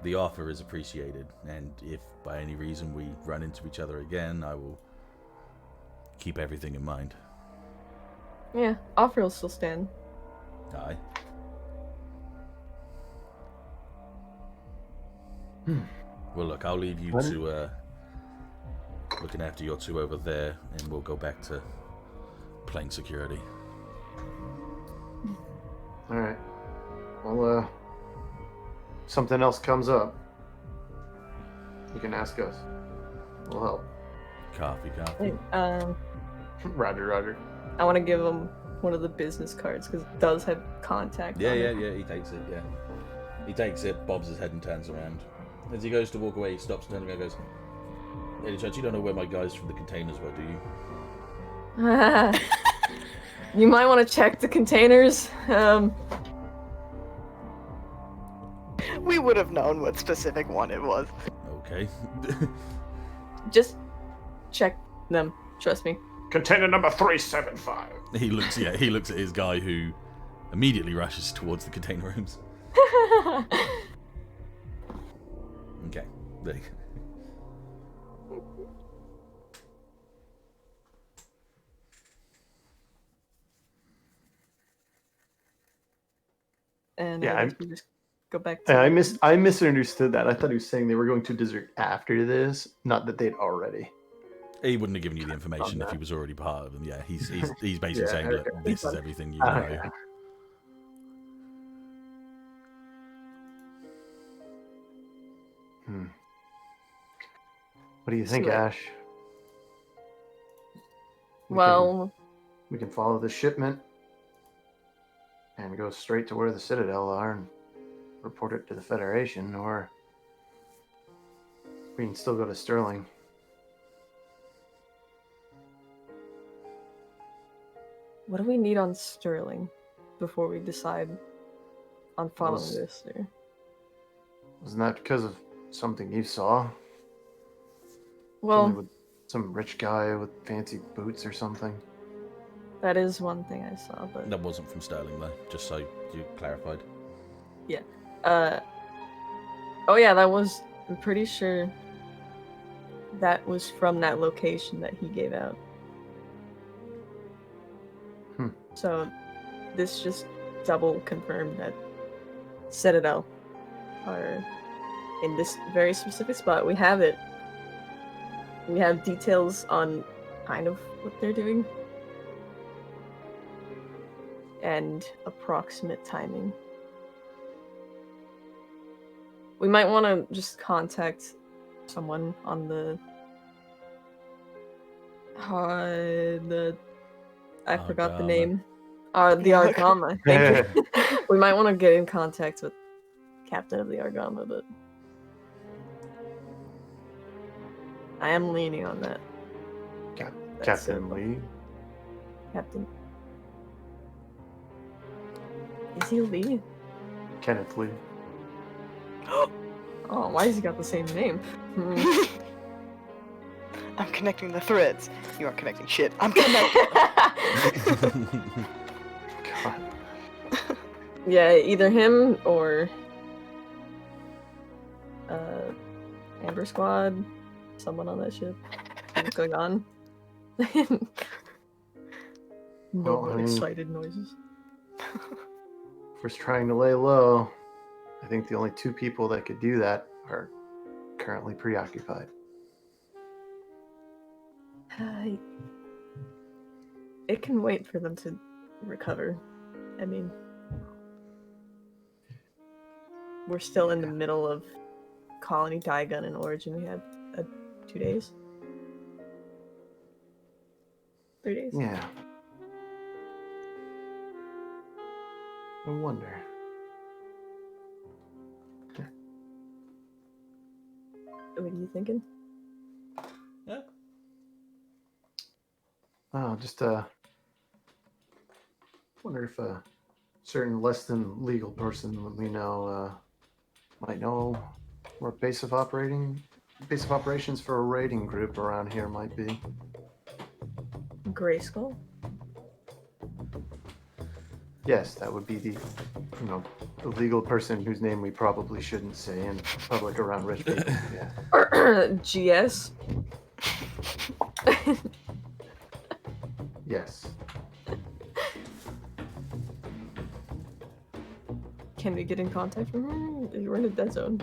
The offer is appreciated, and if by any reason we run into each other again, I will keep everything in mind. Yeah, offer will still stand. Aye. Well, look, I'll leave you to looking after your two over there, and we'll go back to playing security. All right. Well, something else comes up, you can ask us. We'll help. Coffee. Hey, Roger. I want to give him one of the business cards because it does have contact. Yeah, on yeah, it. yeah. He takes it. Yeah, he takes it. Bobs his head and turns around. As he goes to walk away, he stops and turns around and goes, "Lady Church, you don't know where my guys from the containers were, do you?" You might want to check the containers. We would have known what specific one it was. Okay. Just check them. Trust me. Container number 375. He looks at his guy, who immediately rushes towards the container rooms. Okay. There you go. And Yeah, I guess we just go back to. I misunderstood that. I thought he was saying they were going to desert after this, not that they'd already. He wouldn't have given you the information if he was already part of them. Yeah, he's basically Yeah, saying, look, okay. this is everything you Okay. know. What do you think, Sweet. Ash? Well, We can follow the shipment and go straight to where the Citadel are and report it to the Federation, or we can still go to Sterling. what do we need on Sterling before we decide on following Was- this? Or... Wasn't that because of something you saw? Well, Something with some rich guy with fancy boots or something? that is one thing I saw, but That wasn't from Sterling, though, just so you clarified. oh yeah, that was. I'm pretty sure that was from that location that he gave out. So this just double confirmed that Citadel are in this very specific spot. We have it. We have details on kind of what they're doing and approximate timing. We might want to just contact someone on the I forgot the Argama. name. The Yeah. Argama. Thank you. We might want to get in contact with Captain of the Argama, but I am leaning on that. That's Captain it. Lee? Captain. Is he Lee? Kenneth Lee. Oh, why has he got the same name? I'm connecting the threads. You aren't connecting shit. I'm connecting. God. Yeah, either him or Amber Squad, someone on that ship. What's going on? No Well, more I mean- excited noises. If we're trying to lay low, I think the only two people that could do that are currently preoccupied. It can wait for them to recover. I mean, we're still in the middle of Colony Daigun and Origin. We have 2 days? 3 days? Yeah. I wonder. What are you thinking? Yeah. Oh, just wonder if a certain less than legal person that we know might know where base of operations for a raiding group around here might be. Grayskull? Yes, that would be the legal person whose name we probably shouldn't say in public around rich people. Yeah. GS? Yes. Can we get in contact with her? We're in a dead zone.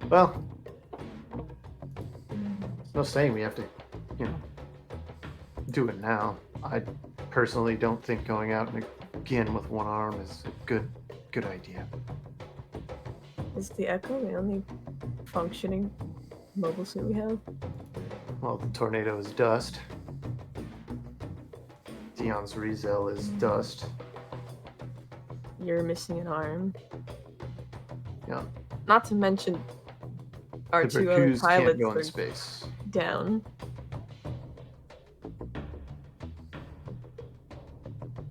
Well, there's no saying we have to, do it now. I personally don't think going out again with one arm is a good idea. Is the Echo the only functioning mobile suit we have? Well, the tornado is dust. Deon's Rizel is dust. You're missing an arm. Yeah. Not to mention our The two other Bakus can't pilots go in are space. down.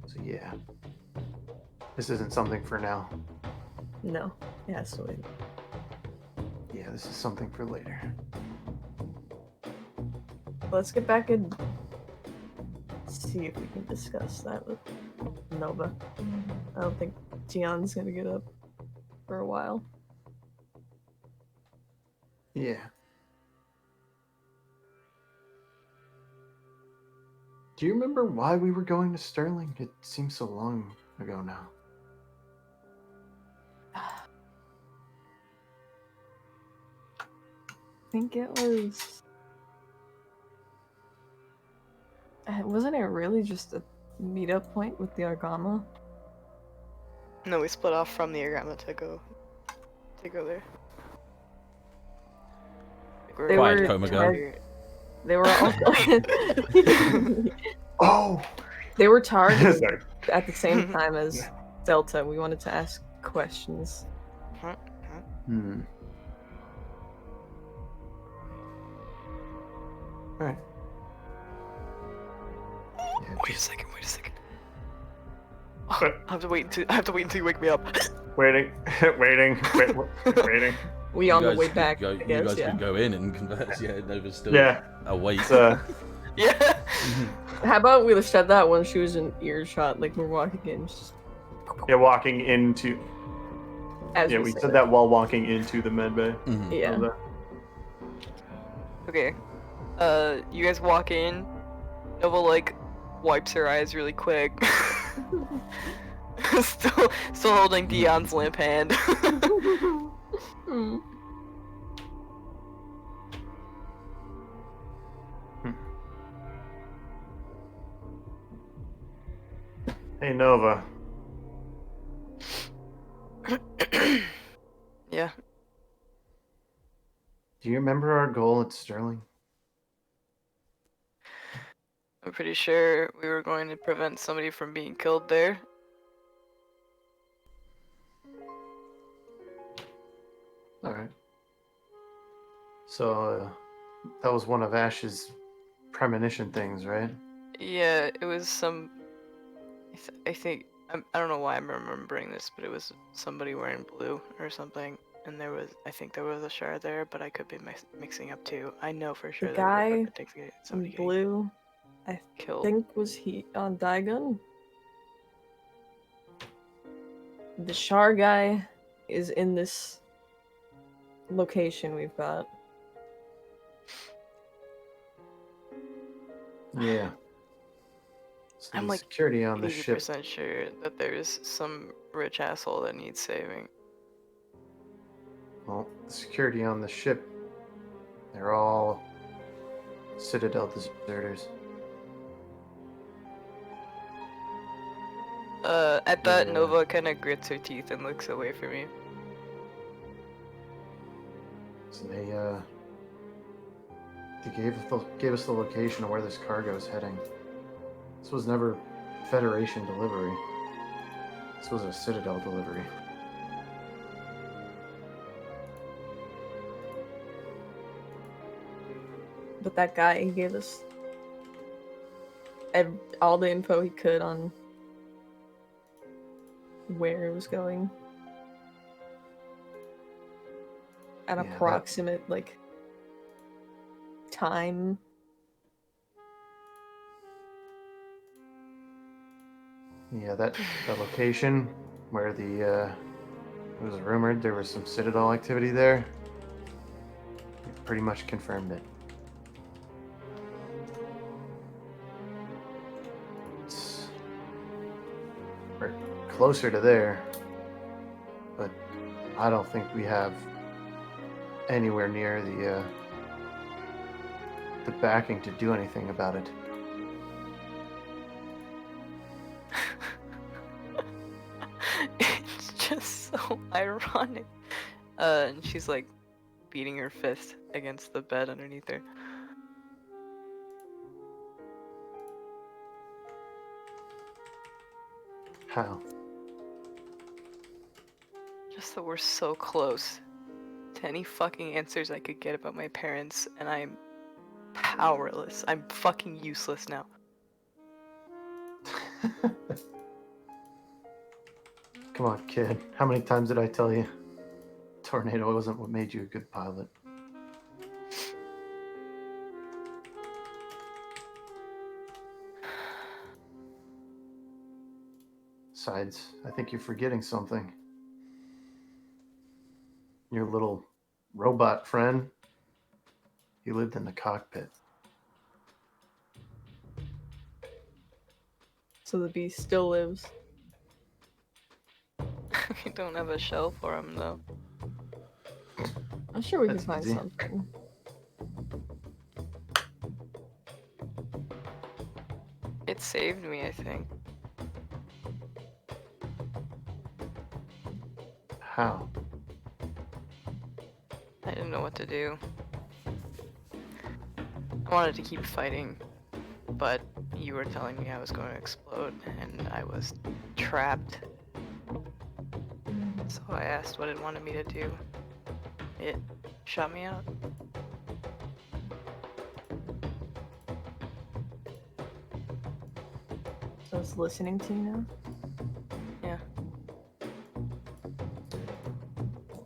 So yeah. This isn't something for now. No, it has to wait. Yeah, this is something for later. Let's get back and see if we can discuss that with Nova. I don't think Tion's gonna get up for a while. Yeah. Do you remember why we were going to Sterling? It seems so long ago now. I think it was. Wasn't it really just a meetup point with the Argama? No, we split off from the Argama to go there. Like, They Quiet, were Coma girl. target. They were all. Oh! They were targeted Sorry. at the same time as Delta. We wanted to ask questions. Hmm. Alright. Yeah, Wait a just second. Oh, I have to wait until you wake me up. waiting. Waiting. We on the way back. You I guess, guys yeah. could go in and converse. Yeah, Nova's still Yeah. awake. It's, Yeah. How about we said that when she was in earshot, like we're walking in. Just yeah, walking into... as Yeah, we said that while walking into the medbay. Mhm. Yeah. Of the- Okay. You guys walk in. Nova like wipes her eyes really quick. still holding Deon's limp hand. Hmm. Hey, Nova. Yeah. Do you remember our goal at Sterling? I'm pretty sure we were going to prevent somebody from being killed there. Alright. So, that was one of Ashe's premonition things, right? Yeah, it was some. I think I don't know why I'm remembering this, but it was somebody wearing blue or something, and I think there was a shard there, but I could be mixing up too. I know for sure The that guy we were in somebody getting blue, I killed. think was he on Daigon? The Char guy is in this location we've got. Yeah. So I'm the like security on the ship. 80% sure that there's some rich asshole that needs saving. Well, the security on the ship, they're all Citadel deserters. At that, Yeah. Nova kind of grits her teeth and looks away from me. So they gave us the location of where this cargo is heading. This was never Federation delivery. This was a Citadel delivery. But that guy, he gave us all the info he could on where it was going. An Yeah, that- approximate, time. Yeah, that location where the it was rumored there was some Citadel activity there. It pretty much confirmed it. We're closer to there, but I don't think we have anywhere near the backing to do anything about it. It's just so ironic. And she's like beating her fist against the bed underneath her. How? Just that we're so close to any fucking answers I could get about my parents, and I'm powerless. I'm fucking useless now. Come on, kid. How many times did I tell you? Tornado wasn't what made you a good pilot. Besides, I think you're forgetting something. Your little robot friend, he lived in the cockpit. So the beast still lives. We don't have a shell for him though. I'm sure we That's can find easy. something. It saved me, I think. How? I didn't know what to do. I wanted to keep fighting, but you were telling me I was going to explode, and I was trapped. So I asked what it wanted me to do. It shot me out. So it's listening to you now? Yeah.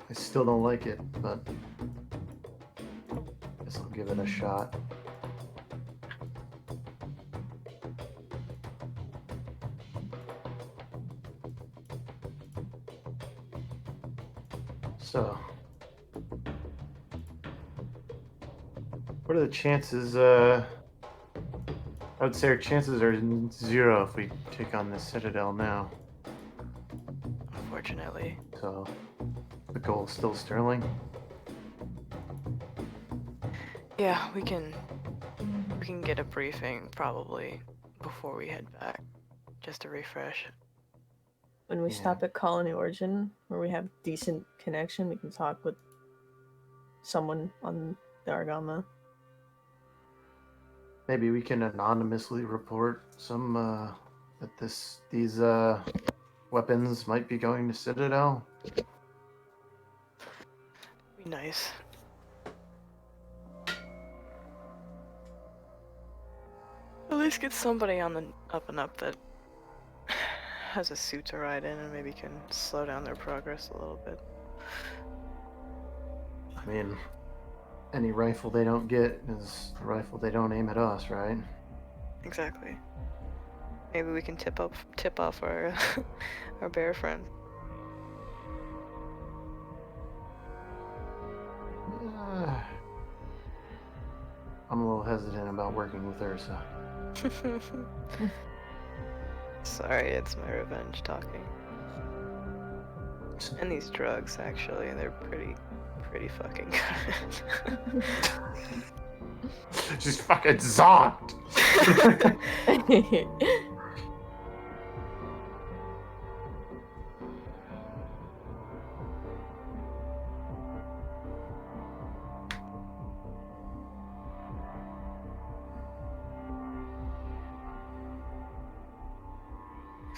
I still don't like it, but guess I'll give it a shot. So, what are the chances? I would say our chances are 0 if we take on this Citadel now. Unfortunately. So, the goal is still Sterling. Yeah, we can get a briefing probably before we head back, just to refresh. When we Yeah. stop at Colony Origin, where we have decent connection, we can talk with someone on the Argama. Maybe we can anonymously report some that these weapons might be going to Citadel. Be nice. At least get somebody on the up and up that has a suit to ride in and maybe can slow down their progress a little bit. I mean, any rifle they don't get is a rifle they don't aim at us, right? Exactly. Maybe we can tip off our our bear friend. I'm a little hesitant about working with Ursa. Sorry, it's my revenge talking. And these drugs, actually, they're pretty fucking good. She's fucking zonked.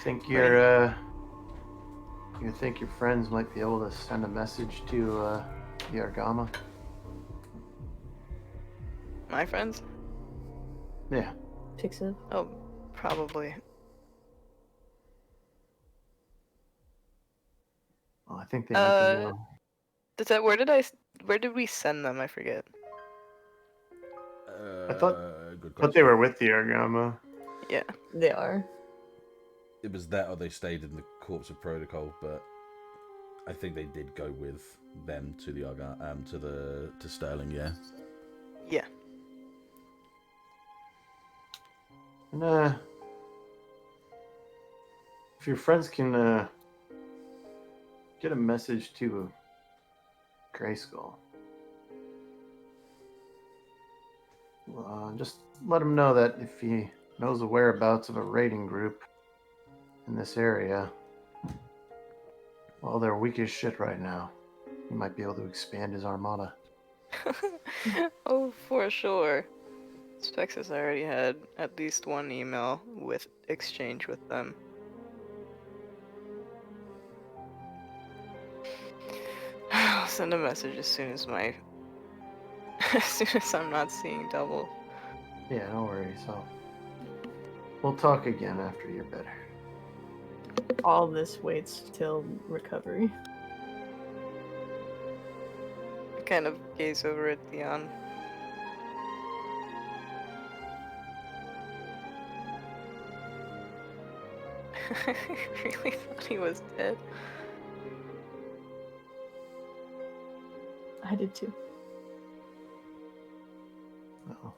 Think you think your friends might be able to send a message to the Argama? My friends? Yeah. Pixiv? Oh, probably. Well, I think they need to know. Where did we send them? I forget. I thought Good But they question. were with the Argama. Yeah. They are. It was that, or they stayed in the Corps of Protocol, but I think they did go with them to the to Sterling. Yeah. Yeah. And, if your friends can get a message to Grayskull, just let him know that if he knows the whereabouts of a raiding group in this area, well, they're weak as shit right now. He might be able to expand his armada. Oh, for sure. Specs has already had at least one email with exchange with them. send a message as soon as as soon as I'm not seeing double. Yeah, no worries. We'll talk again after you're better. All this waits till recovery. I kind of gaze over at Deon. I really thought he was dead. I did too. No.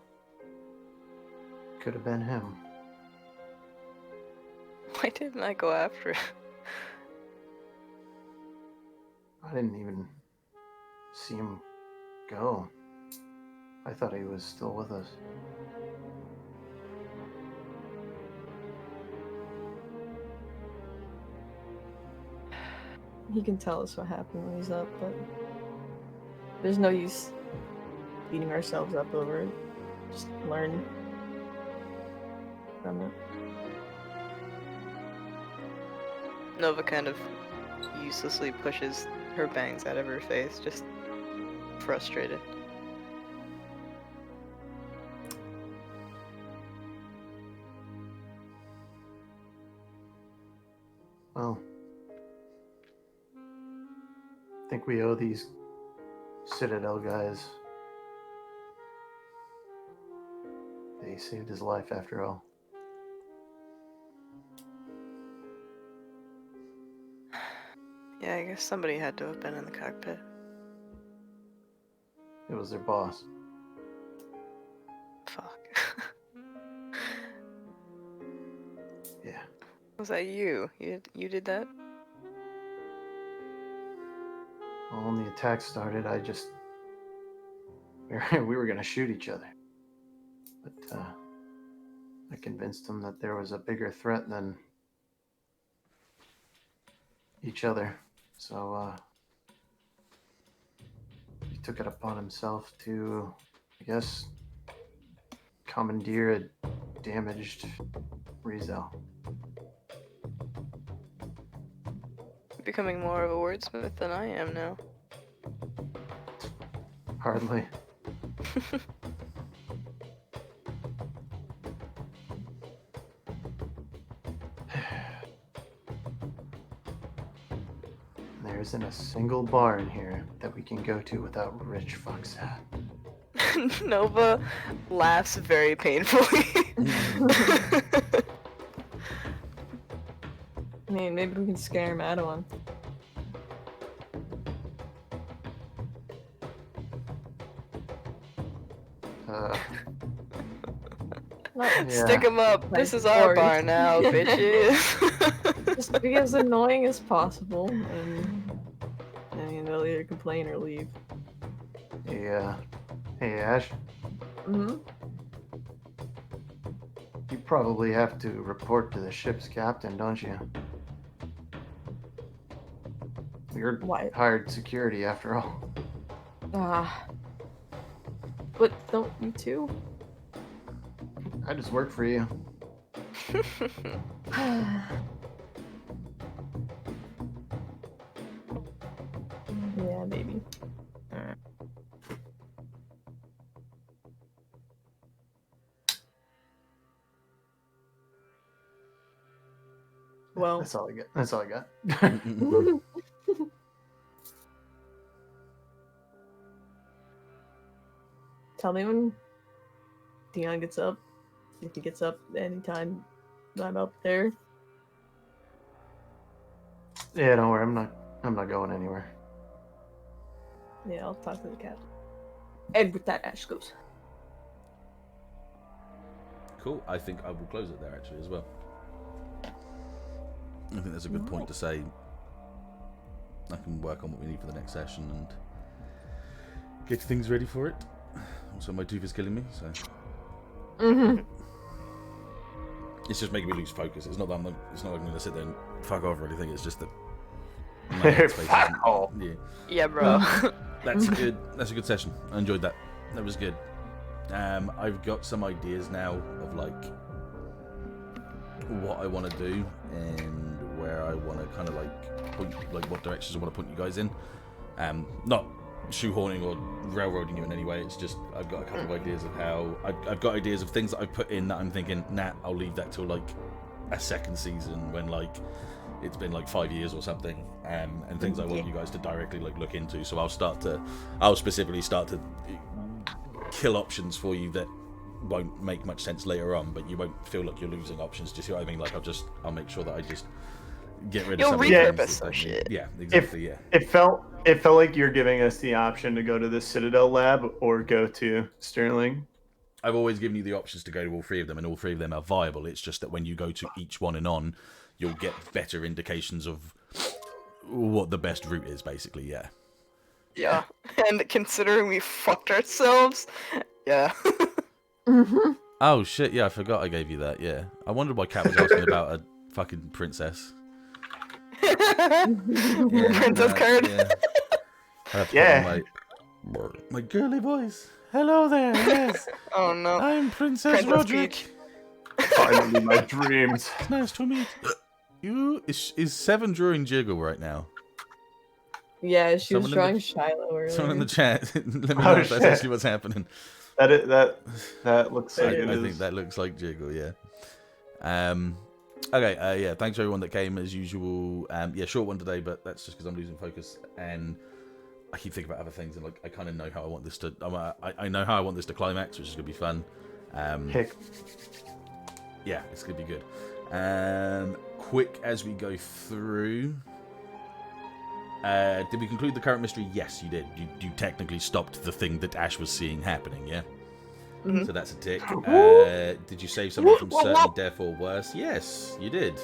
Could have been him. Why didn't I go after him? I didn't even see him go. I thought he was still with us. He can tell us what happened when he's up, but there's no use beating ourselves up over it. Just learn from it. Nova kind of uselessly pushes her bangs out of her face, just frustrated. Well, I think we owe these Citadel guys. They saved his life after all. Yeah, I guess somebody had to have been in the cockpit. It was their boss. Fuck. Yeah. Was that you? You did that? Well, when the attack started, we were gonna shoot each other. But I convinced him that there was a bigger threat than each other. So he took it upon himself to, I guess, commandeer a damaged Rizal. Becoming more of a wordsmith than I am now. Hardly. There isn't a single bar in here that we can go to without Rich Fox hat. Nova laughs very painfully. I mean, maybe we can scare him out of one. Yeah. Stick him up. This Nice is our board. bar now, bitches. Just be as annoying as possible, and they'll either complain or leave. Yeah. Hey, Ash, Mm-hmm. you probably have to report to the ship's captain, don't you? You're Why? hired security after all. But don't you too? I just work for you. Yeah, maybe. Well, That's all I got. That's all I got. tell me when Deon gets up. If he gets up anytime I'm up there. Yeah, don't worry. I'm not going anywhere. Yeah, I'll talk to the captain. And with that, Ash goes. Cool. I think I will close it there actually as well. I think that's a good point to say. I can work on what we need for the next session and get things ready for it. Also, my tooth is killing me, so Mm-hmm. it's just making me lose focus. It's not that it's not like I'm going to sit there and fuck off or anything. It's just that my headspace Fuck isn't- off. Yeah, Yeah, bro. that's good. That's a good session. I enjoyed that. That was good. I've got some ideas now of like what I want to do and where I want to kind of like point, like what directions I want to point you guys in. Not shoehorning or railroading you in any way. It's just I've got a couple of ideas of how I've got ideas of things that I've put in that I'm thinking, nah, I'll leave that till like a second season when like it's been like 5 years or something, and things I want you guys to directly like look into. So I'll specifically start to kill options for you that won't make much sense later on, but you won't feel like you're losing options. Do you see what I mean? Like I'll make sure that I just get rid of some of the repurpose things some that- shit. Yeah, exactly. Yeah. It felt like you're giving us the option to go to the Citadel lab or go to Sterling. I've always given you the options to go to all three of them, and all three of them are viable. It's just that when you go to each one and on, you'll get better indications of what the best route is, basically. Yeah. Yeah. And considering we fucked ourselves, yeah. Mm-hmm. Oh shit! Yeah, I forgot I gave you that. Yeah, I wondered why Kat was asking about a fucking princess. Yeah, Princess card. Yeah. I have to Yeah. put on my girly voice. Hello there. Yes, Oh no. I'm Princess Princess Roderick. Peach. Finally, my dreams. It's nice to meet you. Is Seven drawing Jiggle right now? Yeah, she was Someone in drawing the- Shiloh earlier. Someone in the chat, let me Oh, know if that's shit. actually what's happening. That looks like it I is. think that looks like Jiggle, yeah. Okay, yeah, thanks to everyone that came as usual. Yeah, short one today, but that's just because I'm losing focus and I keep thinking about other things and like I kind of know how I want this to. I know how I want this to climax, which is gonna be fun. Pick. Yeah, it's gonna be good. Quick as we go through. Did we conclude the current mystery? Yes, you did. You technically stopped the thing that Ashe was seeing happening, yeah? Mhm. So that's a tick. Did you save someone from certain death or worse? Yes, you did.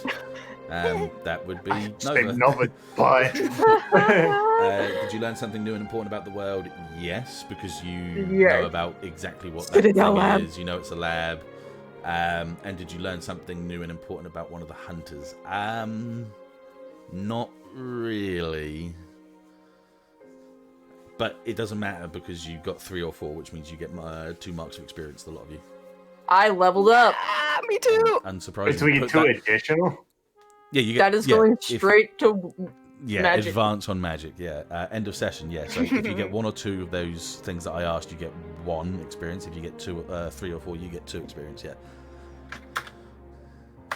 That would be Say Nova. Nova, but Did you learn something new and important about the world? Yes, because you Yeah. know about exactly what that Citadel thing lab. is. You know it's a lab. And did you learn something new and important about one of the hunters? Not really. But it doesn't matter because you got 3 or 4, which means you get 2 marks of experience, the lot of you. I leveled up. Ah, me too. Unsurprising. so we get Put 2 that- additional. Yeah, you get. That is yeah, going if- straight to Yeah, magic. advance on magic. Yeah, end of session. Yeah, so if you get 1 or 2 of those things that I asked, you get 1 experience. If you get 3 or 4, you get 2 experience. Yeah.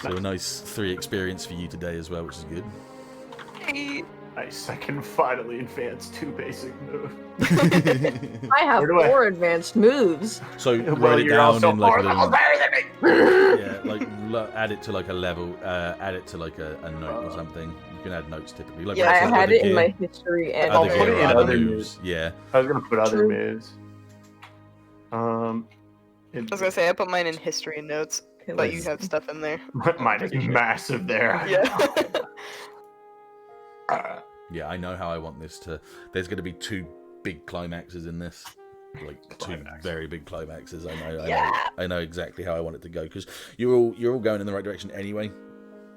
So a nice 3 experience for you today as well, which is good. Hey. Nice, I can finally advance 2 basic moves. I have Where do I- 4 advanced moves. So Well, write it you're down also in like 4 a levels little, better than me. yeah, like add it to like a level, add it to like a note or something. You can add notes typically. Like Yeah, I what's that had other it in gear? my history and I'll Other put gear it or in other other moves. Yeah. I was gonna put other True. moves. I was gonna say I put mine in history and notes, but you have stuff in there. Mine is massive there. Yeah. Yeah, I know how I want this to. There's going to be 2 big climaxes in this, like 2 Climax. very big climaxes. I know. Yeah. I know exactly how I want it to go because you're all going in the right direction anyway.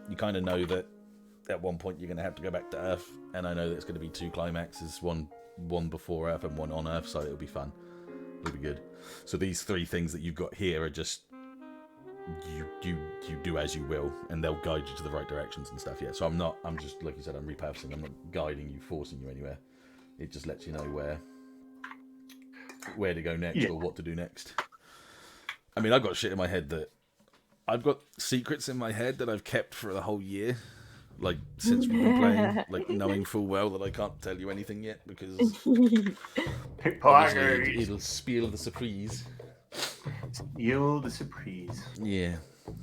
You kind of know that at one point you're going to have to go back to Earth, and I know that it's going to be 2 climaxes, one before Earth and 1 on Earth, so it'll be fun. It'll be good. So these 3 things that you've got here are just you do as you will, and they'll guide you to the right directions and stuff. Yeah. So I'm just like you said, I'm repurposing. I'm not guiding you, forcing you anywhere. It just lets you know where to go next Yeah. or what to do next. I mean, I've got shit in my head that I've got secrets in my head that I've kept for the whole year, like since we've been playing, like knowing full well that I can't tell you anything yet because obviously it'll spiel the surprise. Yield the surprise. Yeah.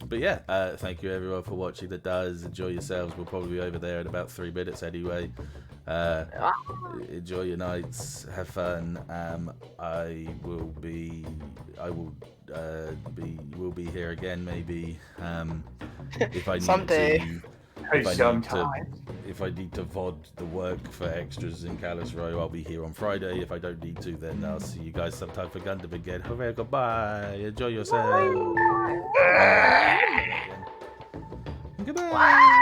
But yeah, thank you everyone for watching. That does. Enjoy yourselves. We'll probably be over there in about 3 minutes anyway. Enjoy your nights. Have fun. We'll be here again maybe. If I need Someday. to. Hey, If I sometimes. need to VOD the work for extras in Callus Row, I'll be here on Friday. If I don't need to, then I'll see you guys sometime for Gundam again. Hooray, goodbye. Enjoy yourself. Goodbye.